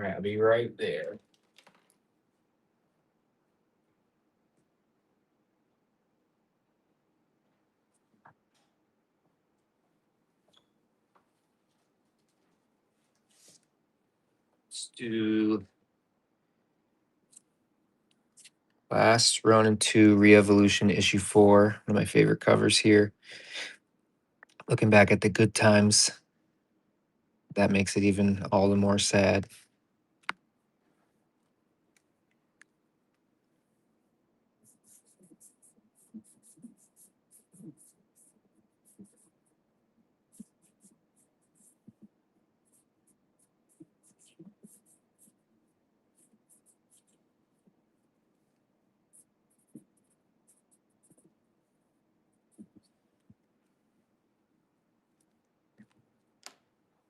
All right, I'll be right there. Let's do Last Ronin 2 Re-Evolution issue 4. One of my favorite covers here. Looking back at the good times, that makes it even all the more sad.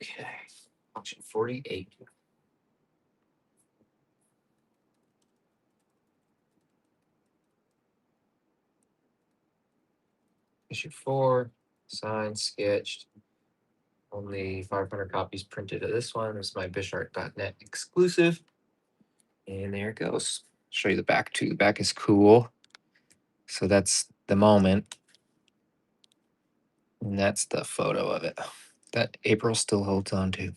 Okay, option 48. Issue 4, signed, sketched. Only 500 copies printed of this one. This is my bishart.net exclusive. And there it goes. Show you the back too. The back is cool. So that's the moment. And that's the photo of it that April still holds on to.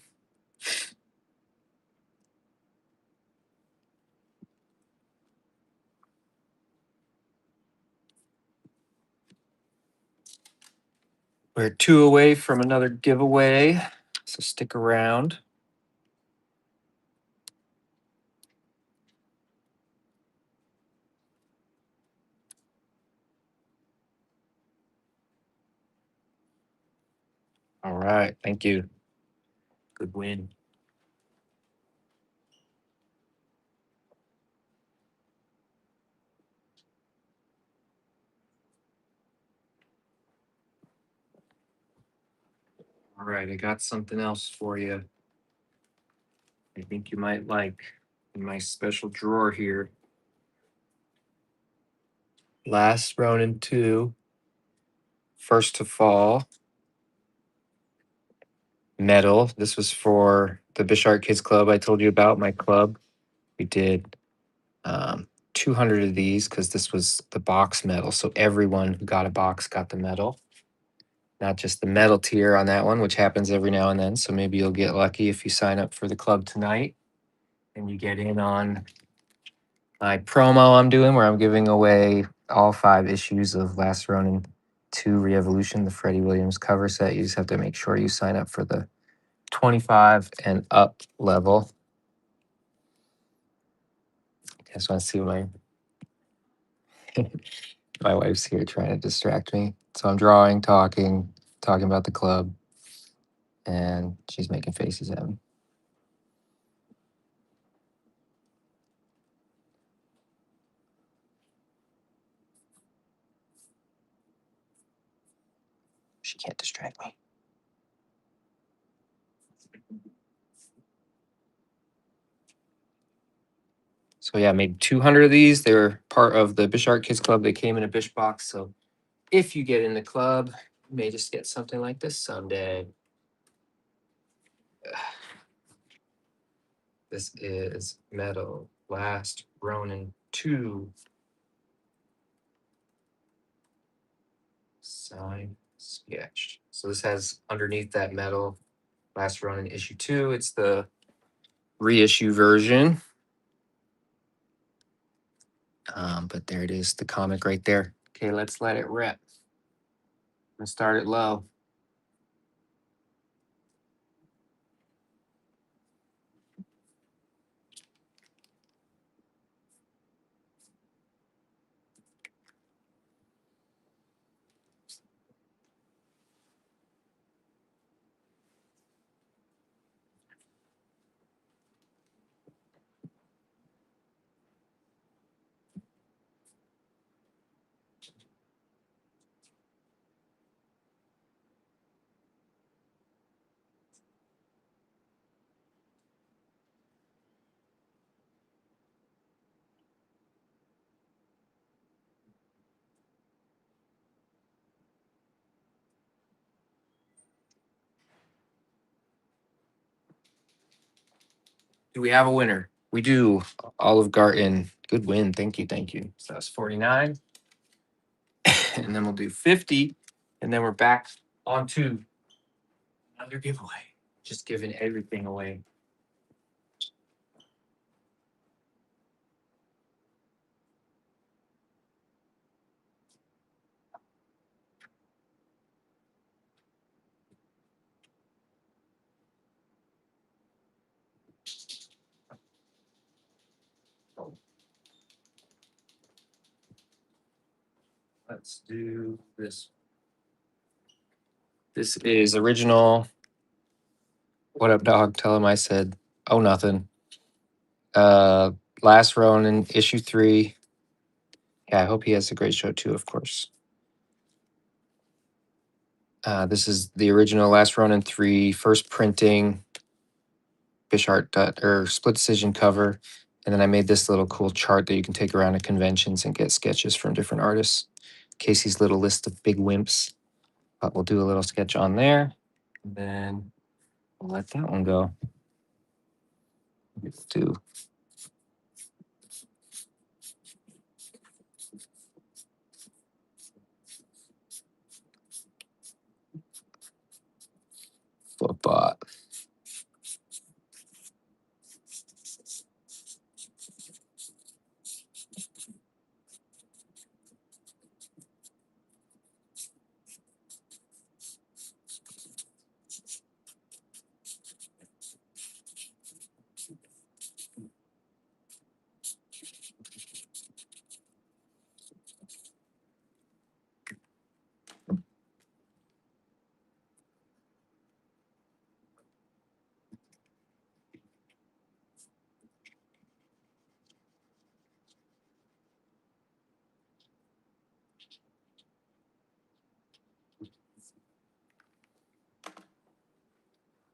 We're 2 away from another giveaway. So stick around. All right. Thank you. Good win. All right. I got something else for you. I think you might like in my special drawer here. Last Ronin 2, First to Fall. Medal. This was for the Bishart Kids Club I told you about, my club. We did 200 of these because this was the box medal. So everyone who got a box got the medal. Not just the medal tier on that one, which happens every now and then. So maybe you'll get lucky if you sign up for the club tonight and you get in on my promo I'm doing where I'm giving away all 5 issues of Last Ronin 2 Re-Evolution, the Freddie Williams cover set. You just have to make sure you sign up for the 25 and up level. I just want to see what my wife's here trying to distract me. So I'm drawing, talking about the club, and she's making faces at me. She can't distract me. So yeah, I made 200 of these. They were part of the Bishart Kids Club. They came in a Bish box. So if you get in the club, you may just get something like this someday. This is Metal Last Ronin 2. Signed, sketched. So this has underneath that metal Last Ronin issue 2. It's the reissue version. But there it is, the comic right there. Okay, let's let it rip. I'm gonna start it low. Do we have a winner? We do. Olive Garden. Good win. Thank you. Thank you. So that's 49. And then we'll do 50. And then we're back onto another giveaway. Just giving everything away. Let's do this. This is original. What up, dog? Tell him I said, oh, nothing. Last Ronin, issue 3. Yeah, I hope he has a great show too, of course. This is the original Last Ronin 3, first printing, fish art or split decision cover. And then I made this little cool chart that you can take around to conventions and get sketches from different artists. Casey's little list of big wimps. But we'll do a little sketch on there. And then we'll let that one go. Let's do football.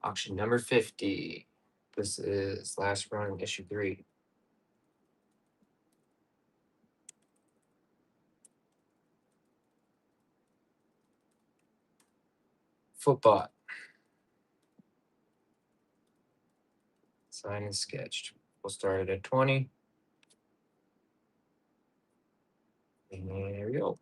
Auction number 50. This is Last Ronin, issue 3. Football. Signed and sketched. We'll start it at 20. And there we go.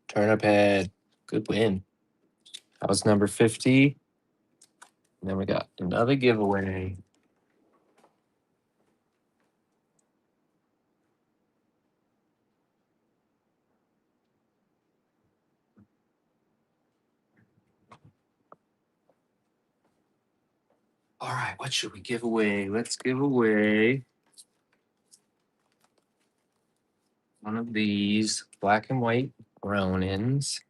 Turnip head. Good win. That was number 50. And then we got another giveaway. All right, what should we give away? Let's give away one of these black and white Ronins.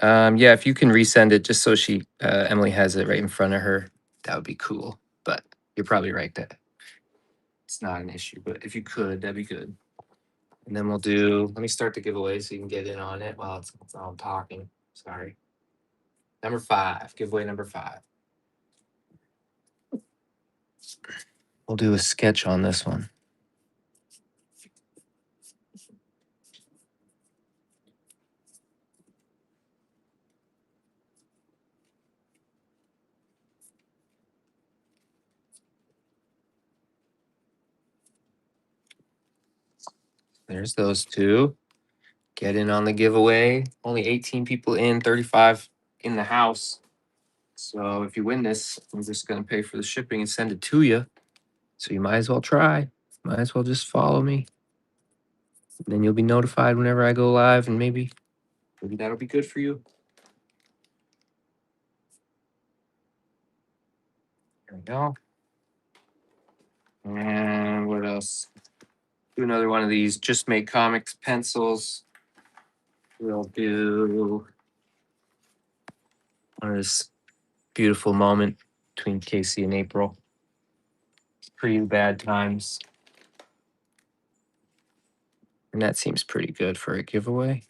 Yeah, if you can resend it just so she Emily has it right in front of her, that would be cool. But you're probably right that it's not an issue. But if you could, that'd be good. And then we'll do. Let me start the giveaway so you can get in on it while I'm talking. Sorry. Number 5, giveaway number 5. We'll do a sketch on this one. There's those 2. Get in on the giveaway. Only 18 people in, 35 in the house. So if you win this, I'm just going to pay for the shipping and send it to you. So you might as well try. Might as well just follow me. Then you'll be notified whenever I go live, and maybe that'll be good for you. There we go. And what else? Do another one of these Just Make Comics pencils. We'll do on this beautiful moment between Casey and April. Pretty bad times. And that seems pretty good for a giveaway.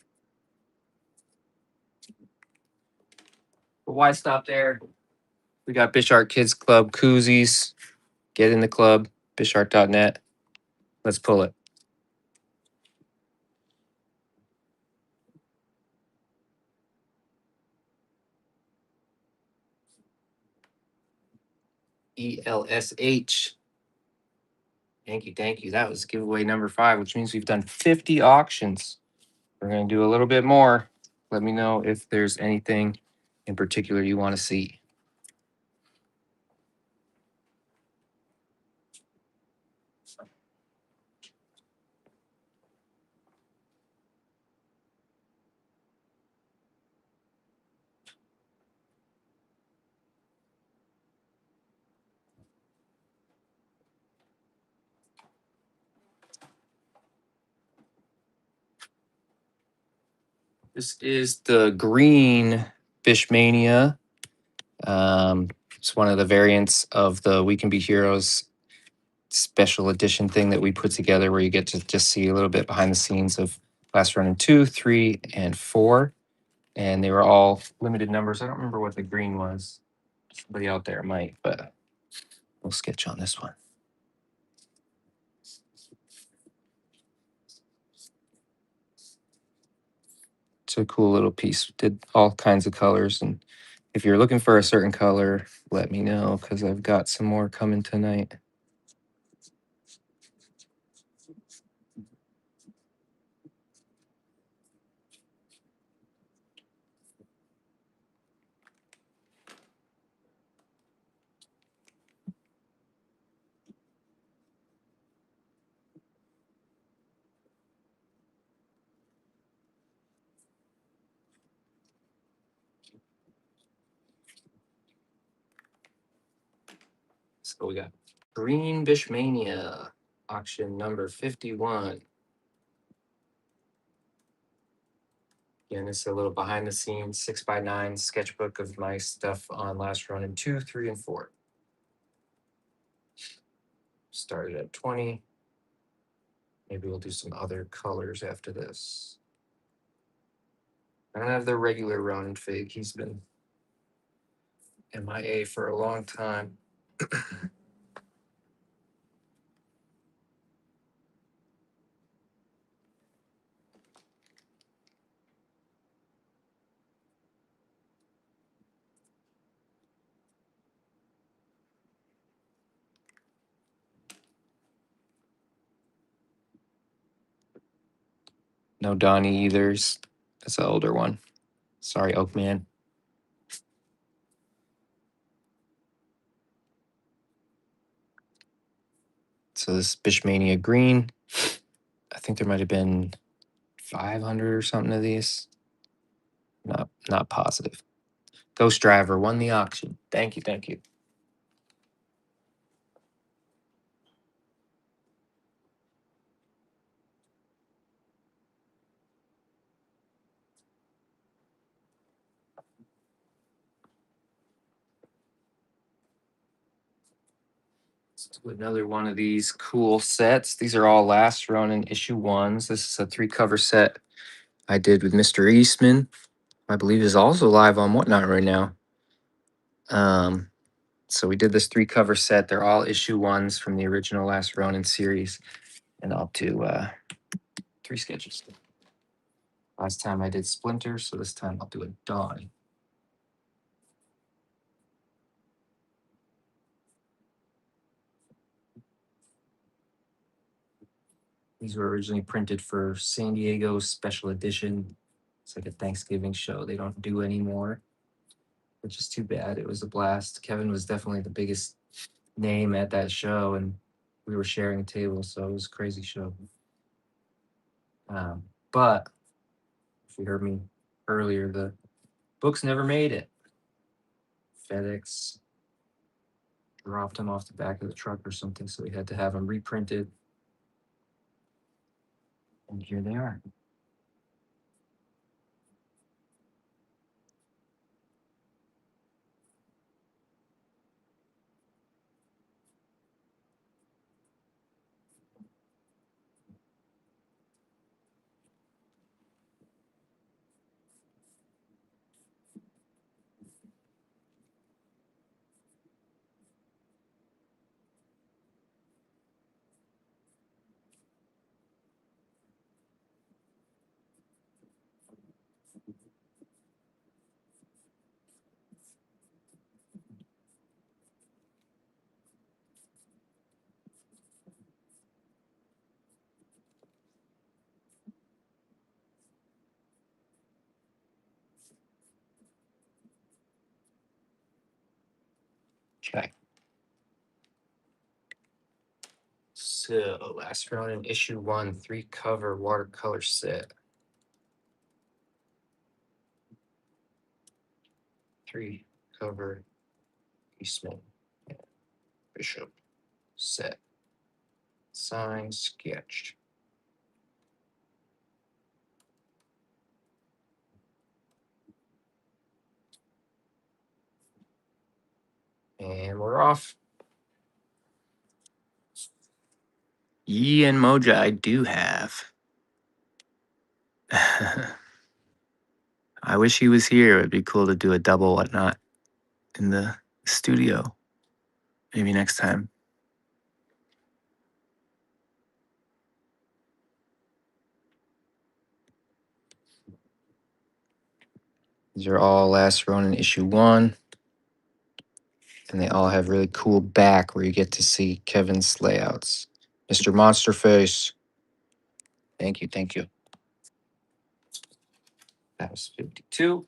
But why stop there? We got Bishart Kids Club koozies. Get in the club, bishart.net. Let's pull it. ELSH. Thank you. That was giveaway number 5, which means we've done 50 auctions. We're going to do a little bit more. Let me know if there's anything in particular you want to see. This is the green Fishmania. It's one of the variants of the We Can Be Heroes special edition thing that we put together where you get to just see a little bit behind the scenes of Last Ronin 2, 3, and 4. And they were all limited numbers. I don't remember what the green was. Somebody out there might, but we'll sketch on this one. It's a cool little piece. Did all kinds of colors. And if you're looking for a certain color, let me know because I've got some more coming tonight. So we got Green Bishmania, auction number 51. Again, it's a little behind the scenes 6x9 sketchbook of my stuff on Last Ronin 2, 3, and 4. Started at 20. Maybe we'll do some other colors after this. I don't have the regular Ronin fig. He's been MIA for a long time. No Donnie either. That's an older one. Sorry, Oakman. So this Bishmania green. I think there might have been 500 or something of these. Not positive. Ghost Driver won the auction. Thank you. Let's do another one of these cool sets. These are all Last Ronin issue 1s. This is a 3-cover set I did with Mr. Eastman. I believe is also live on Whatnot right now. So we did this 3-cover set. They're all issue 1s from the original Last Ronin series. And I'll do 3 sketches. Last time I did Splinter, so this time I'll do a Dawn. These were originally printed for San Diego special edition. It's like a Thanksgiving show they don't do anymore, which is too bad. It was a blast. Kevin was definitely the biggest name at that show, and we were sharing a table, so it was a crazy show. But if you heard me earlier, the books never made it. FedEx dropped them off the back of the truck or something, so we had to have them reprinted. And here they are. Okay. So last round in issue 1, 3 cover watercolor set. 3 cover Eastman and Bishop set. Signed, sketched. And we're off. Yi and Moja, I do have. I wish he was here. It'd be cool to do a double whatnot in the studio. Maybe next time. These are all Last Ronin issue 1. And they all have really cool back where you get to see Kevin's layouts. Mr. Monsterface. Thank you, thank you. That was 52.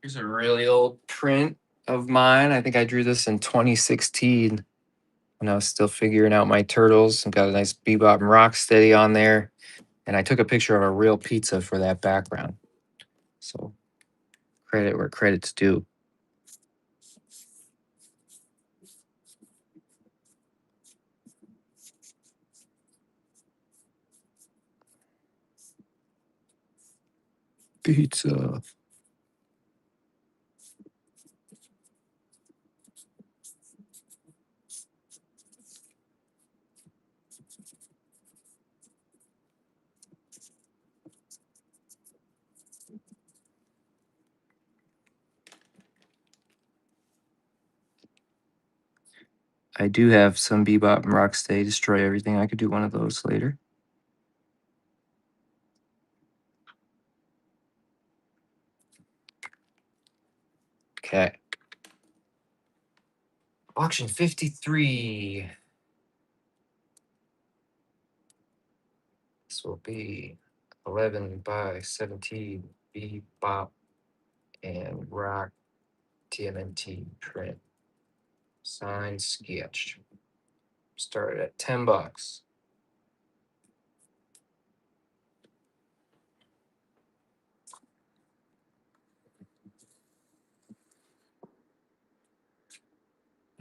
Here's a really old print of mine. I think I drew this in 2016 when I was still figuring out my turtles and got a nice Bebop and Rocksteady on there. And I took a picture of a real pizza for that background. So credit where credit's due. Pizza. I do have some Bebop and Rocksteady Destroy Everything. I could do one of those later. Okay. Auction 53. This will be 11 by 17 Bebop and Rock TMNT print. Signed, sketched. Started at $10.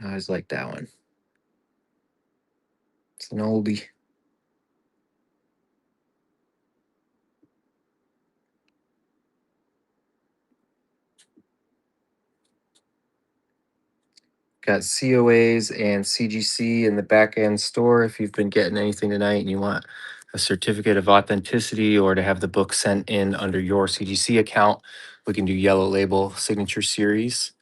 I always like that one. It's an oldie. Got COAs and CGC in the back end store. If you've been getting anything tonight and you want a certificate of authenticity or to have the book sent in under your CGC account, we can do yellow label signature series.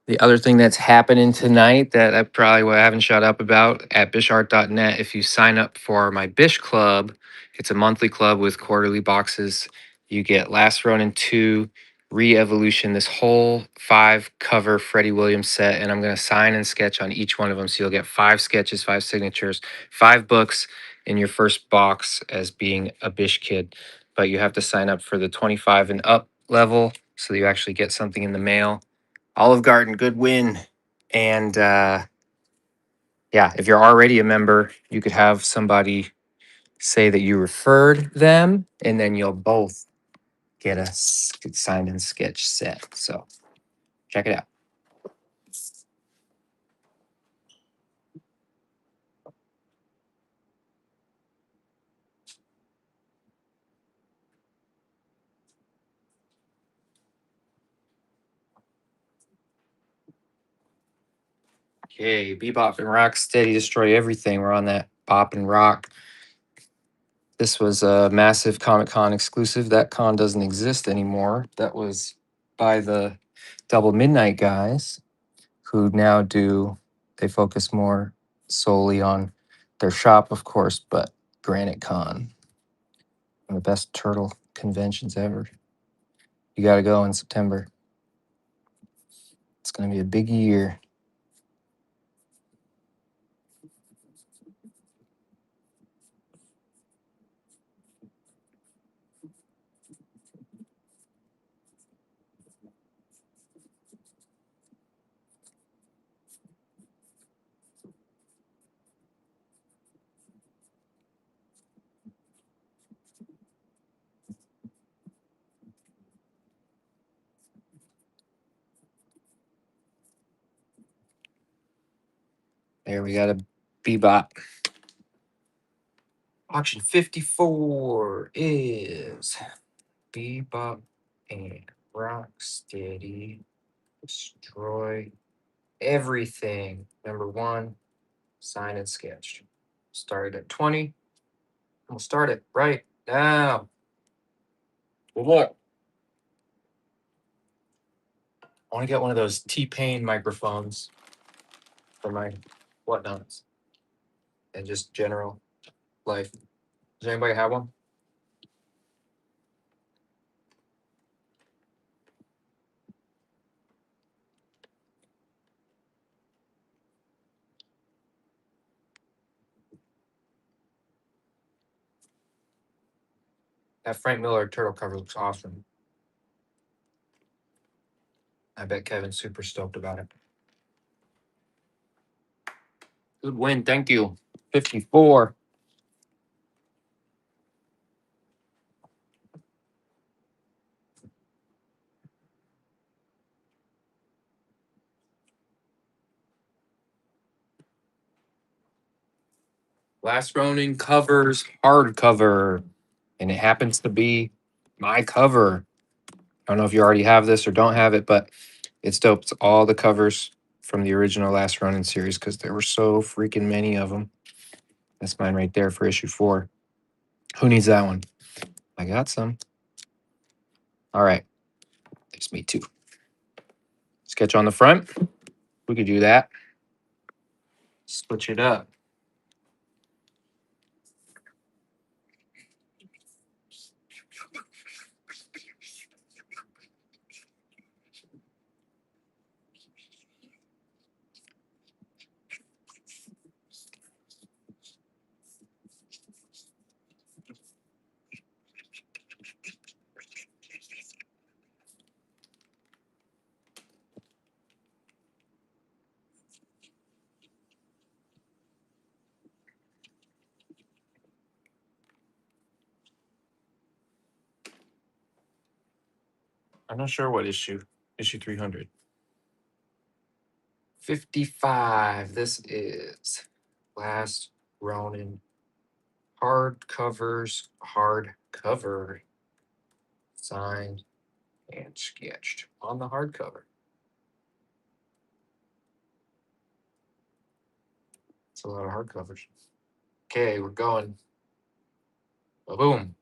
The other thing that's happening tonight that I probably haven't shut up about at bishart.net, if you sign up for my Bish Club, it's a monthly club with quarterly boxes. You get Last Ronin 2, Re-Evolution, this whole 5 cover Freddie Williams set, and I'm going to sign and sketch on each one of them. So you'll get 5 sketches, 5 signatures, 5 books in your first box as being a Bish kid. But you have to sign up for the 25 and up level so you actually get something in the mail. Olive Garden, good win. And yeah, if you're already a member, you could have somebody say that you referred them, and then you'll both get a signed and sketch set. So check it out. Okay, Bebop and Rock, Steady, Destroy Everything. We're on that Bop and Rock. This was a massive Comic Con exclusive. That con doesn't exist anymore. That was by the Double Midnight guys, who now they focus more solely on their shop, of course, but Granite Con, one of the best turtle conventions ever. You got to go in September. It's going to be a big year. There we got a Bebop. Auction 54 is Bebop and Rocksteady. Destroy everything. Number 1, signed and sketched. Started at 20. And we'll start it right now. Good luck. I want to get one of those T-Pain microphones for my whatnots and just general life. Does anybody have one? That Frank Miller turtle cover looks awesome. I bet Kevin's super stoked about it. Good win, thank you. 54. Last Ronin covers hardcover, and it happens to be my cover. I don't know if you already have this or don't have it, but it's dope. It's all the covers from the original Last Ronin series because there were so freaking many of them. That's mine right there for issue 4. Who needs that one? I got some. All right. There's me too. Sketch on the front. We could do that. Switch it up. I'm not sure what issue. Issue 300. 55. This is Last Ronin hardcovers, hardcover, signed and sketched on the hardcover. It's a lot of hardcovers. Okay, we're going. Boom.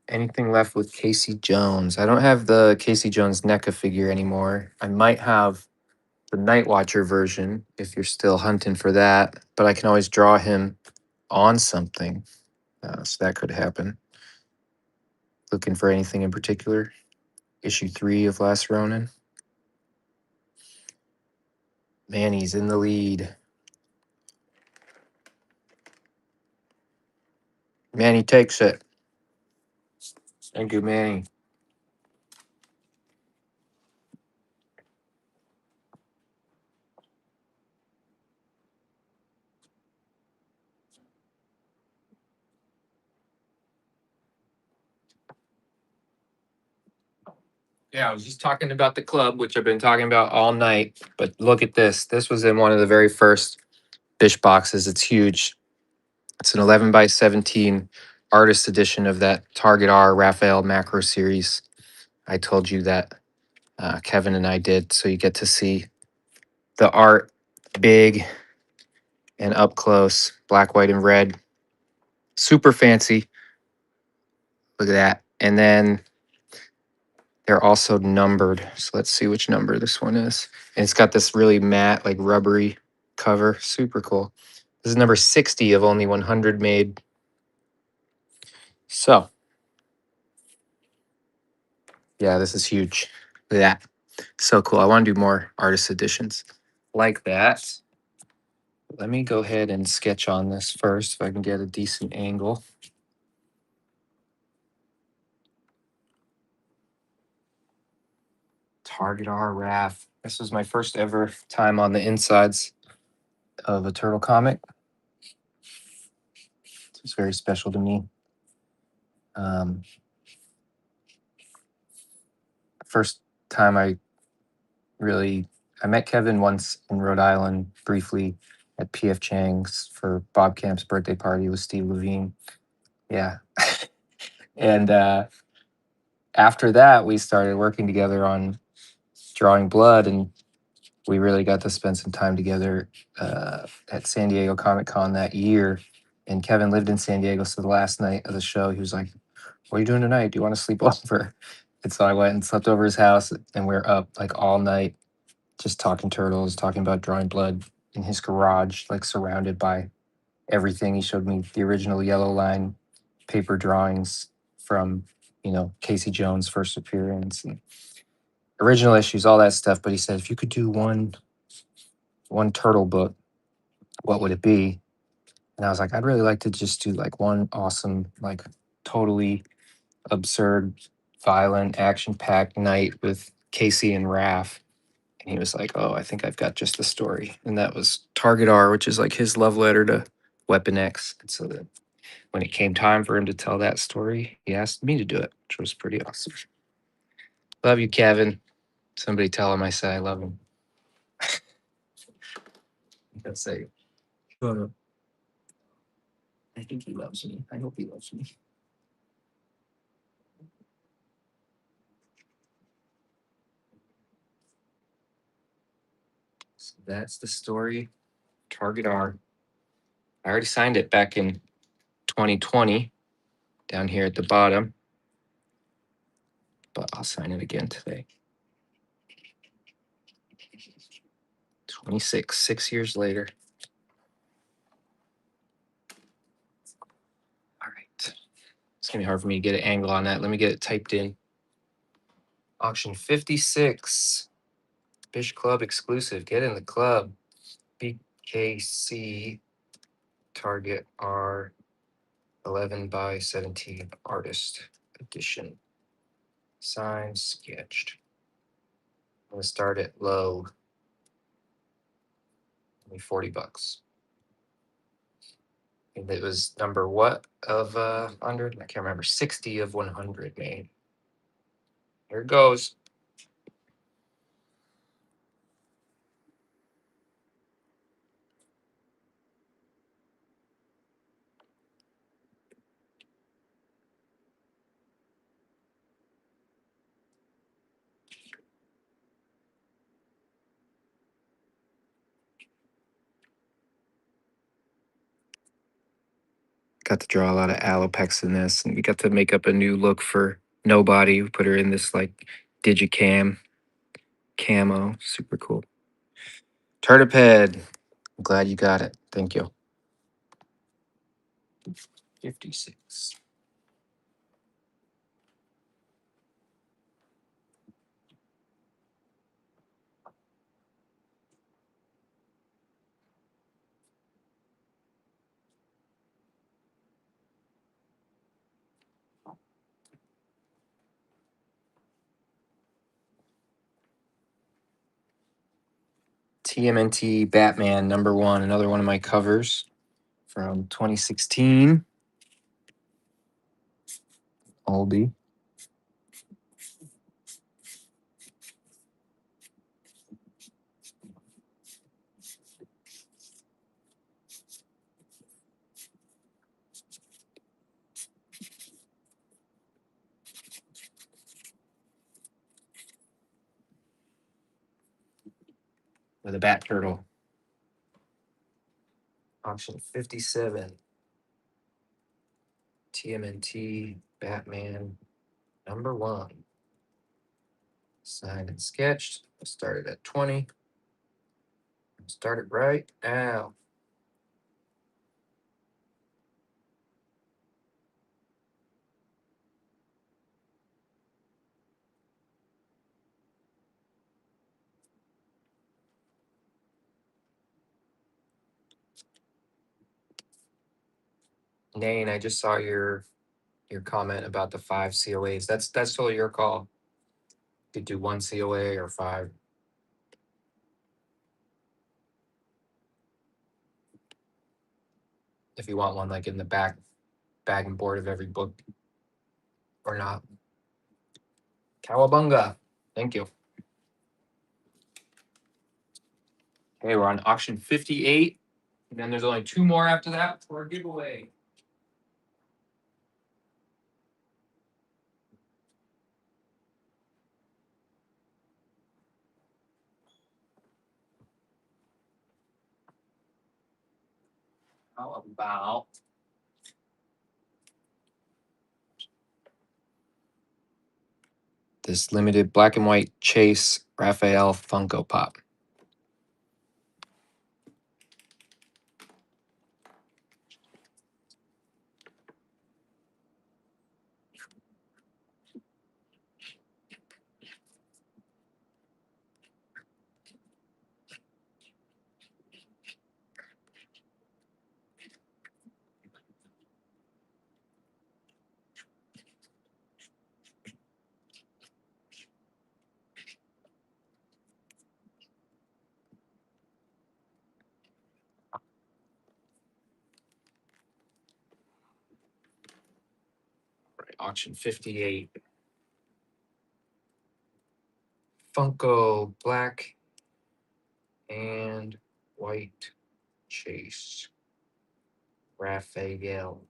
Anything left with Casey Jones? I don't have the Casey Jones NECA figure anymore. I might have the Night Watcher version if you're still hunting for that, but I can always draw him on something. So that could happen. Looking for anything in particular? Issue 3 of Last Ronin. Manny's in the lead. Manny takes it. Thank you, Manny. Yeah, I was just talking about the club, which I've been talking about all night. But look at this. This was in one of the very first Bish boxes. It's huge. It's an 11 by 17 artist edition of that Target R Raphael Macro series. I told you that Kevin and I did. So you get to see the art big and up close, black, white, and red. Super fancy. Look at that. And then they're also numbered. So let's see which number this one is. And it's got this really matte, like rubbery cover. Super cool. This is number 60 of only 100 made. So Yeah, this is huge. Look at that. So cool. I want to do more artist editions like that. Let me go ahead and sketch on this first if I can get a decent angle. Target R RAF. This was my first ever time on the insides of a turtle comic. It's very special to me. First time I met Kevin once in Rhode Island briefly at PF Chang's for Bob Camp's birthday party with Steve Levine. Yeah. And after that, we started working together on drawing blood, and we really got to spend some time together at San Diego Comic Con that year. And Kevin lived in San Diego, so the last night of the show, he was like, "What are you doing tonight? Do you want to sleep over?" And so I went and slept over his house, and we are up like all night, just talking turtles, talking about drawing blood in his garage, like surrounded by everything. He showed me the original Yellow Line paper drawings from, Casey Jones' first appearance and original issues, all that stuff. But he said, if you could do one turtle book, what would it be? And I was like, I'd really like to just do like one awesome, like totally absurd, violent, action-packed night with Casey and Raph. And he was like, "Oh, I think I've got just the story." And that was Target R, which is like his love letter to Weapon X. And so that when it came time for him to tell that story, he asked me to do it, which was pretty awesome. Love you, Kevin. Somebody tell him I said I love him. Let's say, I think he loves me. I hope he loves me. So that's the story. Target R. I already signed it back in 2020 down here at the bottom, but I'll sign it again today. 26, 6 years later. All right. It's gonna be hard for me to get an angle on that. Let me get it typed in. Auction 56. Bish Club exclusive. Get in the club. BKC Target R 11 by 17 artist edition. Signed, sketched. I'm gonna start it low. Only $40. And it was number what of 100? I can't remember. 60 of 100 made. Here it goes. Got to draw a lot of Alopex in this, and we got to make up a new look for Nobody. We put her in this like digicam camo. Super cool. Turtiped. I'm glad you got it. Thank you. 56. TMNT Batman #1, another one of my covers from 2016. Oldie. With a bat turtle. Auction 57. TMNT Batman #1. Signed and sketched. I started at 20. Started right now. Nane, I just saw your comment about the 5 COAs. That's totally your call. You could do 1 COA or 5. If you want one like in the bag and board of every book or not. Cowabunga. Thank you. Okay, we're on auction 58. And then there's only 2 more after that for a giveaway. How about this limited black and white Chase Raphael Funko Pop? Right, auction 58. Funko black and white Chase Raphael.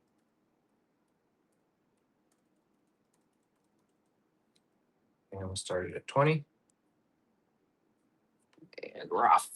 And we'll start it at 20. And we're off.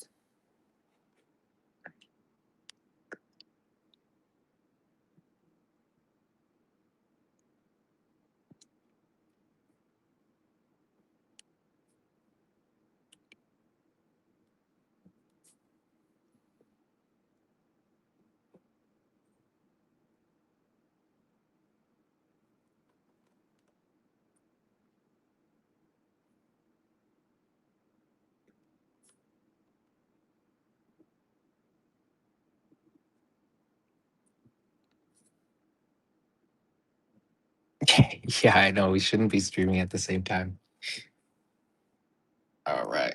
Yeah, I know. We shouldn't be streaming at the same time. All right.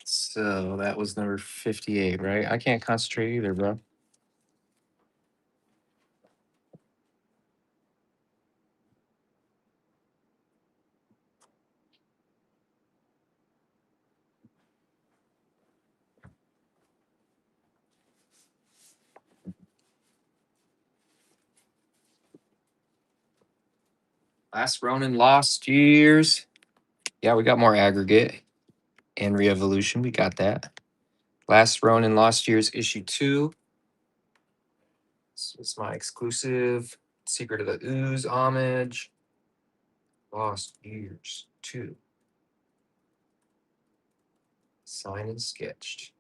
So that was number 58, right? I can't concentrate either, bro. Last Ronin Lost Years. Yeah, we got more aggregate and re-evolution. We got that. Last Ronin Lost Years issue 2. This is my exclusive Secret of the Ooze homage. Lost Years 2. Signed and sketched.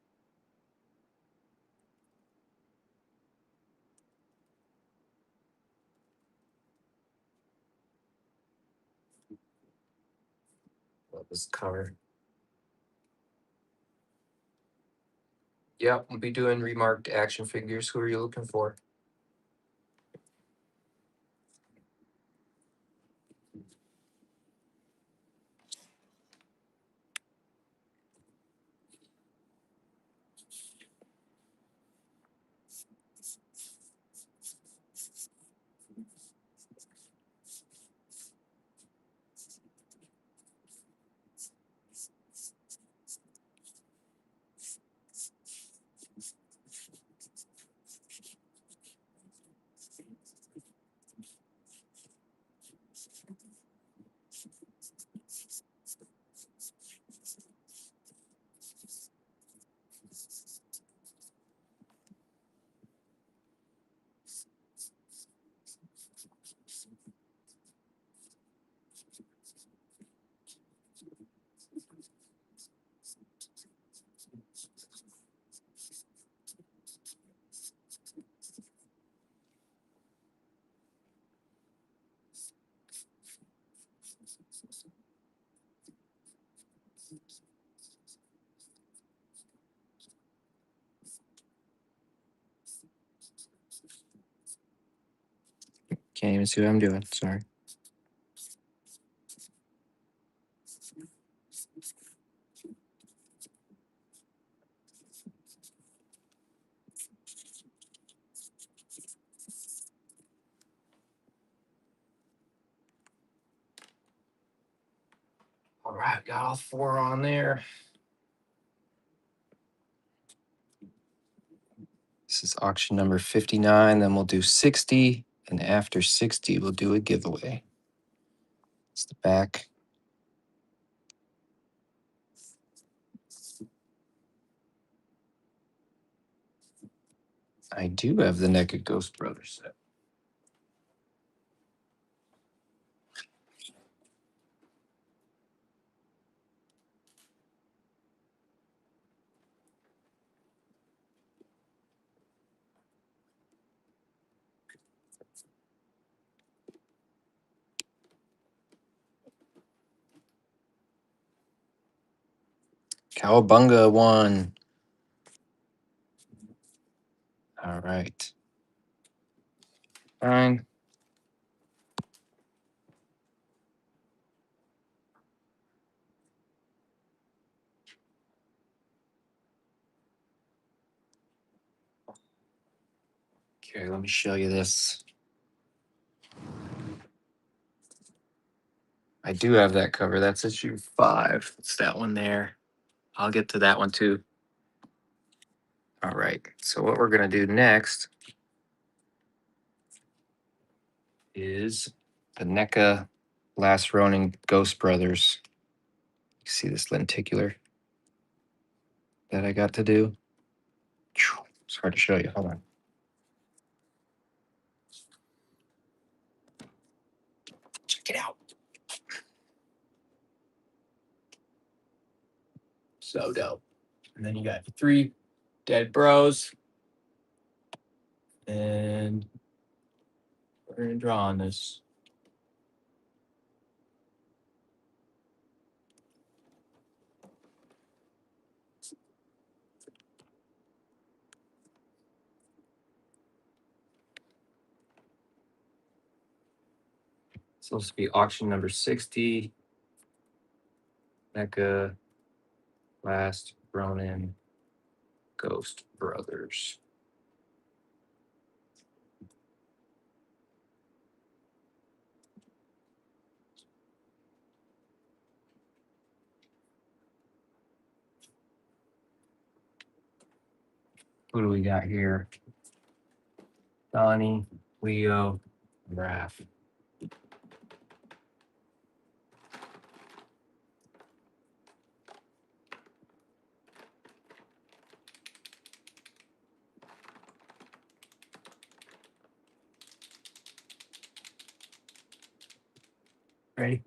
Love this cover. Yep, we'll be doing remarked action figures. Who are you looking for? Can't even see what I'm doing. Sorry. All right, got all 4 on there. This is auction number 59. Then we'll do 60. And after 60, we'll do a giveaway. It's the back. I do have the NECA Ghost Brothers set. Cowabunga 1. All right. Fine. Okay, let me show you this. I do have that cover. That's issue 5. It's that one there. I'll get to that one too. All right. So what we're going to do next is the NECA Last Ronin Ghost Brothers. You see this lenticular that I got to do? It's hard to show you. Hold on. Check it out. So dope. And then you got 3 dead bros. And we're going to draw on this. So this will be auction number 60. NECA Last Ronin Ghost Brothers. Who do we got here? Donnie, Leo, Raph. Ready?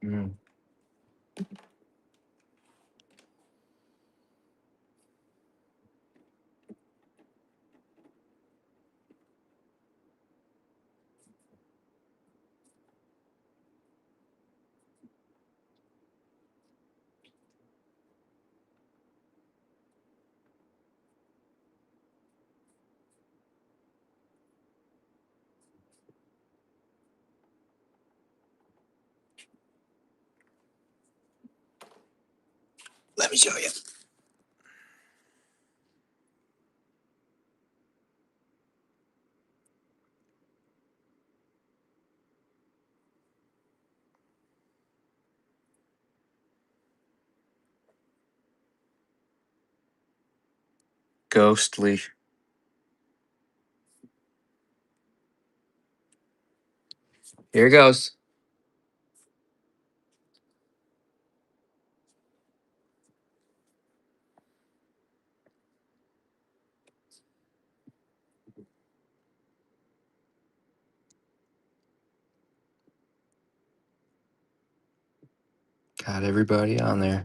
Mm. Let me show you. Ghostly. Here it goes. Got everybody on there.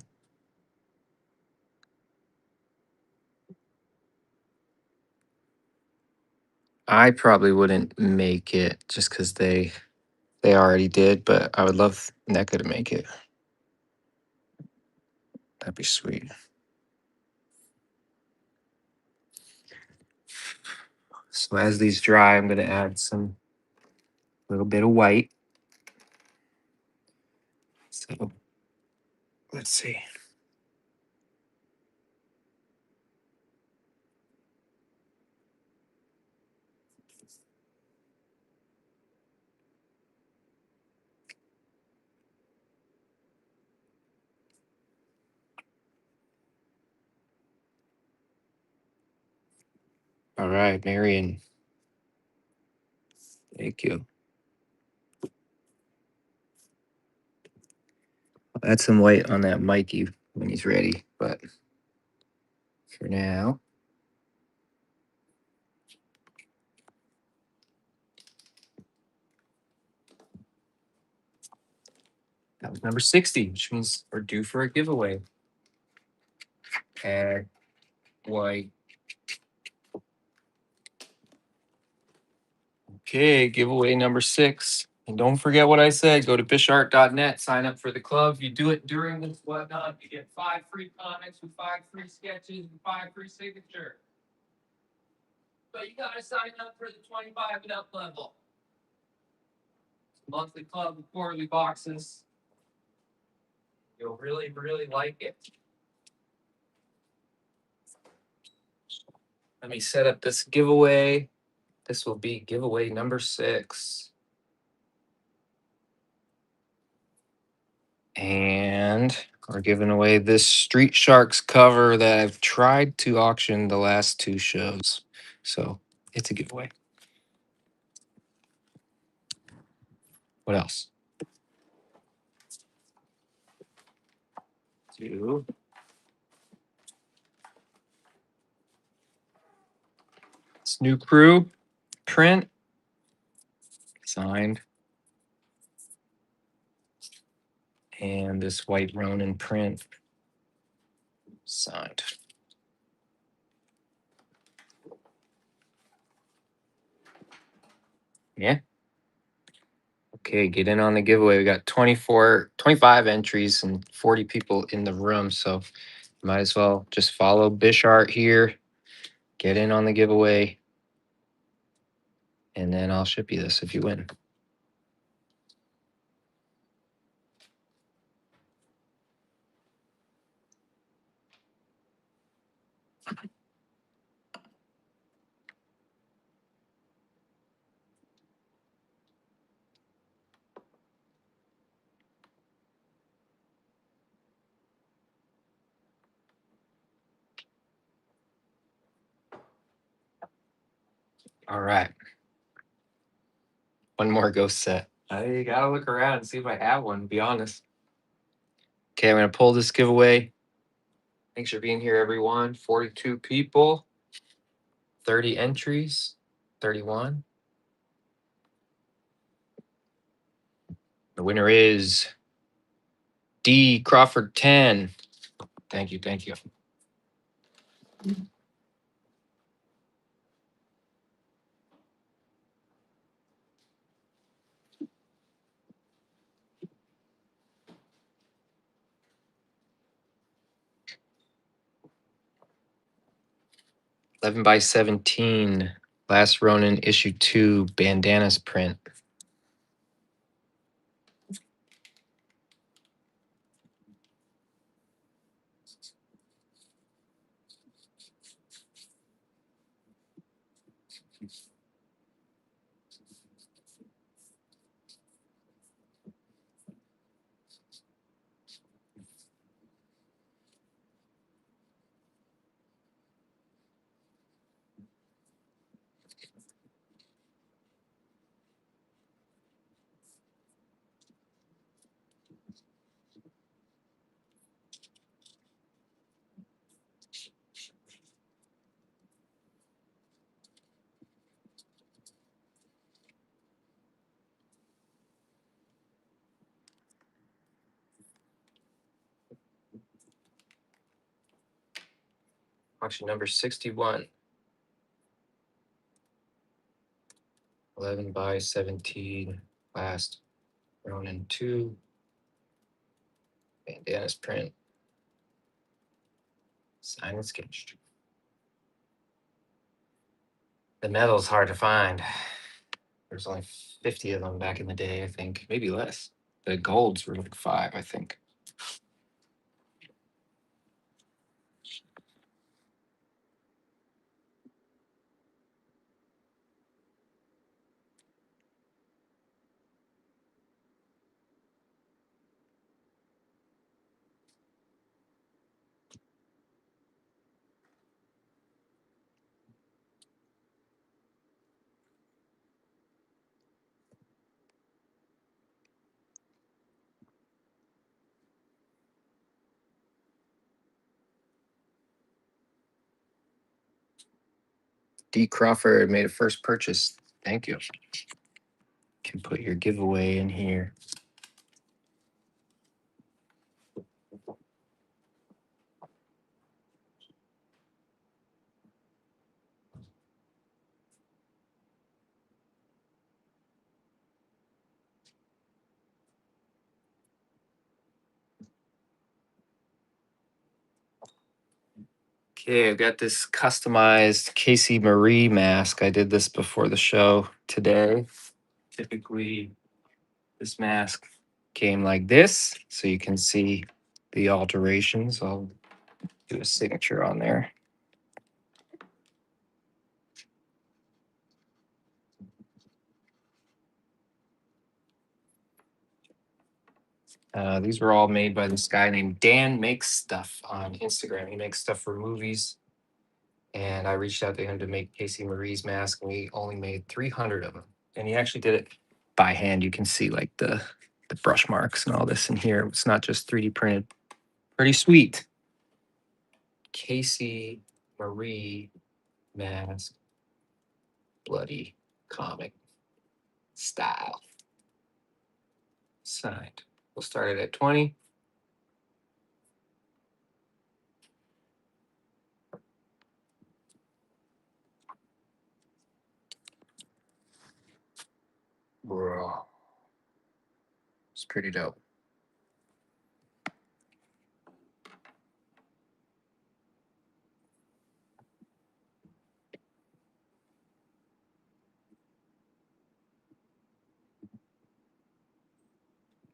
I probably wouldn't make it just because they already did, but I would love NECA to make it. That'd be sweet. So as these dry, I'm gonna add some little bit of white. So let's see. All right, Marion. Thank you. I'll add some white on that Mikey when he's ready, but for now. That was number 60, which means we're due for a giveaway. Add white. Okay, giveaway number 6. And don't forget what I said. Go to bishart.net, sign up for the club. If you do it during this whatnot, you get 5 free comics with 5 free sketches and 5 free signatures. But you gotta sign up for the 25 and up level. Monthly club with quarterly boxes. You'll really, really like it. Let me set up this giveaway. This will be giveaway number 6. And we're giving away this Street Sharks cover that I've tried to auction the last 2 shows. So it's a giveaway. What else? 2. This new crew print signed. And this white Ronin print signed. Yeah. Okay, get in on the giveaway. We got 25 entries and 40 people in the room. So might as well just follow Bishart here. Get in on the giveaway. And then I'll ship you this if you win. All right. One more ghost set. I gotta look around and see if I have one, to be honest. Okay, I'm gonna pull this giveaway. Thanks for being here, everyone. 42 people, 30 entries, 31. The winner is D. Crawford 10. Thank you. Thank you. Eleven by 17. Last Ronin issue 2 bandanas print. Auction number 61. 11 by 17. Last Ronin 2. Bandanas print. Signed and sketched. The metal's hard to find. There's only 50 of them back in the day, I think. Maybe less. The golds were like 5, I think. D. Crawford made a first purchase. Thank you. Can put your giveaway in here. Okay, I've got this customized Casey Marie mask. I did this before the show today. Typically, this mask came like this, so you can see the alterations. I'll do a signature on there. These were all made by this guy named Dan Makes Stuff on Instagram. He makes stuff for movies. And I reached out to him to make Casey Marie's mask, and we only made 300 of them. And he actually did it by hand. You can see like the brush marks and all this in here. It's not just 3D printed. Pretty sweet. Casey Marie mask, bloody comic style. Signed. We'll start it at 20. Bro. It's pretty dope.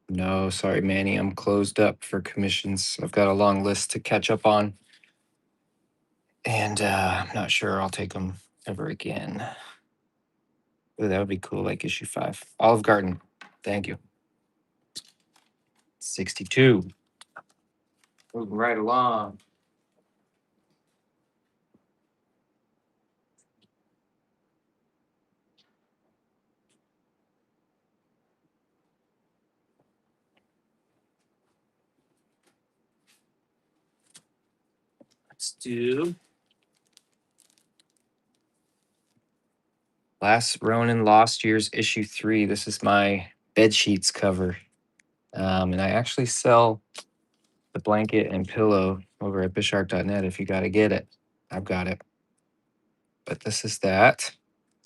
No, sorry, Manny. I'm closed up for commissions. I've got a long list to catch up on. And I'm not sure I'll take them ever again. Ooh, that would be cool, like issue 5. Olive Garden. Thank you. 62. Moving right along. Let's do Last Ronin Lost Years issue 3. This is my bed sheets cover. And I actually sell the blanket and pillow over at bishark.net. If you got to get it, I've got it. But this is that.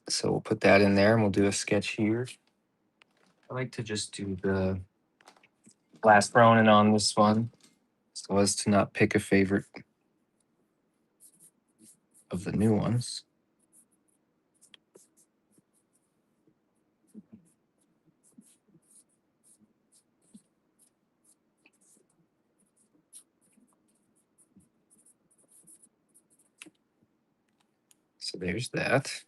So we'll put that in there and we'll do a sketch here. I like to just do the last Ronin on this one so as to not pick a favorite of the new ones. So there's that.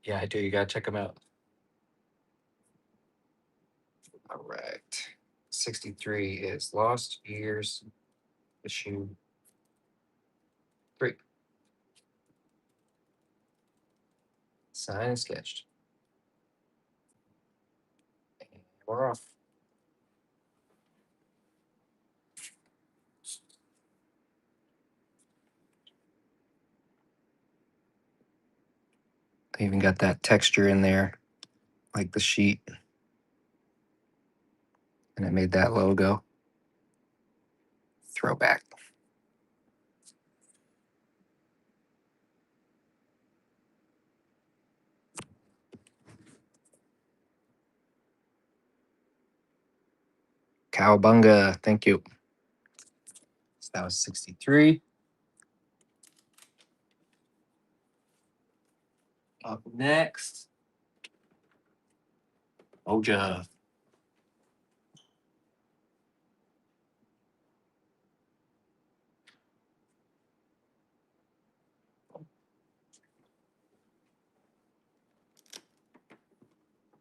Yeah, I do. You got to check them out. All right. 63 is Lost Years, issue 3. Signed and sketched. And we're off. I even got that texture in there, like the sheet. And I made that logo. Throwback. Cowabunga. Thank you. So that was 63. Up next, Oja.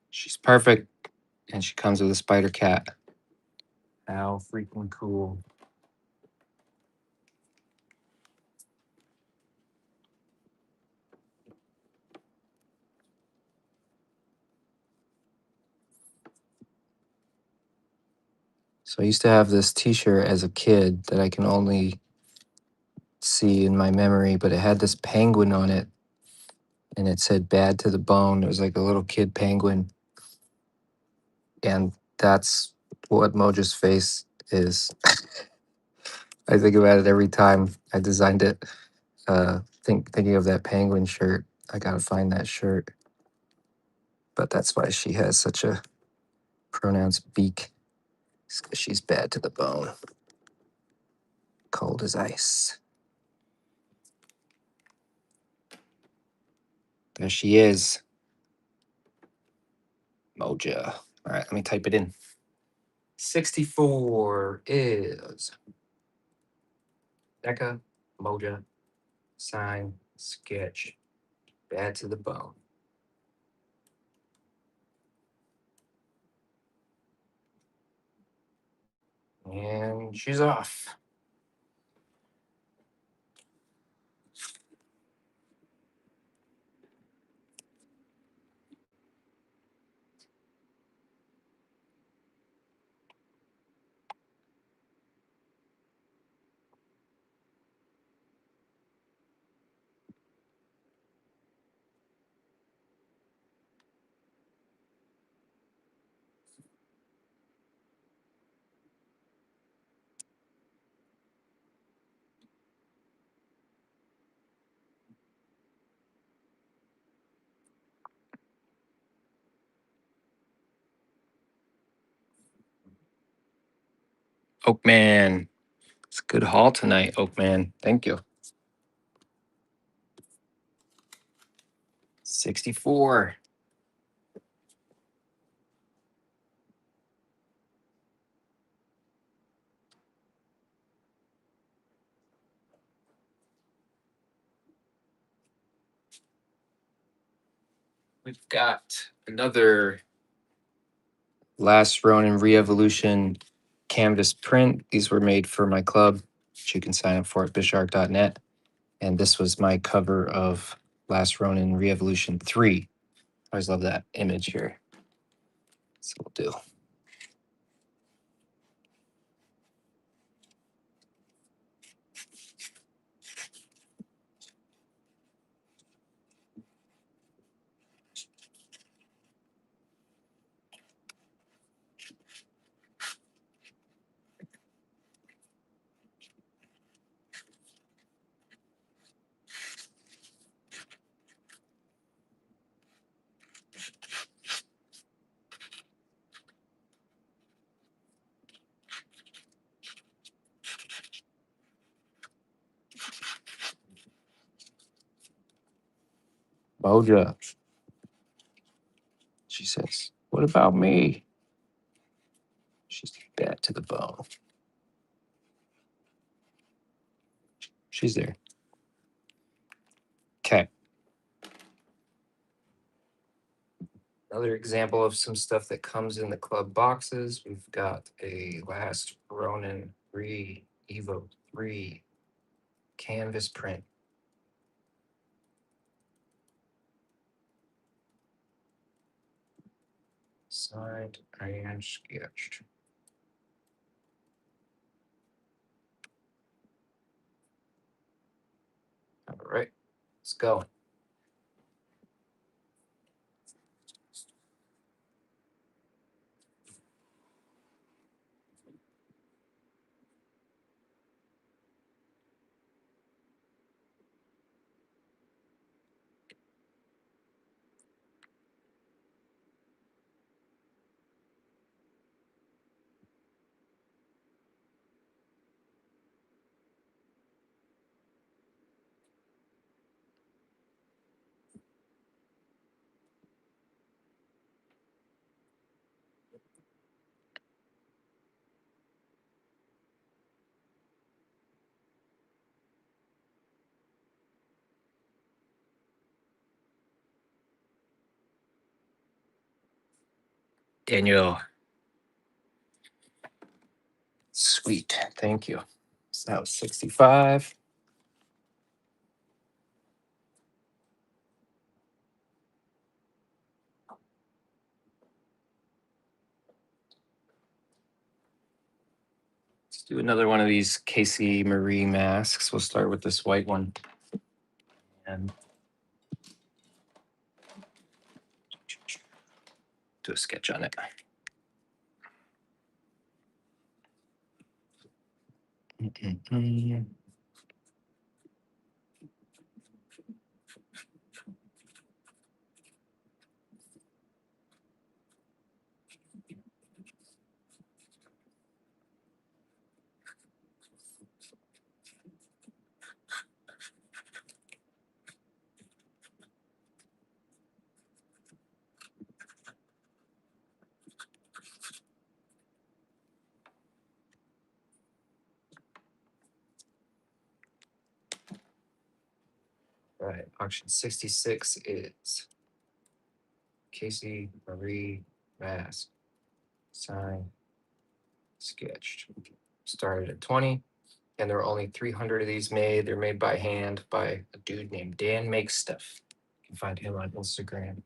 She's perfect. And she comes with a spider cat. How freaking cool. So I used to have this t-shirt as a kid that I can only see in my memory, but it had this penguin on it and it said bad to the bone. It was like a little kid penguin. And that's what Moja's face is. I think about it every time I designed it. Thinking of that penguin shirt. I gotta find that shirt. But that's why she has such a pronounced beak. It's 'cause she's bad to the bone. Cold as ice. There she is. Moja. All right, let me type it in. 64 is NECA, Moja, sign, sketch, bad to the bone. And she's off. Oakman. It's a good haul tonight, Oakman. Thank you. 64. We've got another Last Ronin Re-Evolution canvas print. These were made for my club, which you can sign up for at bishark.net. And this was my cover of Last Ronin Re-Evolution 3. I always love that image here. So we'll do. Moja. She says, what about me? She's bad to the bone. She's there. Okay. Another example of some stuff that comes in the club boxes. We've got a last Ronin 3 Evo 3 canvas print. Signed and sketched. All right, let's go. Daniel. Sweet. Thank you. So that was 65. Let's do another one of these Casey Marie masks. We'll start with this white one. And do a sketch on it. All right, auction 66 is Casey Marie mask. Signed, sketched. Started at 20, and there are only 300 of these made. They're made by hand by a dude named Dan Makes Stuff. You can find him on Instagram.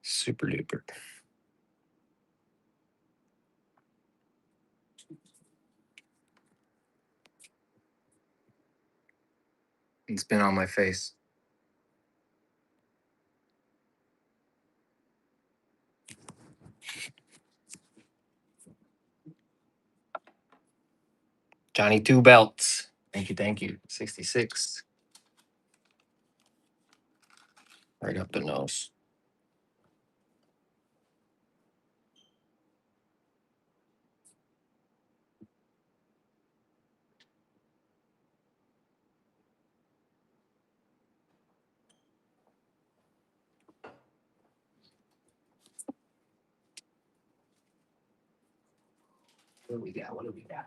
Super duper. It's been on my face. Johnny Two Belts. Thank you, thank you. 66. Right up the nose. What do we got? What do we got?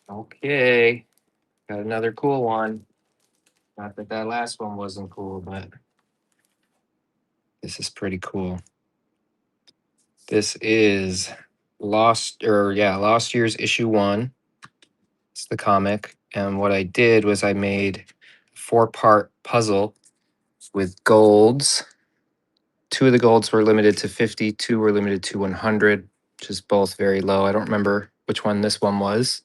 Okay. Got another cool one. Not that that last one wasn't cool, but this is pretty cool. This is last year's issue 1. It's the comic. And what I did was I made a 4-part puzzle with golds. 2 of the golds were limited to 50, 2 were limited to 100, which is both very low. I don't remember which one this one was,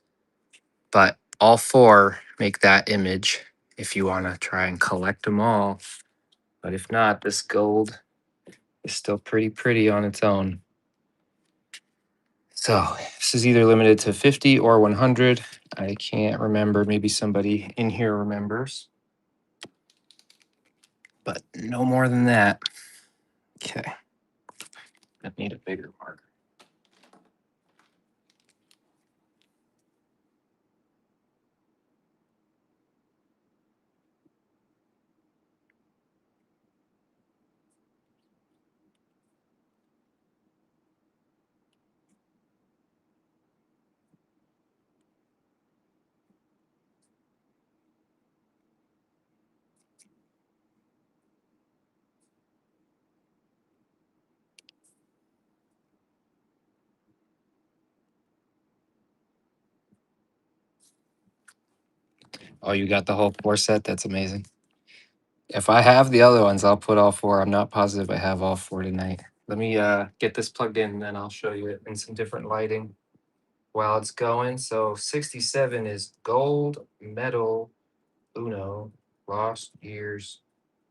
but all 4 make that image if you want to try and collect them all. But if not, this gold is still pretty pretty on its own. So this is either limited to 50 or 100. I can't remember. Maybe somebody in here remembers. But no more than that. Okay. I need a bigger marker. Oh, you got the whole 4 set? That's amazing. If I have the other ones, I'll put all 4. I'm not positive I have all 4 tonight. Let me get this plugged in, and then I'll show you it in some different lighting while it's going. So 67 is gold medal Uno, Lost Years,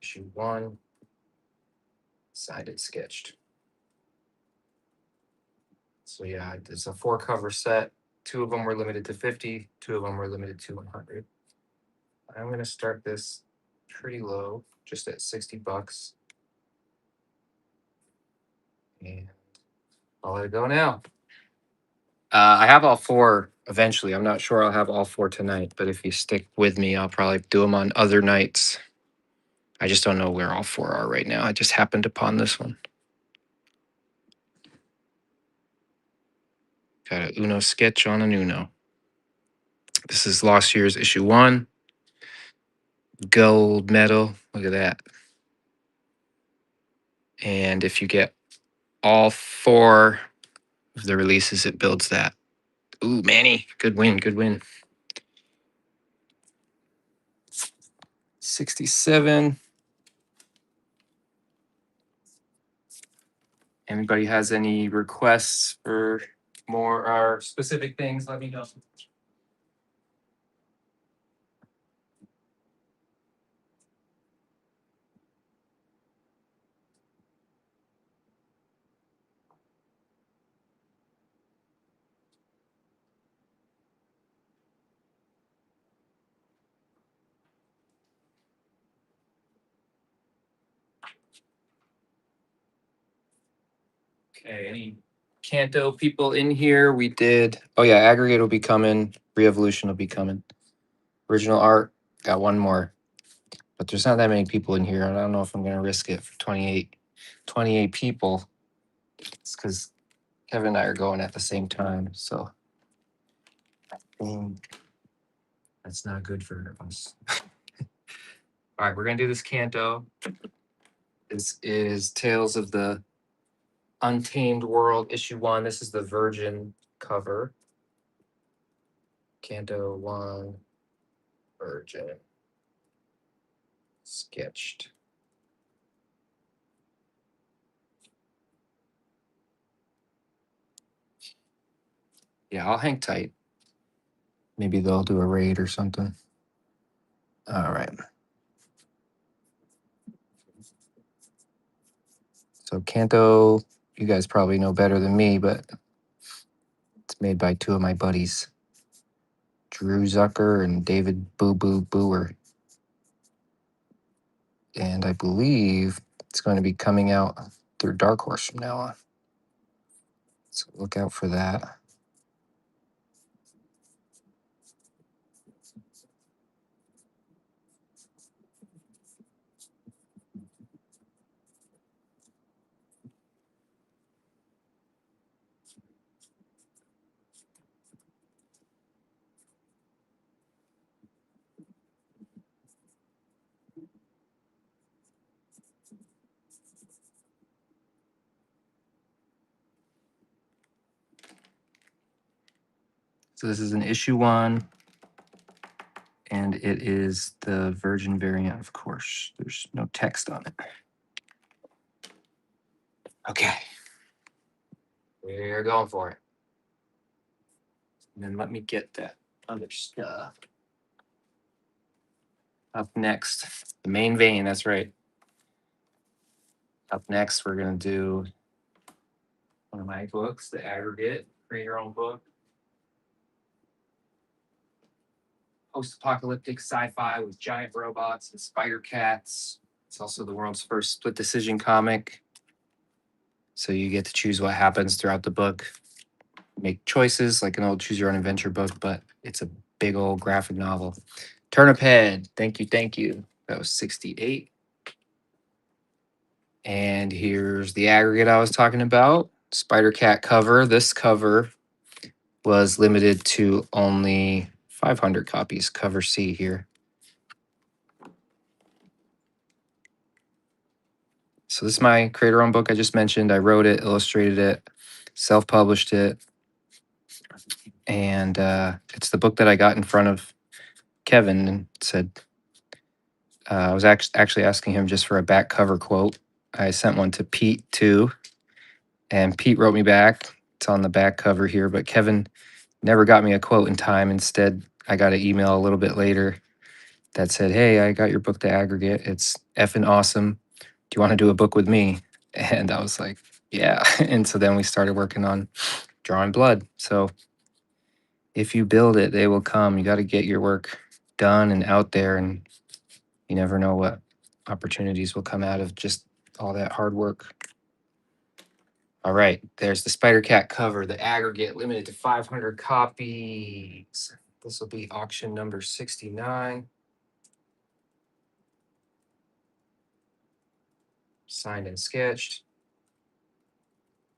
issue 1, signed and sketched. So yeah, it's a 4 cover set. 2 of them were limited to 50, 2 of them were limited to 100. I'm gonna start this pretty low, just at $60. And I'll let it go now. I have all 4 eventually. I'm not sure I'll have all 4 tonight, but if you stick with me, I'll probably do them on other nights. I just don't know where all 4 are right now. I just happened upon this one. Got a Uno sketch on an Uno. This is Lost Years issue 1. Gold medal. Look at that. And if you get all 4 of the releases, it builds that. Ooh, Manny. Good win. Good win. 67. Anybody has any requests for more or specific things, let me know. Okay, any Canto people in here? We did. Oh yeah, aggregate will be coming. Re-evolution will be coming. Original art, got 1 more. But there's not that many people in here. I don't know if I'm gonna risk it for 28 people. It's because Kevin and I are going at the same time. So that's not good for us. All right, we're gonna do this Canto. This is Tales of the Untamed World, issue 1. This is the Virgin cover. Canto 1, Virgin, sketched. Yeah, I'll hang tight. Maybe they'll do a raid or something. All right. So Canto, you guys probably know better than me, but it's made by 2 of my buddies, Drew Zucker and David Boo Boo Booer. And I believe it's going to be coming out through Dark Horse from now on. So look out for that. So this is an issue 1, and it is the Virgin variant, of course. There's no text on it. Okay. We're going for it. And then let me get that other stuff. Up next, the main vein, that's right. Up next, we're going to do one of my books, The Aggregate, Create Your Own Book. Post-apocalyptic sci-fi with giant robots and spider cats. It's also the world's first split decision comic. So you get to choose what happens throughout the book, make choices like an old choose your own adventure book, but it's a big old graphic novel. Turnip Head. Thank you. Thank you. That was 68. And here's the aggregate I was talking about. Spider Cat cover. This cover was limited to only 500 copies. Cover C here. So this is my creator owned book I just mentioned. I wrote it, illustrated it, self-published it. And it's the book that I got in front of Kevin and said, I was actually asking him just for a back cover quote. I sent one to Pete too. And Pete wrote me back. It's on the back cover here, but Kevin never got me a quote in time. Instead, I got an email a little bit later that said, "Hey, I got your book to aggregate. It's effing awesome. Do you want to do a book with me?" And I was like, yeah. And so then we started working on Drawing Blood. So if you build it, they will come. You got to get your work done and out there, and you never know what opportunities will come out of just all that hard work. All right, there's the Spider Cat cover, the aggregate limited to 500 copies. This will be auction number 69. Signed and sketched.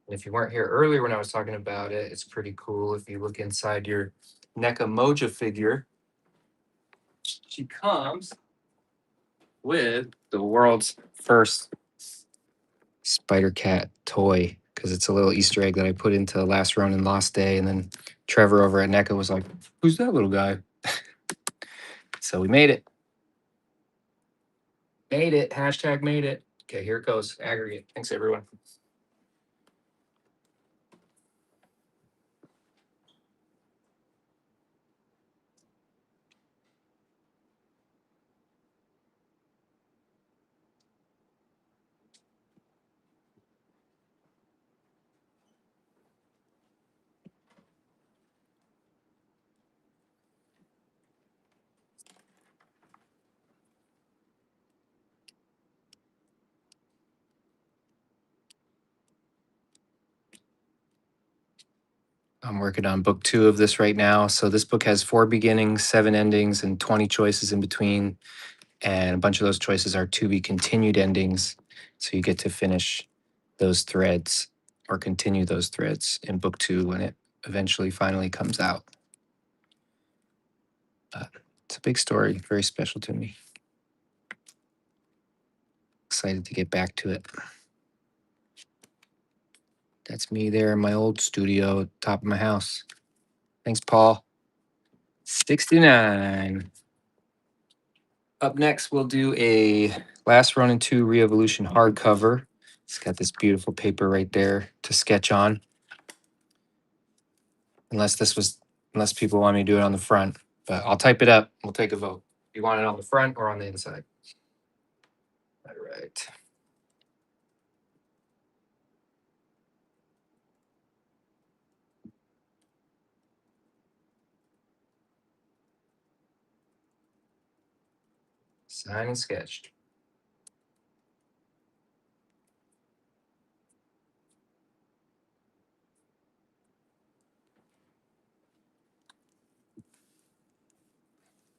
And if you weren't here earlier when I was talking about it, it's pretty cool. If you look inside your NECA Moja figure, she comes with the world's first Spider Cat toy, because it's a little Easter egg that I put into Last Ronin Lost Day. And then Trevor over at NECA was like, "Who's that little guy?" So we made it. Made it. Hashtag made it. Okay, here it goes. Aggregate. Thanks, everyone. I'm working on book 2 of this right now. So this book has 4 beginnings, 7 endings, and 20 choices in between. And a bunch of those choices are to be continued endings. So you get to finish those threads or continue those threads in book 2 when it eventually finally comes out. It's a big story, very special to me. Excited to get back to it. That's me there in my old studio at the top of my house. Thanks, Paul. 69. Up next, we'll do a Last Ronin 2 Re-Evolution hardcover. It's got this beautiful paper right there to sketch on. Unless people want me to do it on the front, but I'll type it up. We'll take a vote. You want it on the front or on the inside? All right. Signed and sketched.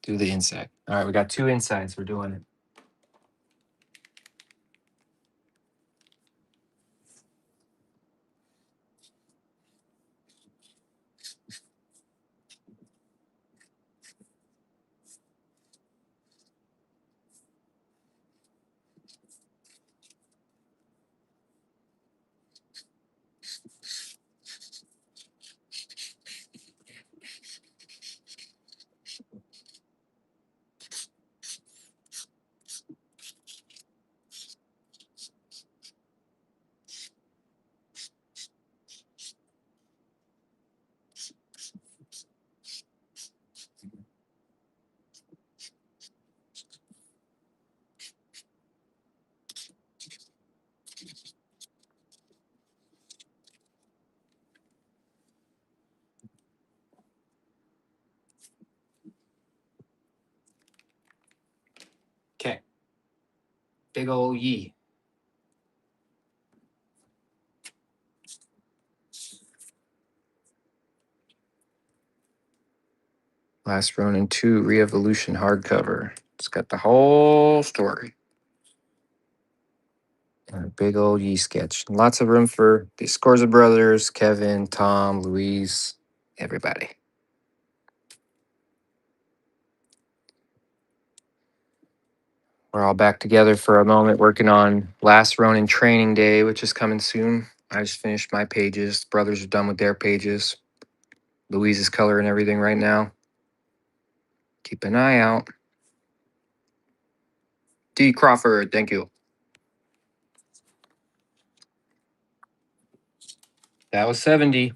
Do the inside. All right, we got 2 insides. We're doing it. Okay. Big ol' Yi. Last Ronin 2 Re-Evolution hardcover. It's got the whole story. And a big old Yi sketch. Lots of room for the Scorza brothers, Kevin, Tom, Louise, everybody. We're all back together for a moment working on Last Ronin Training Day, which is coming soon. I just finished my pages. Brothers are done with their pages. Louise is coloring everything right now. Keep an eye out. D. Crawford, thank you. That was 70,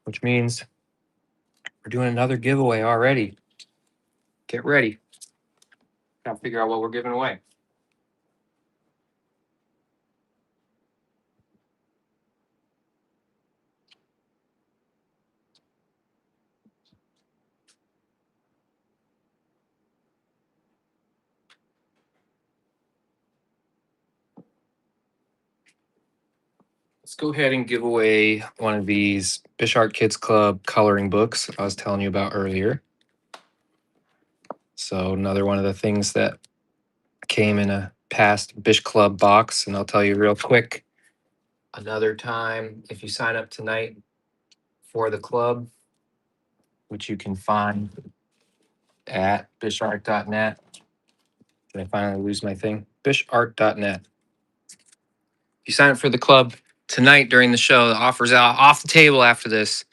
which means we're doing another giveaway already. Get ready. Gotta figure out what we're giving away. Let's go ahead and give away one of these Bish Art Kids Club coloring books I was telling you about earlier. So another one of the things that came in a past Bish Club box, and I'll tell you real quick another time, if you sign up tonight for the club, which you can find at bishart.net. Did I finally lose my thing? Bishart.net. If you sign up for the club tonight during the show, the offer's out off the table after this,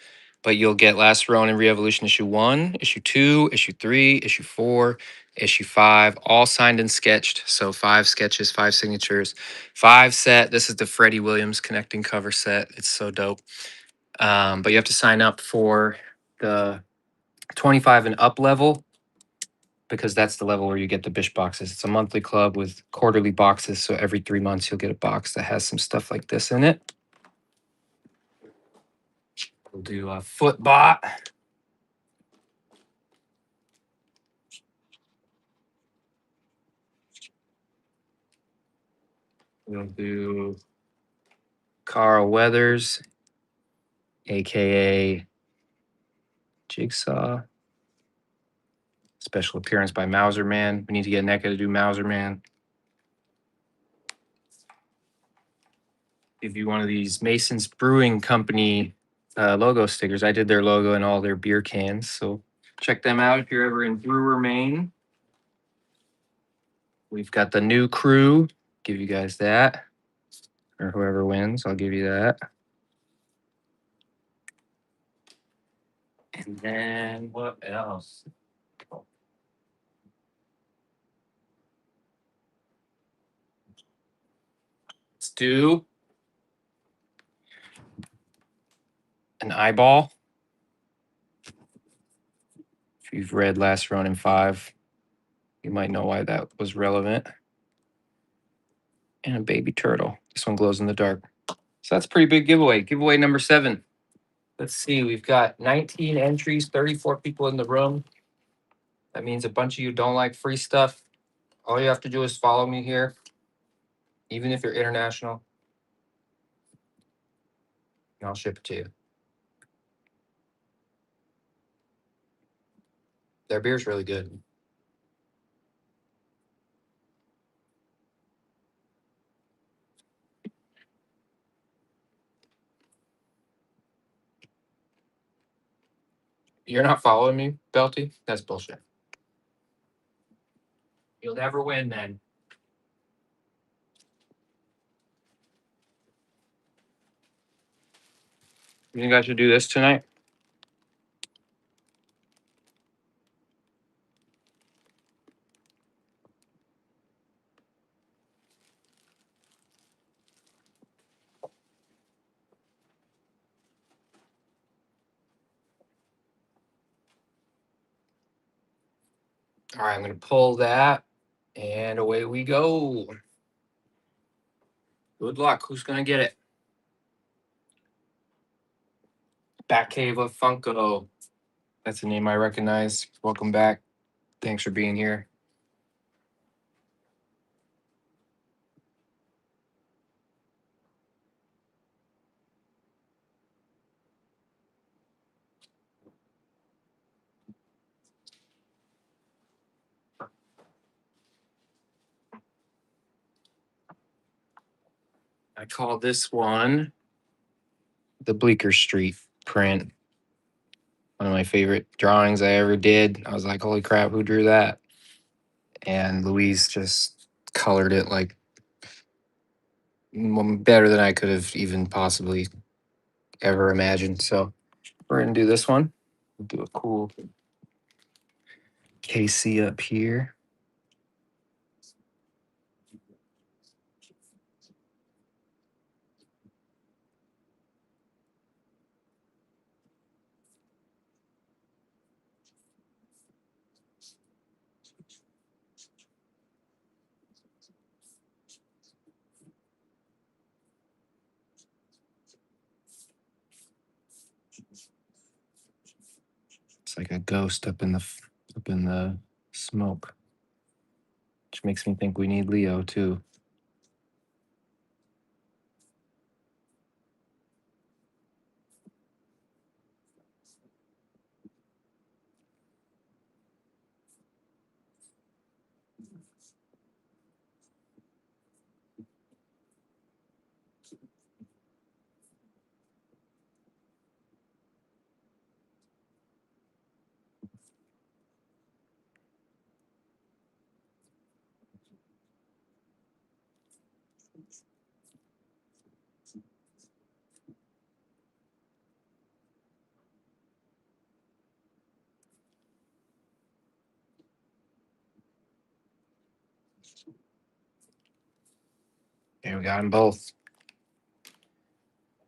but you'll get Last Ronin Re-Evolution issue 1, issue 2, issue 3, issue 4, issue 5, all signed and sketched. So 5 sketches, 5 signatures, 5 set. This is the Freddie Williams connecting cover set. It's so dope. But you have to sign up for the 25 and up level, because that's the level where you get the Bish boxes. It's a monthly club with quarterly boxes. So every 3 months, you'll get a box that has some stuff like this in it. We'll do a Footbot. We'll do Carl Weathers, aka Jigsaw. Special appearance by Mauser Man. We need to get NECA to do Mauser Man. Give you one of these Mason's Brewing Company logo stickers. I did their logo and all their beer cans. So check them out if you're ever in Brewer, Maine. We've got the new crew. Give you guys that. Or whoever wins, I'll give you that. And then what else? Let's do an eyeball. If you've read Last Ronin 5, you might know why that was relevant. And a baby turtle. This one glows in the dark. So that's a pretty big giveaway. Giveaway number 7. Let's see. We've got 19 entries, 34 people in the room. That means a bunch of you don't like free stuff. All you have to do is follow me here, even if you're international, and I'll ship it to you. Their beer's really good. You're not following me, Belty? That's bullshit. You'll never win then. You think I should do this tonight? All right, I'm going to pull that, and away we go. Good luck. Who's going to get it? Batcave of Funko. That's a name I recognize. Welcome back. Thanks for being here. call this one the Bleecker Street print. One of my favorite drawings I ever did. I was like, holy crap, who drew that? And Louise just colored it like better than I could have even possibly ever imagined. So we're gonna do this one. Do a cool KC up here. It's like a ghost up in the smoke, which makes me think we need Leo too. There we got them both.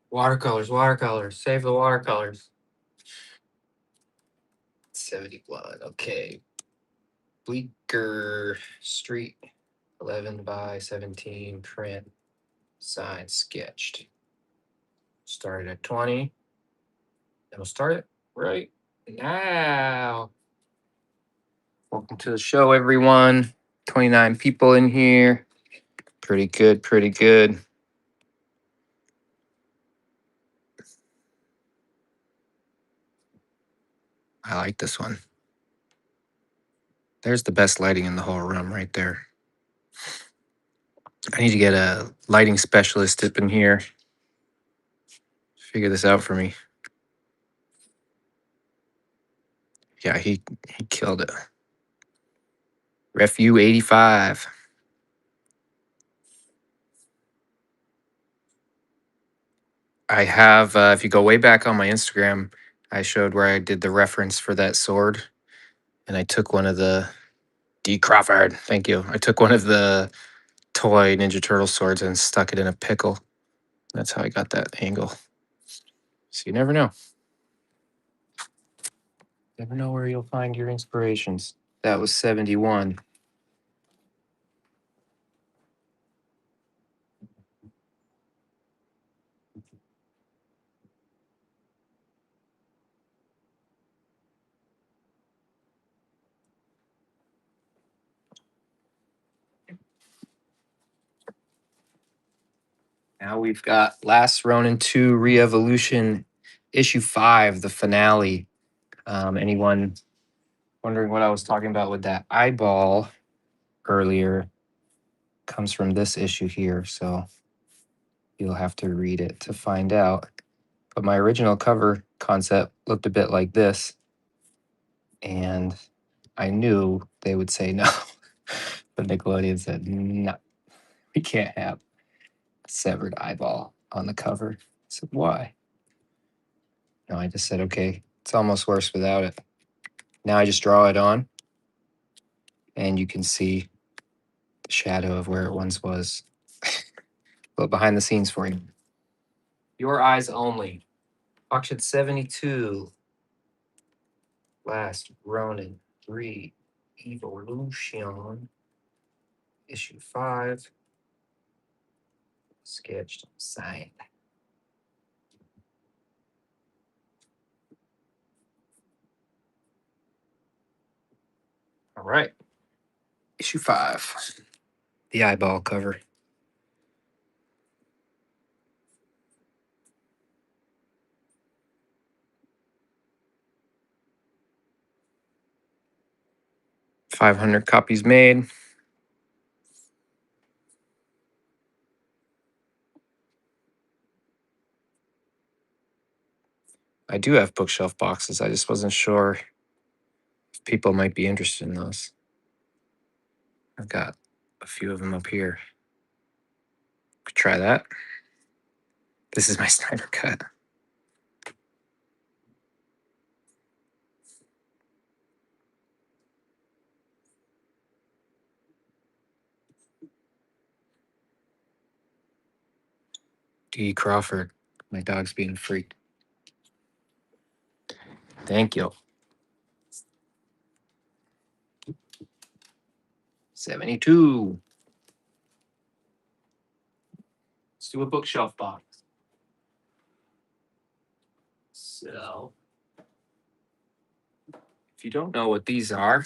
Watercolors, watercolors. Save the watercolors. 71. Okay. Bleecker Street, 11 by 17 print, signed, sketched. Started at 20. Then we'll start it right now. Welcome to the show, everyone. 29 people in here. Pretty good, pretty good. I like this one. There's the best lighting in the whole room right there. I need to get a lighting specialist up in here. Figure this out for me. Yeah, he killed it. Refu 85. I have, if you go way back on my Instagram, I showed where I did the reference for that sword. And I took one of the D. Crawford, thank you. I took one of the toy Ninja Turtle swords and stuck it in a pickle. That's how I got that angle. So you never know. Never know where you'll find your inspirations. That was 71. Now we've got Last Ronin 2 Re-Evolution, issue 5, the finale. Anyone wondering what I was talking about with that eyeball earlier comes from this issue here. So you'll have to read it to find out. But my original cover concept looked a bit like this. And I knew they would say no. But Nickelodeon said, no, we can't have a severed eyeball on the cover. I said, why? No, I just said, okay, it's almost worse without it. Now I just draw it on, and you can see the shadow of where it once was. But behind the scenes for you. Your eyes only. Auction 72. Last Ronin 3 Evolution. Issue 5. Sketched, signed. All right. Issue 5. The eyeball cover. $500 copies made. I do have bookshelf boxes. I just wasn't sure if people might be interested in those. I've got a few of them up here. Could try that. This is my Snyder cut. D. Crawford. My dog's being freaked. Thank you. 72. Let's do a bookshelf box. So, if you don't know what these are,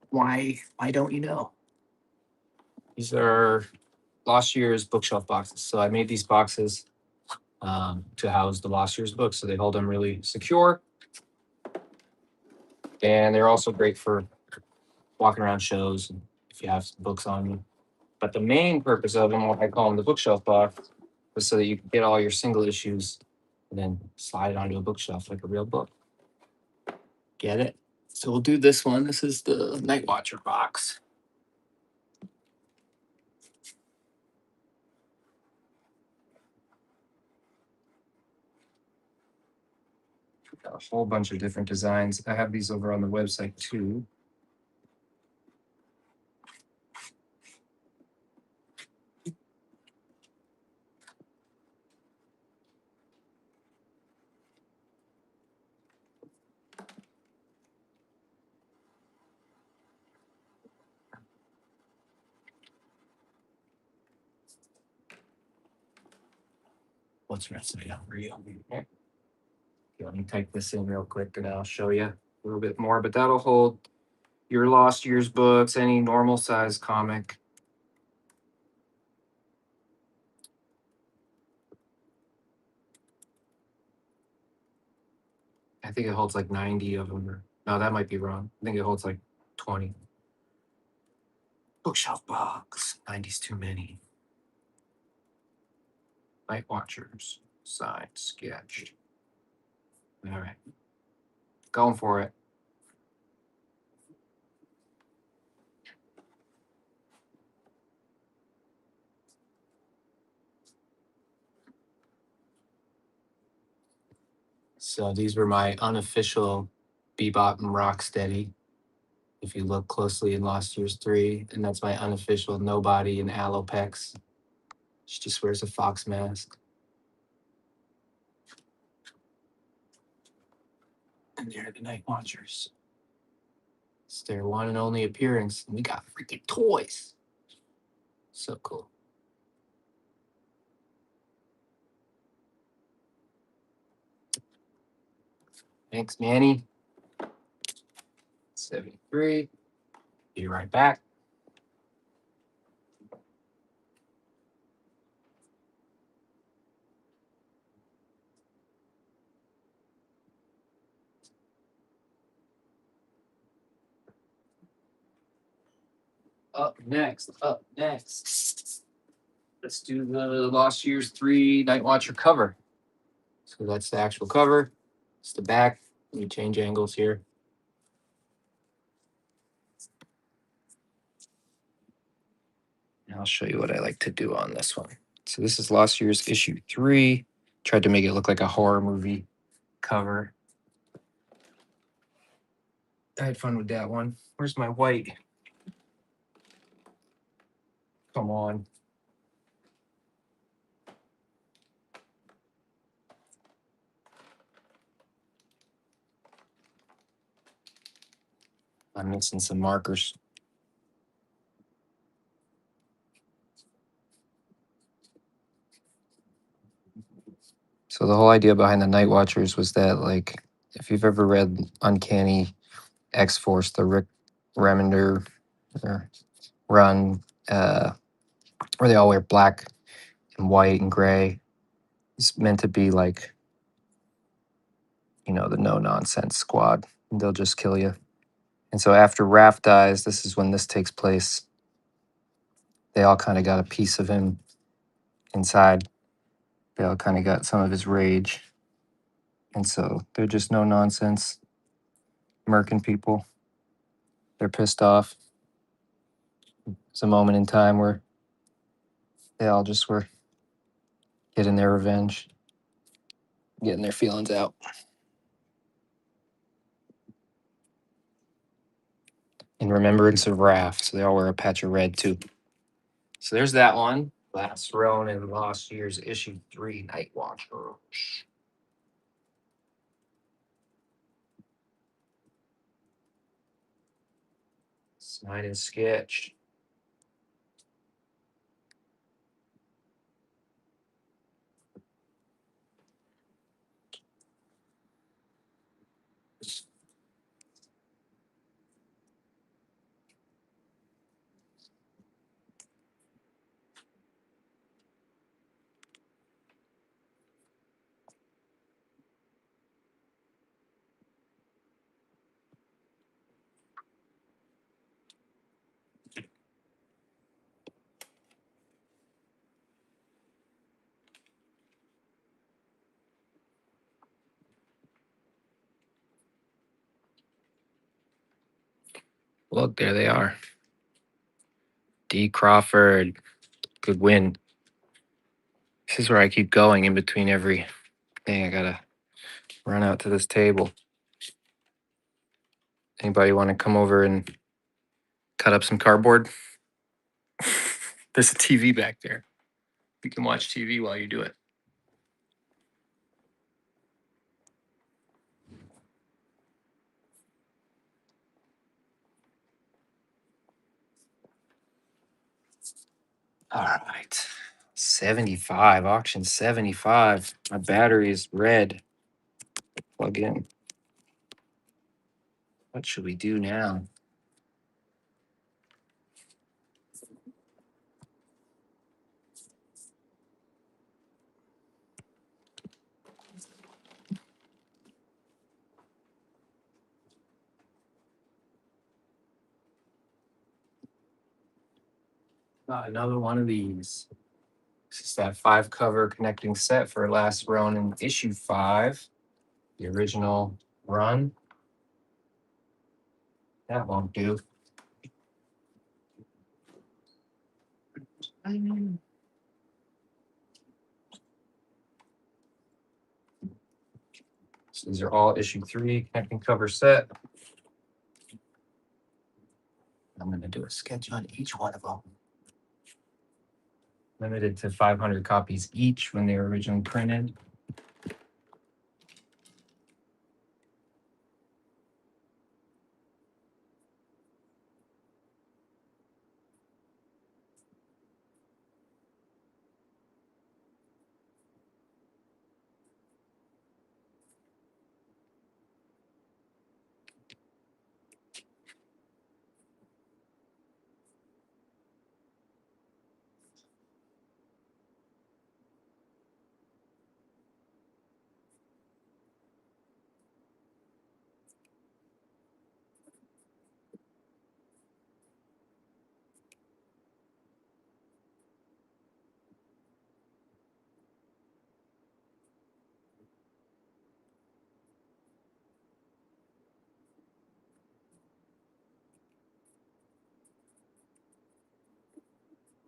why don't you know? These are last year's bookshelf boxes. So I made these boxes to house the last year's books, so they hold them really secure. And they're also great for walking around shows and if you have some books on you. But the main purpose of them, what I call them the bookshelf box, was so that you can get all your single issues and then slide it onto a bookshelf like a real book. Get it? So we'll do this one. This is the Night Watcher box. Got a whole bunch of different designs. I have these over on the website too. What's the recipe for you? Okay. Let me type this in real quick and I'll show you a little bit more, but that'll hold your lost year's books, any normal size comic. I think it holds like 90 of them. Or, no, that might be wrong. I think it holds like 20. Bookshelf box. 90's too many. Night Watchers. Signed, sketched. All right. Going for it. So these were my unofficial Bebop and Rocksteady. If you look closely in Lost Years 3, and that's my unofficial Nobody in Alopex. She just wears a fox mask. And they're the Night Watchers. It's their one and only appearance. And we got freaking toys. So cool. Thanks, Manny. 73. Be right back. Up next. Let's do the Lost Years 3 Night Watcher cover. So that's the actual cover. It's the back. Let me change angles here. And I'll show you what I like to do on this one. So this is Lost Years issue 3. Tried to make it look like a horror movie cover. I had fun with that one. Where's my white? Come on. I'm missing some markers. So the whole idea behind the Night Watchers was that, like, if you've ever read Uncanny X-Force, the Rick Remender run, where they all wear black and white and gray, it's meant to be like, you know, the no-nonsense squad. And they'll just kill you. And so after Raph dies, this is when this takes place. They all kind of got a piece of him inside. They all kind of got some of his rage. And so they're just no nonsense, murking people. They're pissed off. It's a moment in time where they all just were getting their revenge, getting their feelings out. In remembrance of Raph. So they all wear a patch of red too. So there's that one. Last Ronin, Lost Years, issue 3, Night Watcher. Sign and sketch. Look, there they are. D. Crawford. Good win. This is where I keep going in between every thing. I gotta run out to this table. Anybody want to come over and cut up some cardboard? There's a TV back there. You can watch TV while you do it. All right. 75, auction 75. My battery is red. Plug in. What should we do now? Another one of these. This is that 5 cover connecting set for Last Ronin issue 5. The original run. That won't do. So these are all issue 3 connecting cover set. I'm going to do a sketch on each one of them. Limited to 500 copies each when they were originally printed.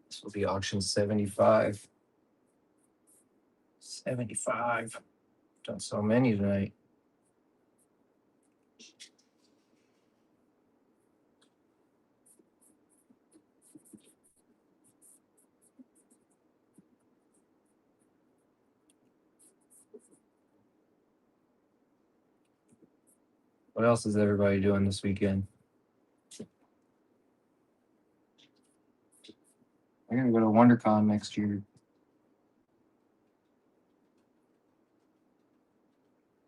This will be auction 75. 75. Done so many tonight. What else is everybody doing this weekend? I'm gonna go to WonderCon next year.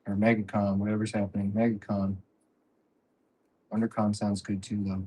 Or MegaCon, whatever's happening. MegaCon. WonderCon sounds good too, though.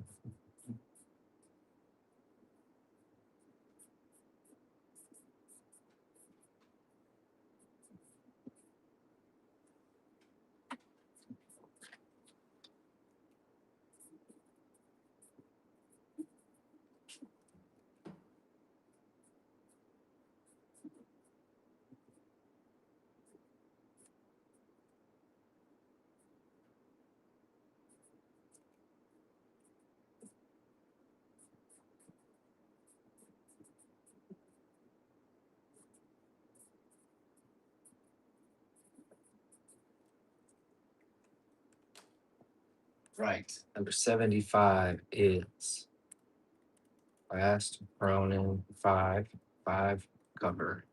Right. Number 75 is last Ronin 5 cover.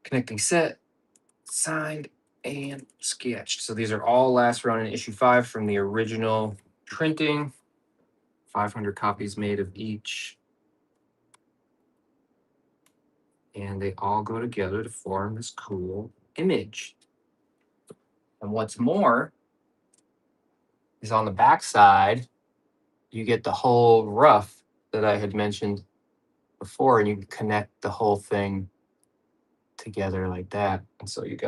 Connecting set, signed, and sketched. So these are all last Ronin issue 5 from the original printing. 500 copies made of each. And they all go together to form this cool image. And what's more is on the back side, you get the whole rough that I had mentioned before, and you can connect the whole thing together like that. And so you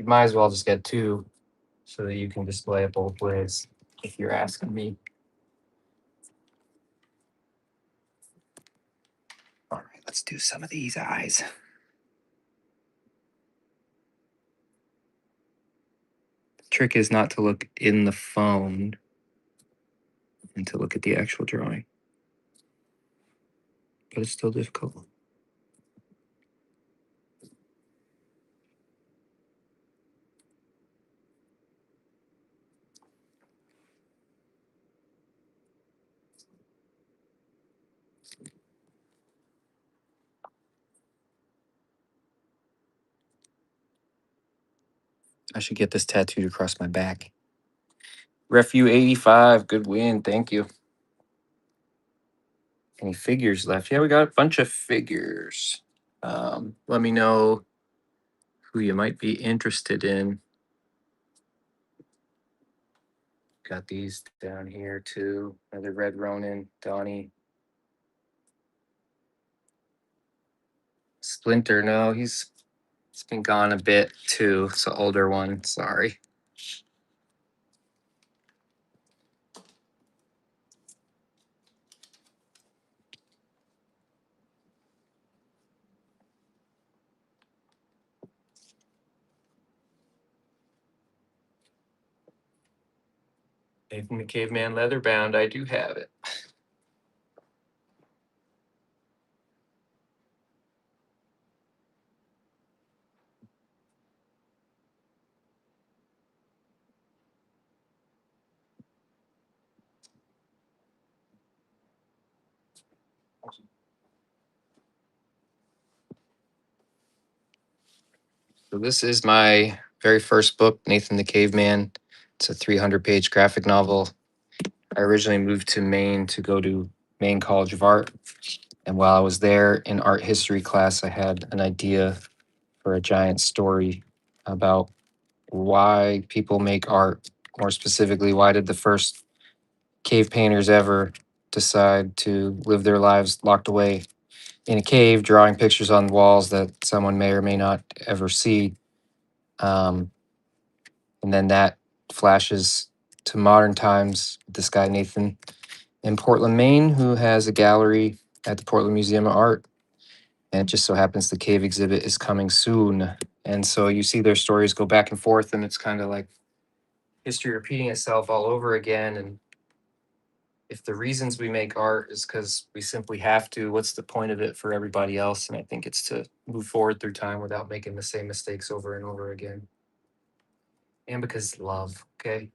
might as well just get two so that you can display it both ways if you're asking me. All right, let's do some of these eyes. The trick is not to look in the phone and to look at the actual drawing. But it's still difficult. I should get this tattooed across my back. Refu 85, good win. Thank you. Any figures left? Yeah, we got a bunch of figures. Let me know who you might be interested in. Got these down here too. Another Red Ronin, Donnie. Splinter, no, he's been gone a bit too. It's an older one. Sorry. Nathan the Caveman leather bound. I do have it. So this is my very first book, Nathan the Caveman. It's a 300-page graphic novel. I originally moved to Maine to go to Maine College of Art. And while I was there in art history class, I had an idea for a giant story about why people make art. More specifically, why did the first cave painters ever decide to live their lives locked away in a cave, drawing pictures on walls that someone may or may not ever see? And then that flashes to modern times. This guy, Nathan, in Portland, Maine, who has a gallery at the Portland Museum of Art. And it just so happens the cave exhibit is coming soon. And so you see their stories go back and forth, and it's kind of like history repeating itself all over again. And if the reasons we make art is because we simply have to, what's the point of it for everybody else? And I think it's to move forward through time without making the same mistakes over and over again. And because love, okay?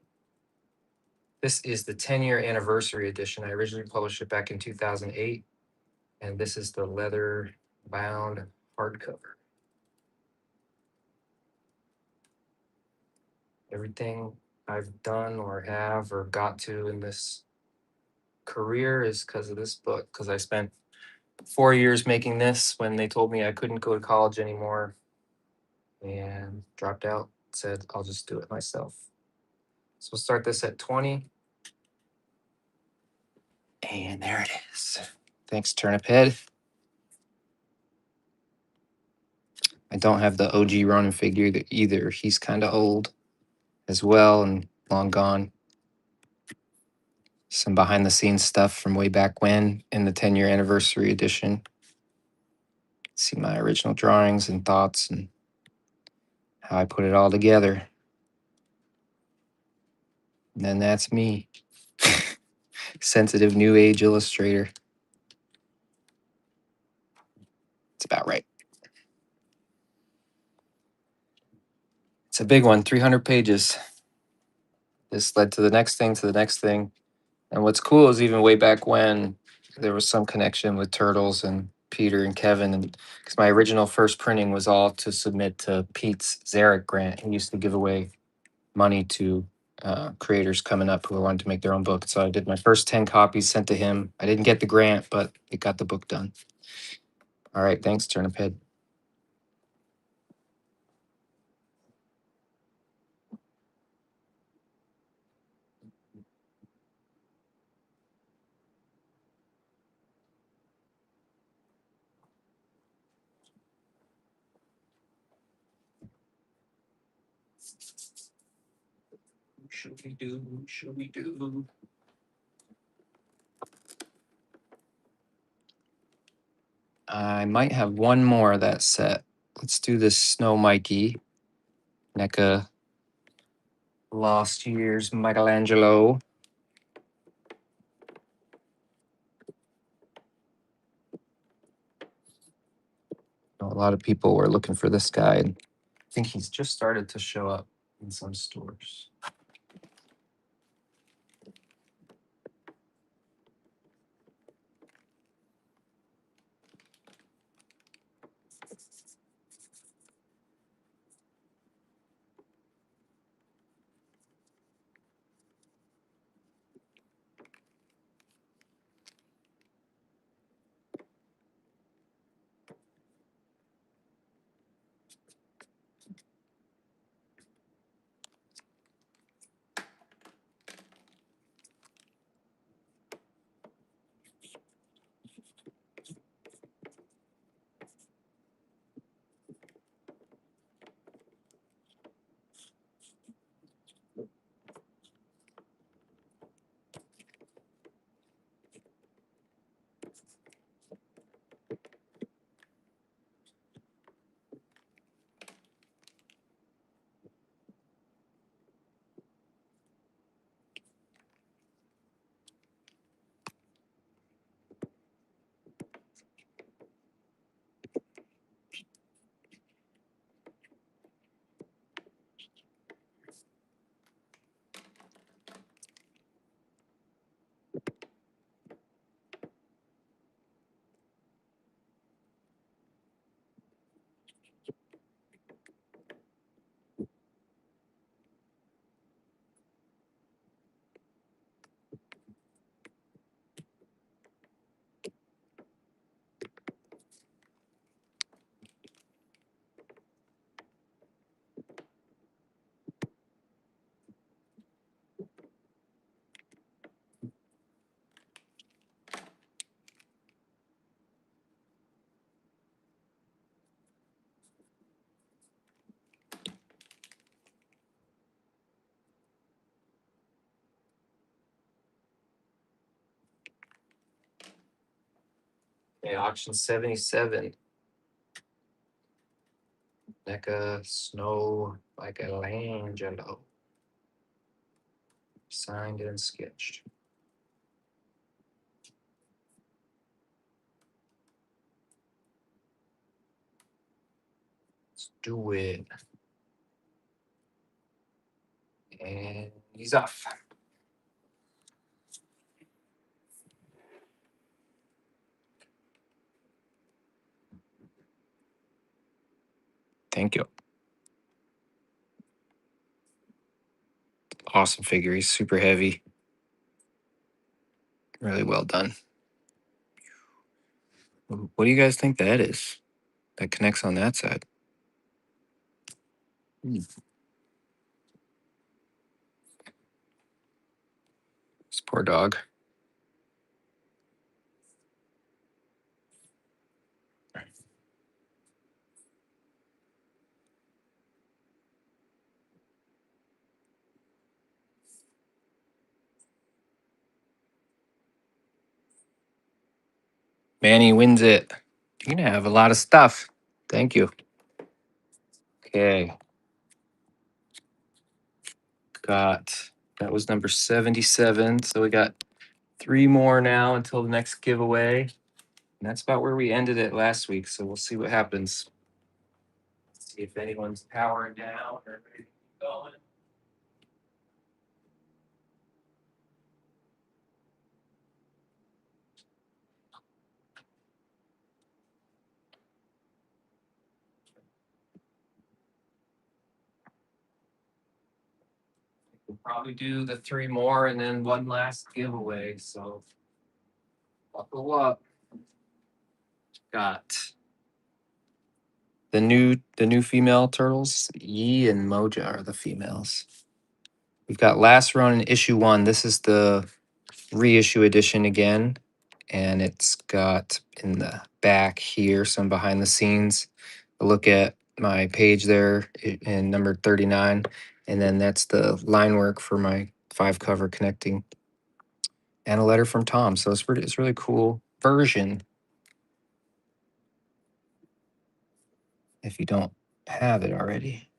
This is the 10-year anniversary edition. I originally published it back in 2008, and this is the leather bound hardcover. Everything I've done or have or got to in this career is because of this book, because I spent 4 years making this when they told me I couldn't go to college anymore and dropped out, said, I'll just do it myself. So we'll start this at 20. And there it is. Thanks, Turnip Head. I don't have the OG Ronin figure either. He's kind of old as well and long gone. Some behind the scenes stuff from way back when in the 10-year anniversary edition. See my original drawings and thoughts and how I put it all together. And then that's me. Sensitive new age illustrator. It's about right. It's a big one, 300 pages. this led to the next thing, to the next thing. And what's cool is even way back when there was some connection with Turtles and Peter and Kevin, and because my original first printing was all to submit to Pete's Zarek grant. He used to give away money to creators coming up who wanted to make their own book. So I did my first 10 copies, sent to him. I didn't get the grant, but it got the book done. All right, thanks, Turnip Head. What should we do? What should we do? I might have one more of that set. Let's do this Snow Mikey. NECA Lost Years Michelangelo. A lot of people were looking for this guy. And I think he's just started to show up in some stores. Okay, auction 77. NECA Snow Michelangelo. Signed and sketched. Let's do it. And he's off. Thank you. Awesome figure. He's super heavy. Really well done. What do you guys think that is? That connects on that side. This poor dog. Manny wins it. You're gonna have a lot of stuff. Thank you. Okay. That was number 77. So we got 3 more now until the next giveaway. And that's about where we ended it last week. So we'll see what happens. See if anyone's powering down or ready to keep going. We'll probably do the 3 more and then one last giveaway. So buckle up. Got the new female turtles. Yi and Moja are the females. We've got Last Ronin issue 1. This is the reissue edition again, and it's got in the back here some behind the scenes. A look at my page there in number 39, and then that's the line work for my 5 cover connecting, and a letter from Tom. So it's really cool version. If you don't have it already.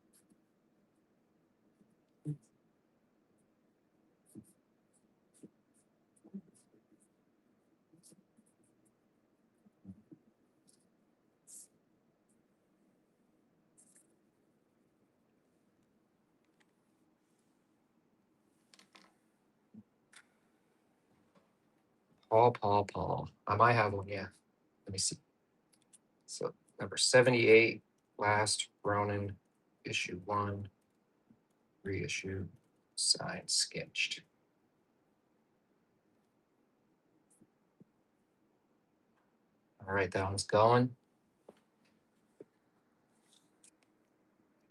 Paul. I might have one, yeah. Let me see. So number 78, Last Ronin, issue 1, reissue, signed, sketched. All right, that one's going.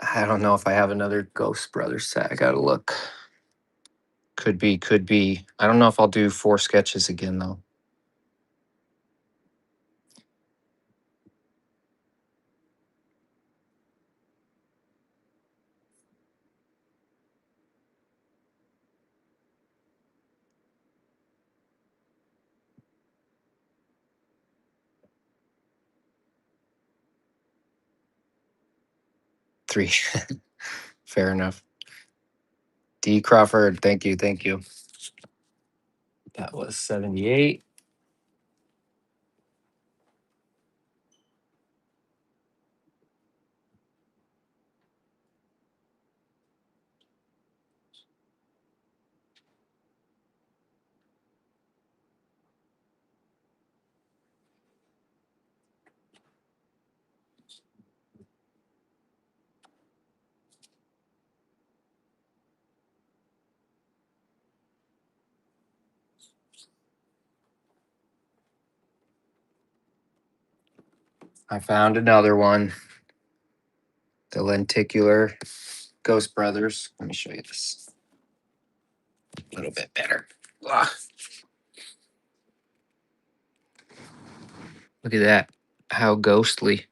I don't know if I have another Ghost Brothers set. I gotta look. Could be. I don't know if I'll do 4 sketches again though. Three. Fair enough. D. Crawford, thank you. That was 78. I found another one. The lenticular Ghost Brothers. Let me show you this a little bit better. Ugh. Look at that. How ghostly.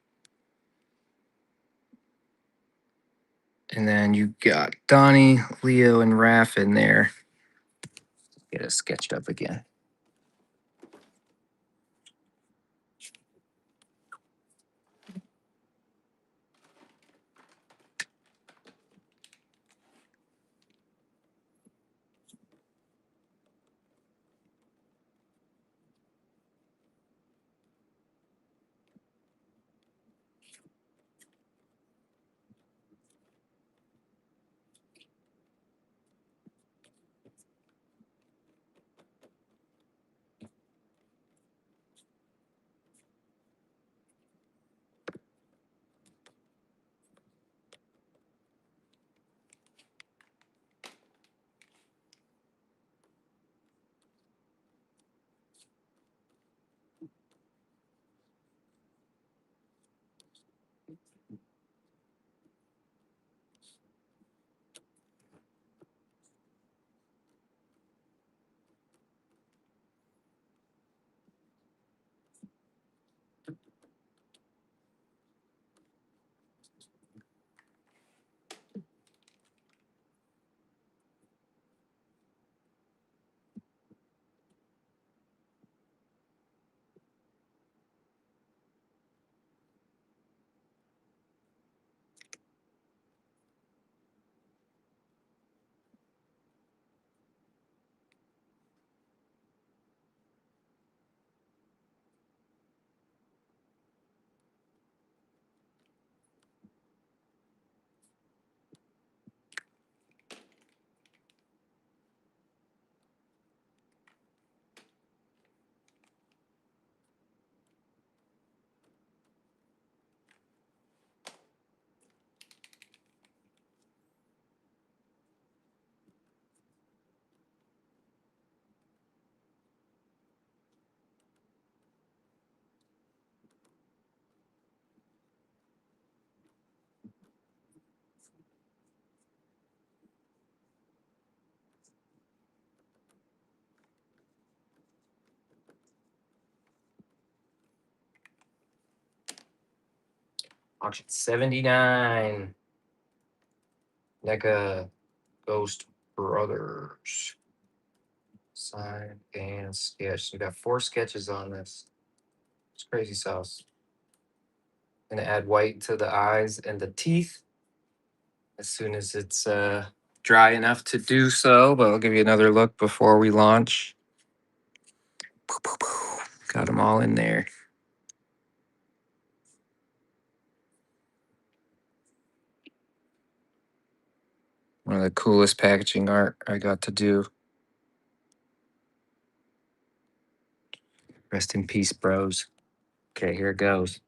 And then you got Donnie, Leo, and Raph in there. Get it sketched up again. Auction 79. NECA Ghost Brothers. Sign and sketch. We got 4 sketches on this. It's crazy sauce. Gonna add white to the eyes and the teeth as soon as it's dry enough to do so. But I'll give you another look before we launch. Got them all in there. One of the coolest packaging art I got to do. Rest in peace, bros. Okay, here it goes.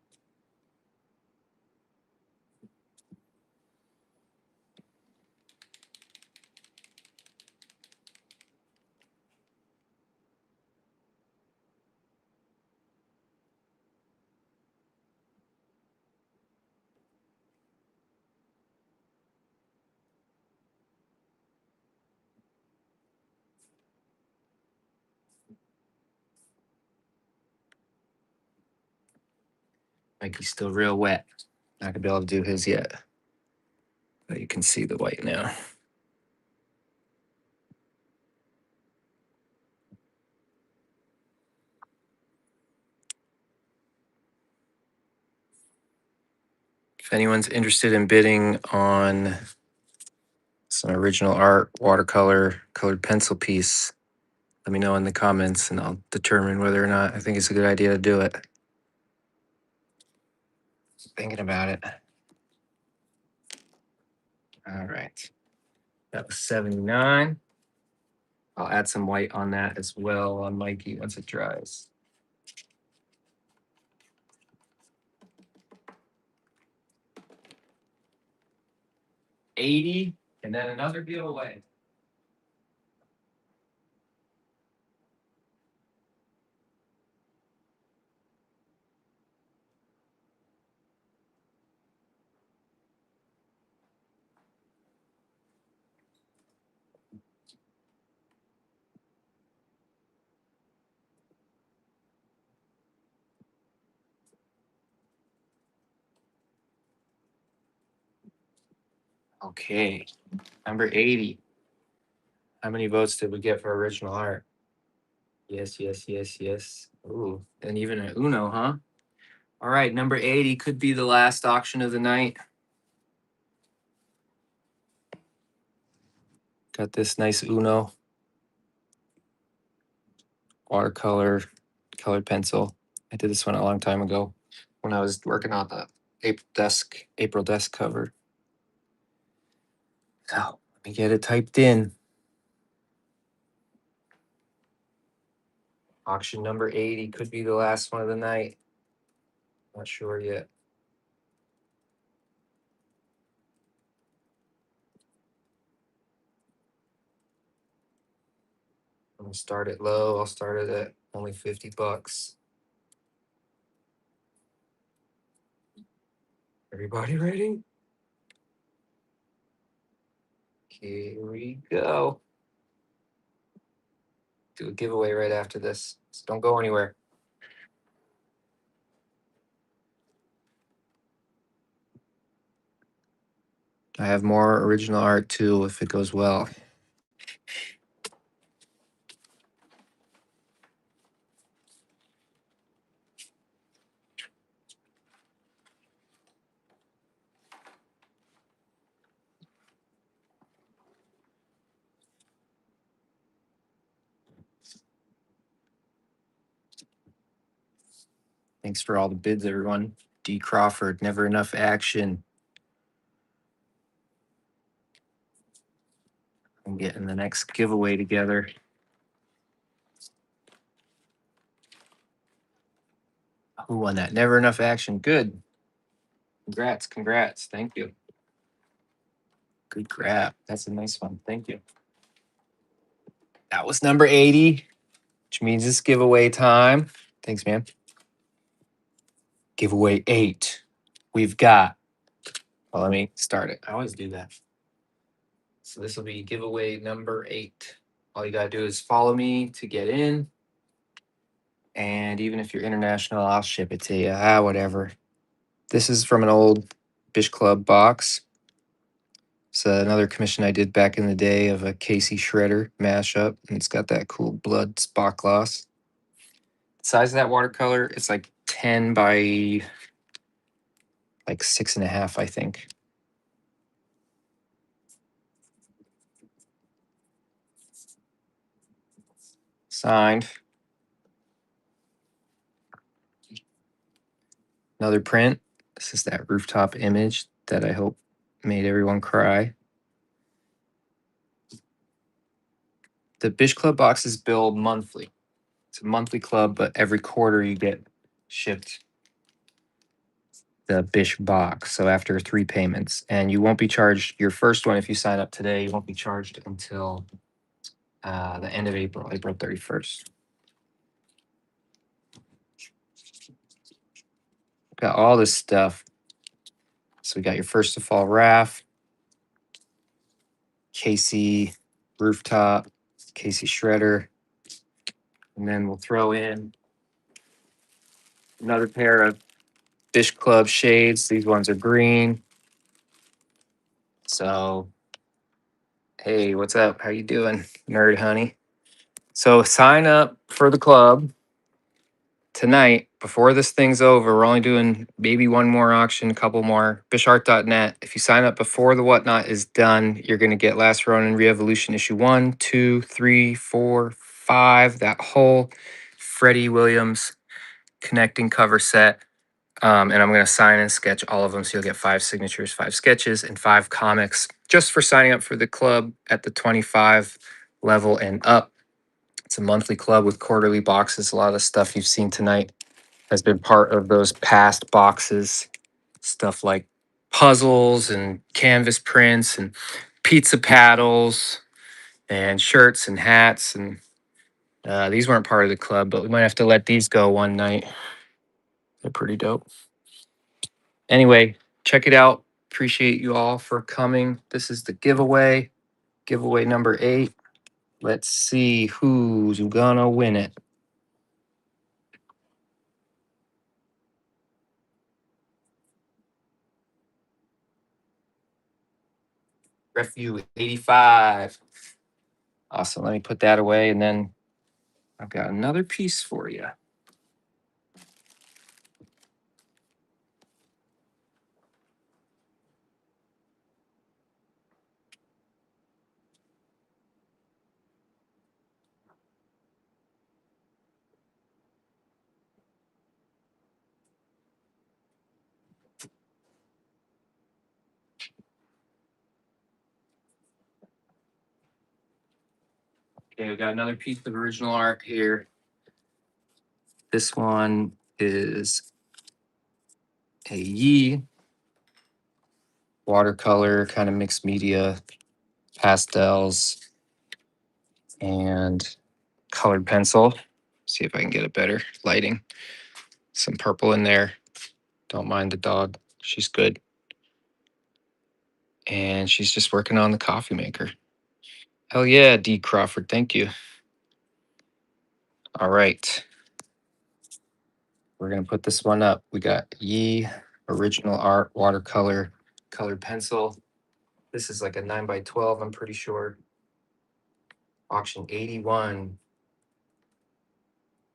Mikey's still real wet. Not gonna be able to do his yet. But you can see the white now. If anyone's interested in bidding on some original art, watercolor, colored pencil piece, let me know in the comments and I'll determine whether or not I think it's a good idea to do it. Thinking about it. All right. That was 79. I'll add some white on that as well on Mikey once it dries. 80, and then another giveaway. Okay, number 80. How many votes did we get for original art? Yes, yes, yes, yes. Ooh, and even an Uno, huh? All right, number 80 could be the last auction of the night. Got this nice Uno watercolor colored pencil. I did this one a long time ago when I was working on the April desk cover. So let me get it typed in. Auction number 80 could be the last one of the night. Not sure yet. I'm gonna start it low. I'll start it at only $50. Everybody ready? Here we go. Do a giveaway right after this. So don't go anywhere. I have more original art too if it goes well. Thanks for all the bids, everyone. D. Crawford, never enough action. I'm getting the next giveaway together. Who won that? Never enough action. Good. Congrats. Congrats. Thank you. Good grab. That's a nice one. Thank you. That was number 80, which means it's giveaway time. Thanks, man. Giveaway 8. We've got, well, let me start it. I always do that. So this will be giveaway number 8. All you got to do is follow me to get in. And even if you're international, I'll ship it to you. Whatever. This is from an old Bish Club box. It's another commission I did back in the day of a Casey Shredder mashup, and it's got that cool blood spot gloss. Size of that watercolor, it's like 10 by like 6.5, I think. Signed. Another print. This is that rooftop image that I hope made everyone cry. The Bish Club boxes bill monthly. It's a monthly club, but every quarter you get shipped the Bish box. So after 3 payments, and you won't be charged your first one if you sign up today. You won't be charged until the end of April, April 31st. Got all this stuff. So we got your first to fall raft, Casey rooftop, Casey shredder, and then we'll throw in another pair of Bish Club shades. These ones are green. So, hey, what's up? How you doing, nerd honey? So sign up for the club tonight before this thing's over. We're only doing maybe one more auction, a couple more. Bishart.net. If you sign up before the whatnot is done, you're going to get Last Ronin Re-Evolution issue 1, 2, 3, 4, 5. That whole Freddie Williams connecting cover set. And I'm going to sign and sketch all of them. So you'll get 5 signatures, 5 sketches, and 5 comics just for signing up for the club at the 25 level and up. It's a monthly club with quarterly boxes. A lot of the stuff you've seen tonight has been part of those past boxes. Stuff like puzzles and canvas prints and pizza paddles and shirts and hats. And these weren't part of the club, but we might have to let these go one night. They're pretty dope. Anyway, check it out. Appreciate you all for coming. This is the giveaway number 8. Let's see who's gonna win it. Refu 85. Awesome. Let me put that away, and then I've got another piece for you. Okay, we got another piece of original art here. This one is a Yi watercolor, kind of mixed media, pastels, and colored pencil. See if I can get a better lighting. Some purple in there. Don't mind the dog. She's good. And she's just working on the coffee maker. Hell yeah, D. Crawford. Thank you. All right. We're going to put this one up. We got Yi original art watercolor colored pencil. This is like a 9x12, I'm pretty sure. Auction 81.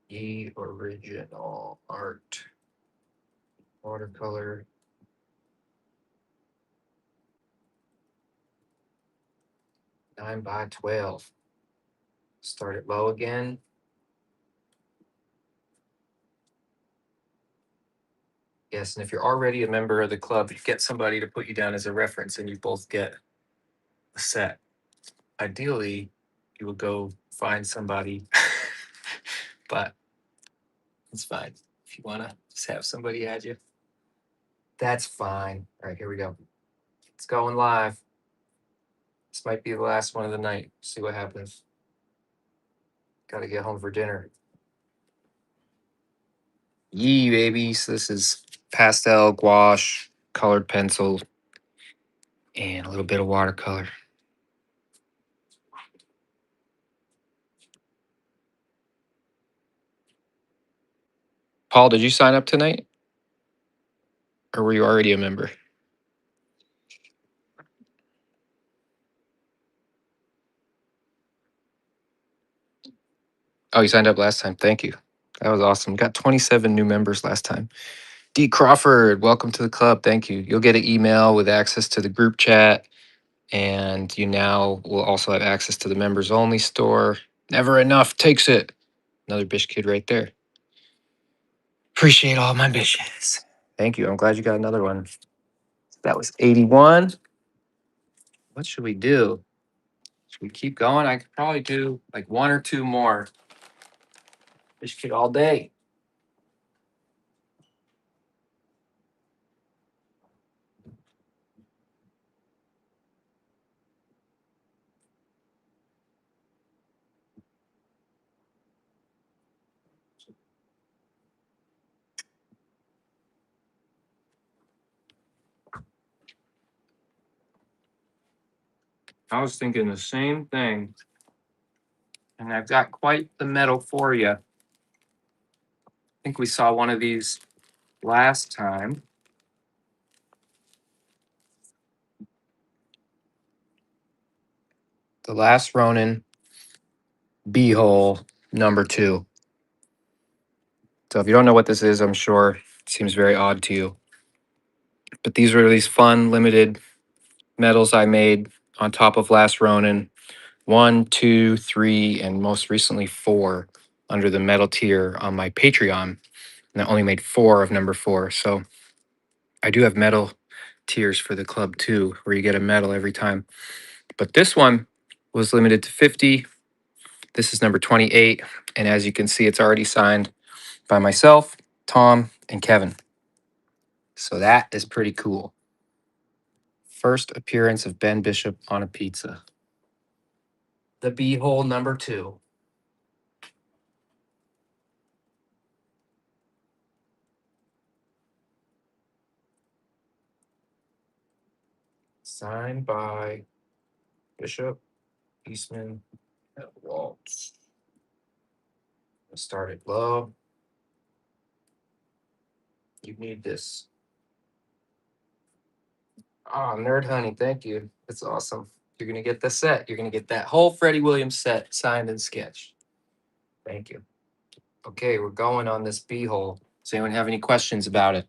Yi original art watercolor. Nine by 12. Start it low again. Yes, and if you're already a member of the club, you get somebody to put you down as a reference and you both get a set. Ideally, you would go find somebody, but it's fine. If you want to just have somebody add you, that's fine. All right, here we go. It's going live. This might be the last one of the night. See what happens. Got to get home for dinner. Yee, baby. So this is pastel, gouache, colored pencil, and a little bit of watercolor. Paul, did you sign up tonight? Or were you already a member? Oh, you signed up last time. Thank you. That was awesome. Got 27 new members last time. D. Crawford, welcome to the club. Thank you. You'll get an email with access to the group chat, and you now will also have access to the members only store. Never enough takes it. Another Bish kid right there. Appreciate all my Bishes. Thank you. I'm glad you got another one. That was 81. What should we do? Should we keep going? I could probably do like one or two more. Bish kid all day. I was thinking the same thing. And I've got quite the medal for you. I think we saw one of these last time. The last Ronin B-hole number 2. So if you don't know what this is, I'm sure it seems very odd to you. But these were these fun, limited medals I made on top of last Ronin. 1, 2, 3, and most recently 4 under the medal tier on my Patreon. And I only made 4 of number 4. So I do have medal tiers for the club too, where you get a medal every time. But this one was limited to 50. This is number 28. And as you can see, it's already signed by myself, Tom, and Kevin. So that is pretty cool. First appearance of Ben Bishop on a pizza. The B hole number 2. Signed by Bishop, Eastman, and Waltz. Let's start it low. You need this. Oh, Nerd Honey, thank you. That's awesome. You're going to get the set. You're going to get that whole Freddie Williams set signed and sketched. Thank you. Okay, we're going on this B hole. Does anyone have any questions about it?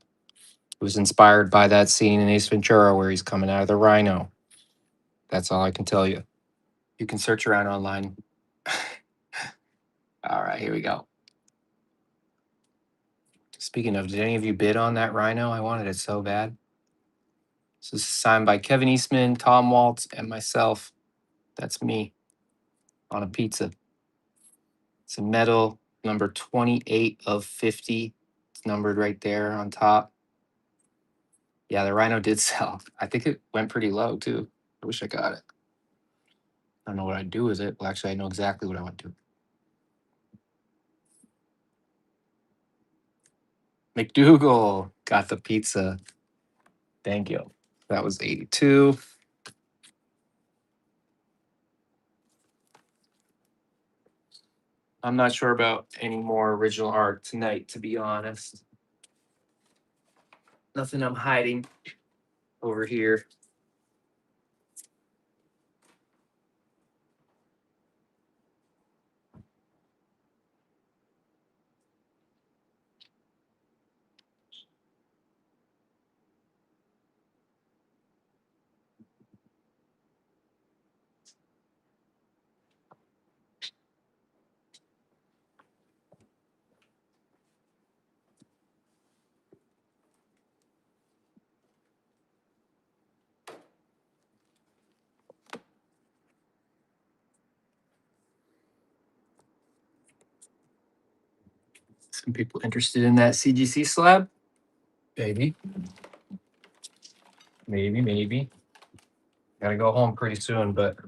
It was inspired by that scene in Ace Ventura where he's coming out of the rhino. That's all I can tell you. You can search around online. All right, here we go. Speaking of, did any of you bid on that rhino? I wanted it so bad. So this is signed by Kevin Eastman, Tom Waltz, and myself. That's me on a pizza. It's a medal number 28 of 50. It's numbered right there on top. Yeah, the rhino did sell. I think it went pretty low too. I wish I got it. I don't know what I'd do with it. Well, actually, I know exactly what I would do. McDougal got the pizza. Thank you. That was 82. I'm not sure about any more original art tonight, to be honest. Nothing I'm hiding over here. Some people interested in that CGC slab? Maybe. Maybe. Gotta go home pretty soon, but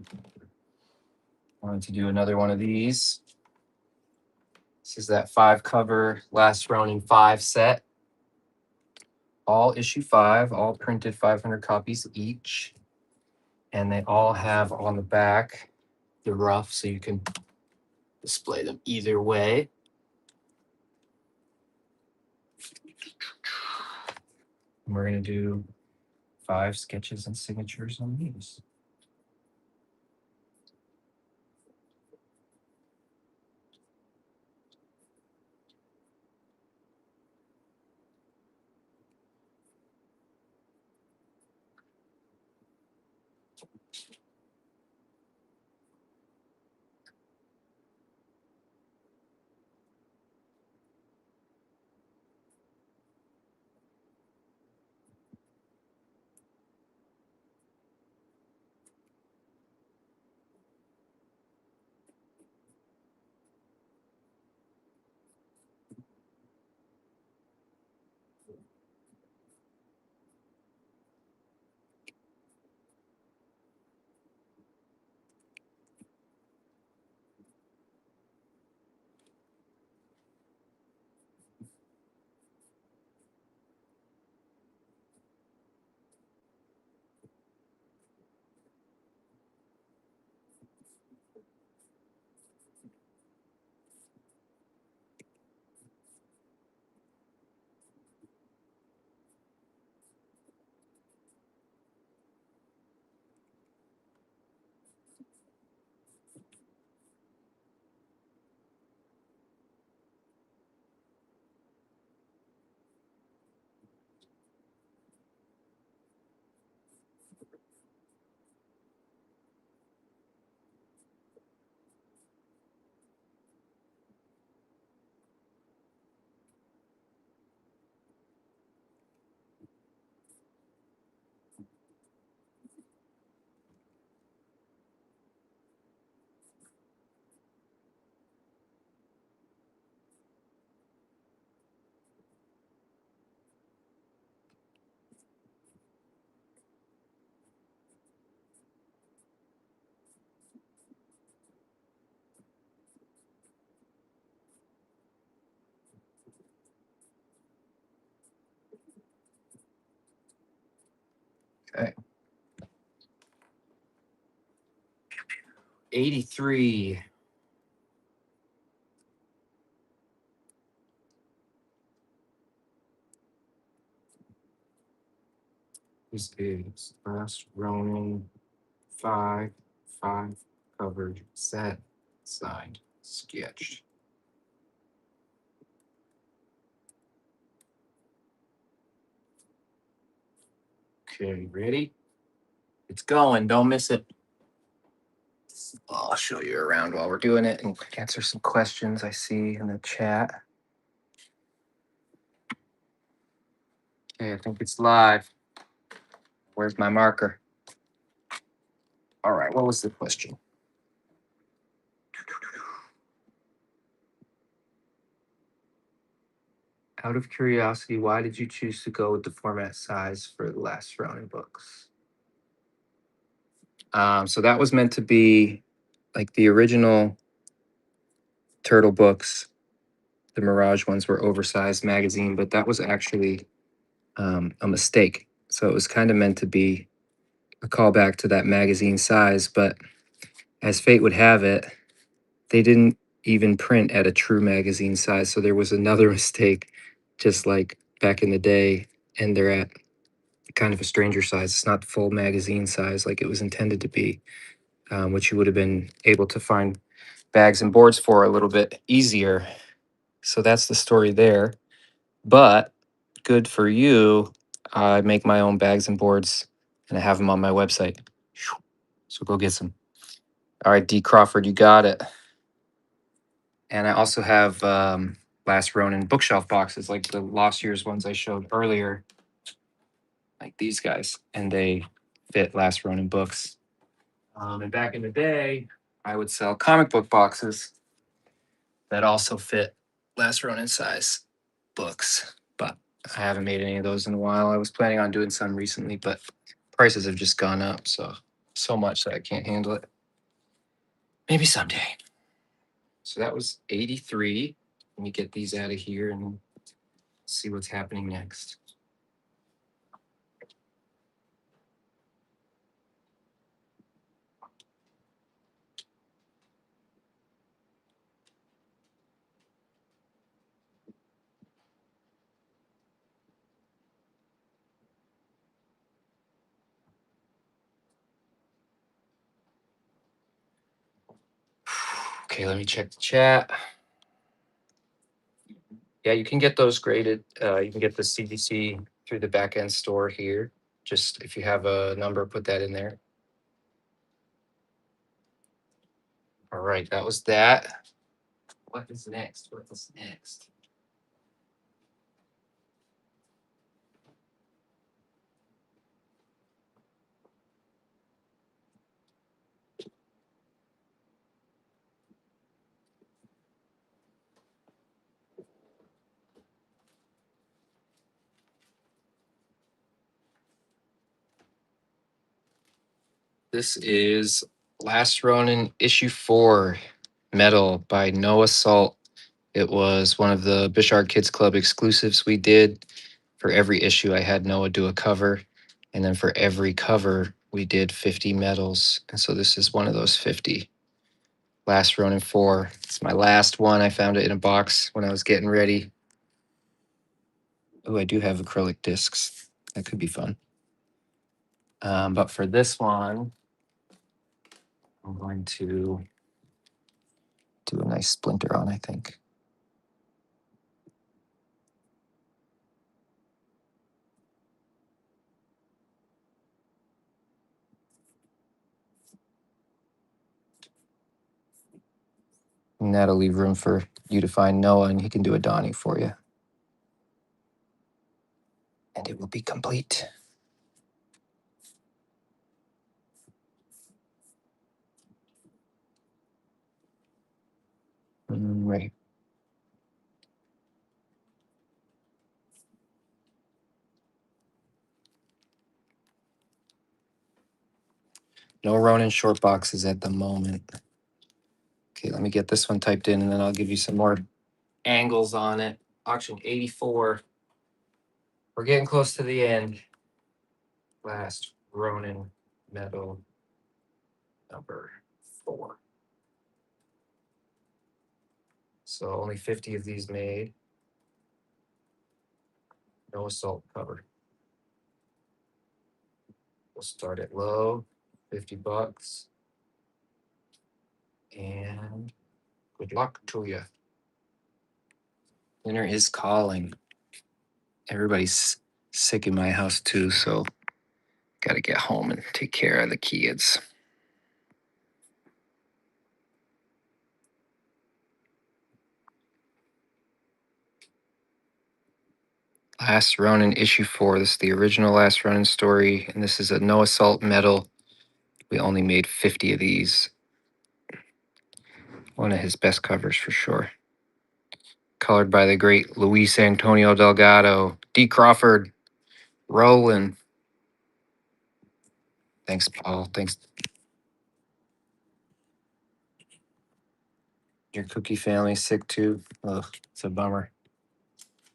wanted to do another one of these. This is that 5 cover last Ronin 5 set. All issue 5, all printed 500 copies each. And they all have on the back the rough, so you can display them either way. And we're going to do 5 sketches and signatures on these. Okay. 83. This is last Ronin 5, 5 covered, set, signed, sketched. Okay, ready? It's going. Don't miss it. I'll show you around while we're doing it and answer some questions I see in the chat. Okay, I think it's live. Where's my marker? All right, what was the question? Out of curiosity, why did you choose to go with the format size for the last Ronin books? So that was meant to be like the original Turtle books. The Mirage ones were oversized magazine, but that was actually a mistake. So it was kind of meant to be a callback to that magazine size, but as fate would have it, they didn't even print at a true magazine size. So there was another mistake, just like back in the day, and they're at kind of a stranger size. It's not full magazine size like it was intended to be, which you would have been able to find bags and boards for a little bit easier. So that's the story there. But good for you. I make my own bags and boards and I have them on my website. So go get some. All right, D. Crawford, you got it. And I also have Last Ronin bookshelf boxes, like the Lost Years ones I showed earlier, like these guys, and they fit Last Ronin books. And back in the day, I would sell comic book boxes that also fit Last Ronin size books, but I haven't made any of those in a while. I was planning on doing some recently, but prices have just gone up so much that I can't handle it. Maybe someday. So that was 83. Let me get these out of here and see what's happening next. Okay, let me check the chat. Yeah, you can get those graded. You can get the CDC through the back end store here. Just if you have a number, put that in there. All right, that was that. What is next? What is next? This is Last Ronin issue 4, Metal by No Assault. It was one of the Bishard Kids Club exclusives we did. For every issue, I had Noah do a cover. And then for every cover, we did 50 medals. And so this is one of those 50. Last Ronin 4. It's my last one. I found it in a box when I was getting ready. Oh, I do have acrylic discs. That could be fun. But for this one, I'm going to do a nice splinter on, I think. And that'll leave room for you to find Noah, and he can do a Donnie for you. And it will be complete. Right. No Ronin short boxes at the moment. Okay, let me get this one typed in, and then I'll give you some more angles on it. Auction 84. We're getting close to the end. Last Ronin Metal number 4. So only 50 of these made. No Assault cover. We'll start at low, $50. And good luck to you. Winter is calling. Everybody's sick in my house too, so got to get home and take care of the kids. Last Ronin issue 4. This is the original Last Ronin story, and this is a No Assault medal. We only made 50 of these. One of his best covers for sure. Colored by the great Luis Antonio Delgado, D. Crawford, Roland. Thanks, Paul. Thanks. Your cookie family's sick too. Ugh, it's a bummer.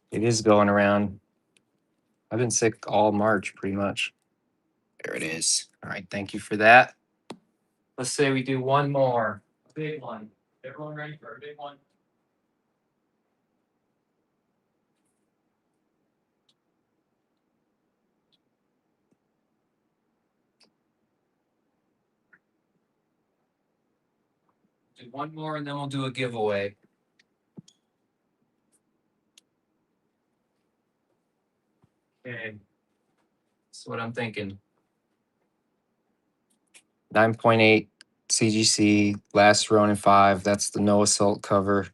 It is going around. I've been sick all March, pretty much. There it is. All right, thank you for that. Let's say we do one more. A big one. Everyone ready for a big one? Do one more and then we'll do a giveaway. Okay. That's what I'm thinking. 9.8 CGC, Last Ronin 5. That's the No Assault cover.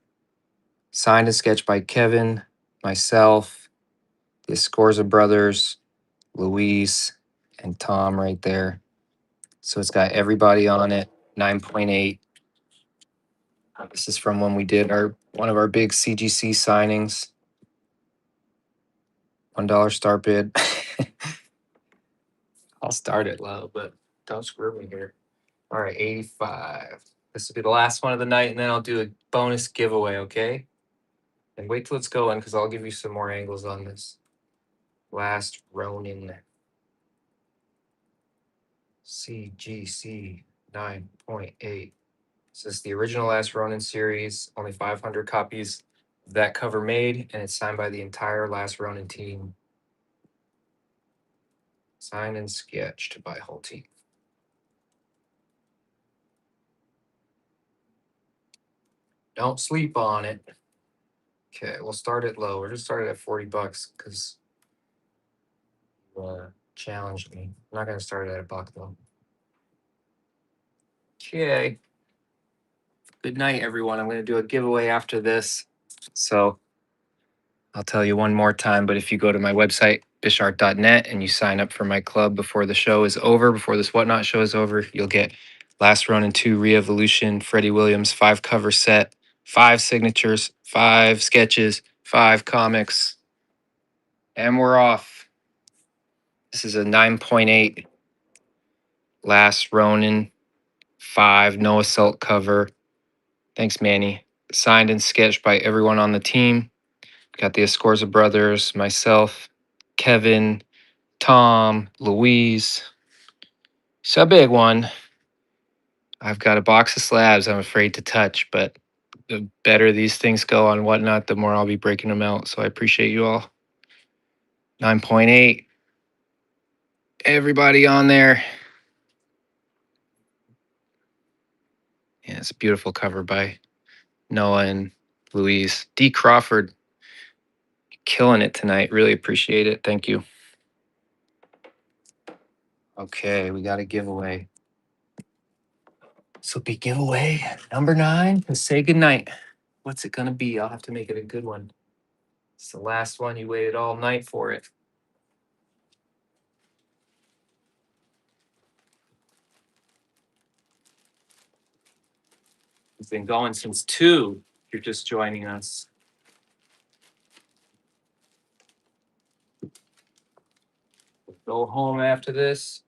Signed and sketched by Kevin, myself, the Escorza brothers, Luis, and Tom right there. So it's got everybody on it. 9.8. This is from when we did one of our big CGC signings. $1 start bid. I'll start it low, but don't screw me here. All right, 85. This will be the last one of the night, and then I'll do a bonus giveaway, okay? And wait till it's going, because I'll give you some more angles on this. Last Ronin. CGC 9.8. This is the original Last Ronin series. Only 500 copies of that cover made, and it's signed by the entire Last Ronin team. Signed and sketched by whole team. Don't sleep on it. Okay, we'll start it low. We're just started at $40 because challenged me. I'm not gonna start it at $1 though. Okay. Good night, everyone. I'm gonna do a giveaway after this. So I'll tell you one more time, but if you go to my website, bishart.net, and you sign up for my club before the show is over, before this Whatnot show is over, you'll get Last Ronin 2 Re-Evolution, Freddie Williams 5 cover set, 5 signatures, 5 sketches, 5 comics, and we're off. This is a 9.8 Last Ronin 5 no assault cover. Thanks, Manny. Signed and sketched by everyone on the team. Got the Escorza brothers, myself, Kevin, Tom, Louise. It's a big one. I've got a box of slabs I'm afraid to touch, but the better these things go on Whatnot, the more I'll be breaking them out. So I appreciate you all. 9.8. Everybody on there. Yeah, it's a beautiful cover by Noah and Louise. D. Crawford, killing it tonight. Really appreciate it. Thank you. Okay, we got a giveaway. This will be giveaway number 9. And say goodnight. What's it going to be? I'll have to make it a good one. It's the last one. You waited all night for it. It's been going since 2. If you're just joining us. Go home after this.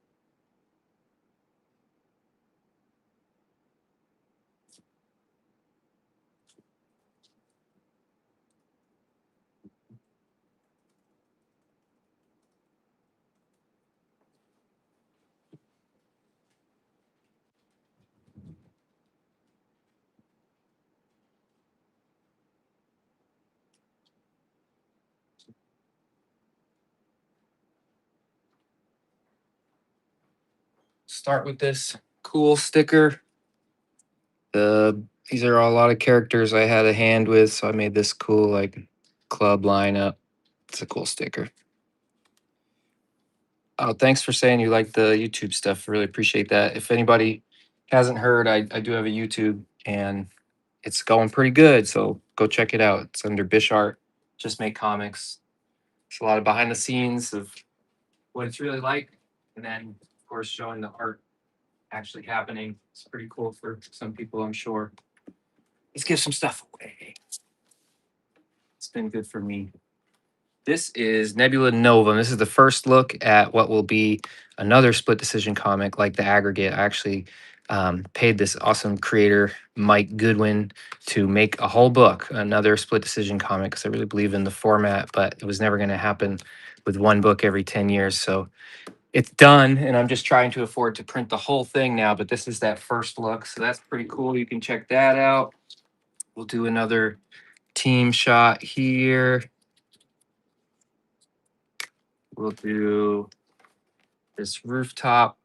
Start with this cool sticker. These are a lot of characters I had a hand with, so I made this cool like club lineup. It's a cool sticker. Oh, thanks for saying you like the YouTube stuff. Really appreciate that. If anybody hasn't heard, I do have a YouTube and it's going pretty good. So go check it out. It's under Bishart. Just make comics. It's a lot of behind the scenes of what it's really like. And then, of course, showing the art actually happening. It's pretty cool for some people, I'm sure. Let's give some stuff away. It's been good for me. This is Nebula Nova. This is the first look at what will be another split decision comic like the aggregate. I actually paid this awesome creator, Mike Goodwin, to make a whole book, another split decision comic, because I really believe in the format, but it was never going to happen with one book every 10 years. So it's done, and I'm just trying to afford to print the whole thing now, but this is that first look. So that's pretty cool. You can check that out. We'll do another team shot here. We'll do this rooftop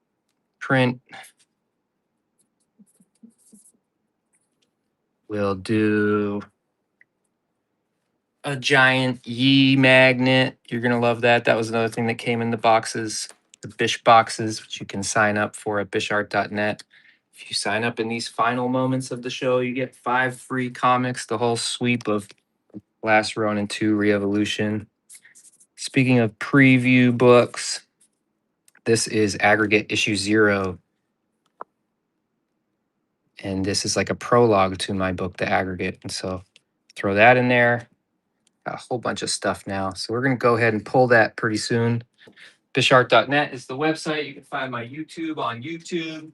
print. We'll do a giant Yee magnet. You're going to love that. That was another thing that came in the boxes, the Bish boxes, which you can sign up for at bishart.net. If you sign up in these final moments of the show, you get 5 free comics, the whole sweep of Last Ronin 2 Re-Evolution. Speaking of preview books, this is Aggregate Issue 0. And this is like a prologue to my book, The Aggregate. And so throw that in there. Got a whole bunch of stuff now. So we're going to go ahead and pull that pretty soon. Bishart.net is the website. You can find my YouTube on YouTube.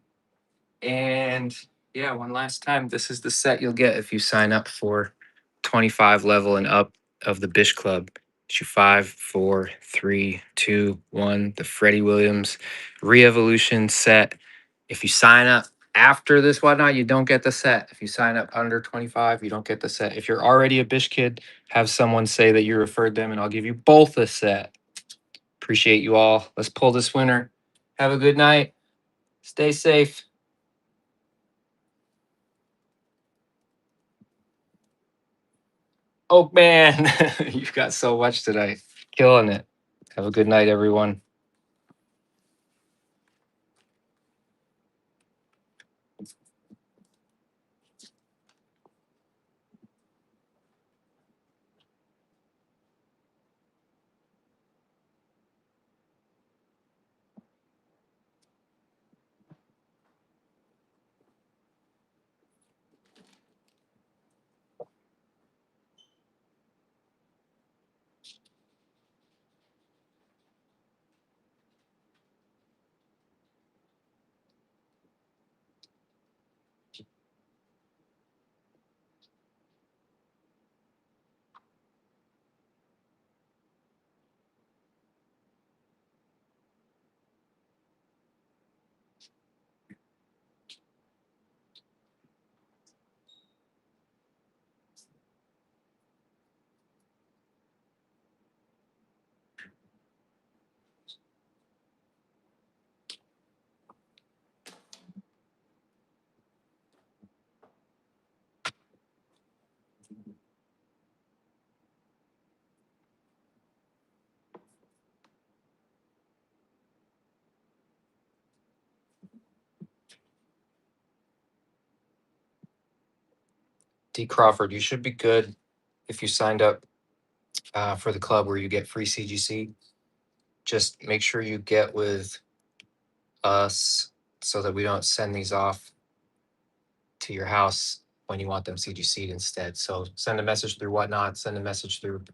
And yeah, one last time, this is the set you'll get if you sign up for 25 level and up of the Bish Club. Issue 5, 4, 3, 2, 1, the Freddie Williams Re-Evolution set. If you sign up after this Whatnot, you don't get the set. If you sign up under 25, you don't get the set. If you're already a Bish kid, have someone say that you referred them, and I'll give you both a set. Appreciate you all. Let's pull this winner. Have a good night. Stay safe. Oh man, you've got so much tonight. Killing it. Have a good night, everyone. D. Crawford, you should be good if you signed up for the club where you get free CGC. Just make sure you get with us so that we don't send these off to your house when you want them CGC'd instead. So send a message through Whatnot, send a message through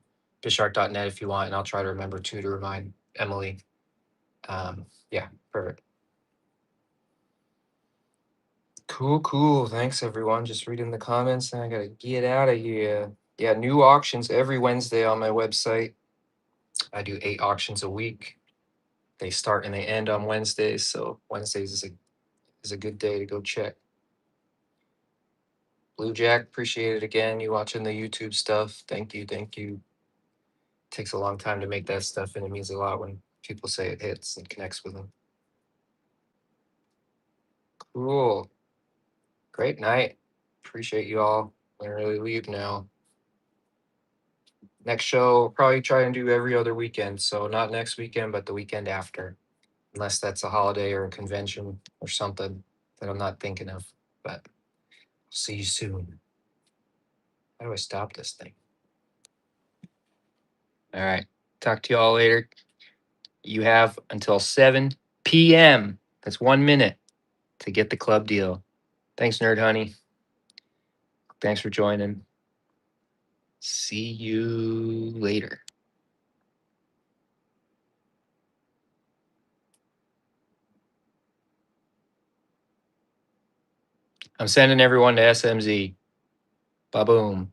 bishart.net if you want, and I'll try to remember to remind Emily. Yeah, perfect. Cool, cool. Thanks everyone. Just reading the comments and I gotta get out of here. Yeah, new auctions every Wednesday on my website. I do 8 auctions a week. They start and they end on Wednesdays, so Wednesdays is a good day to go check. Blue Jack, appreciate it again. You watching the YouTube stuff. Thank you, thank you. Takes a long time to make that stuff, and it means a lot when people say it hits and connects with them. Cool. Great night. Appreciate you all. I really leave now. Next show, I'll probably try and do every other weekend. So not next weekend, but the weekend after, unless that's a holiday or a convention or something that I'm not thinking of. But see you soon. How do I stop this thing? All right. Talk to you all later. You have until 7 p.m. That's 1 minute to get the club deal. Thanks, Nerd Honey. Thanks for joining. See you later. I'm sending everyone to SMZ. Ba boom.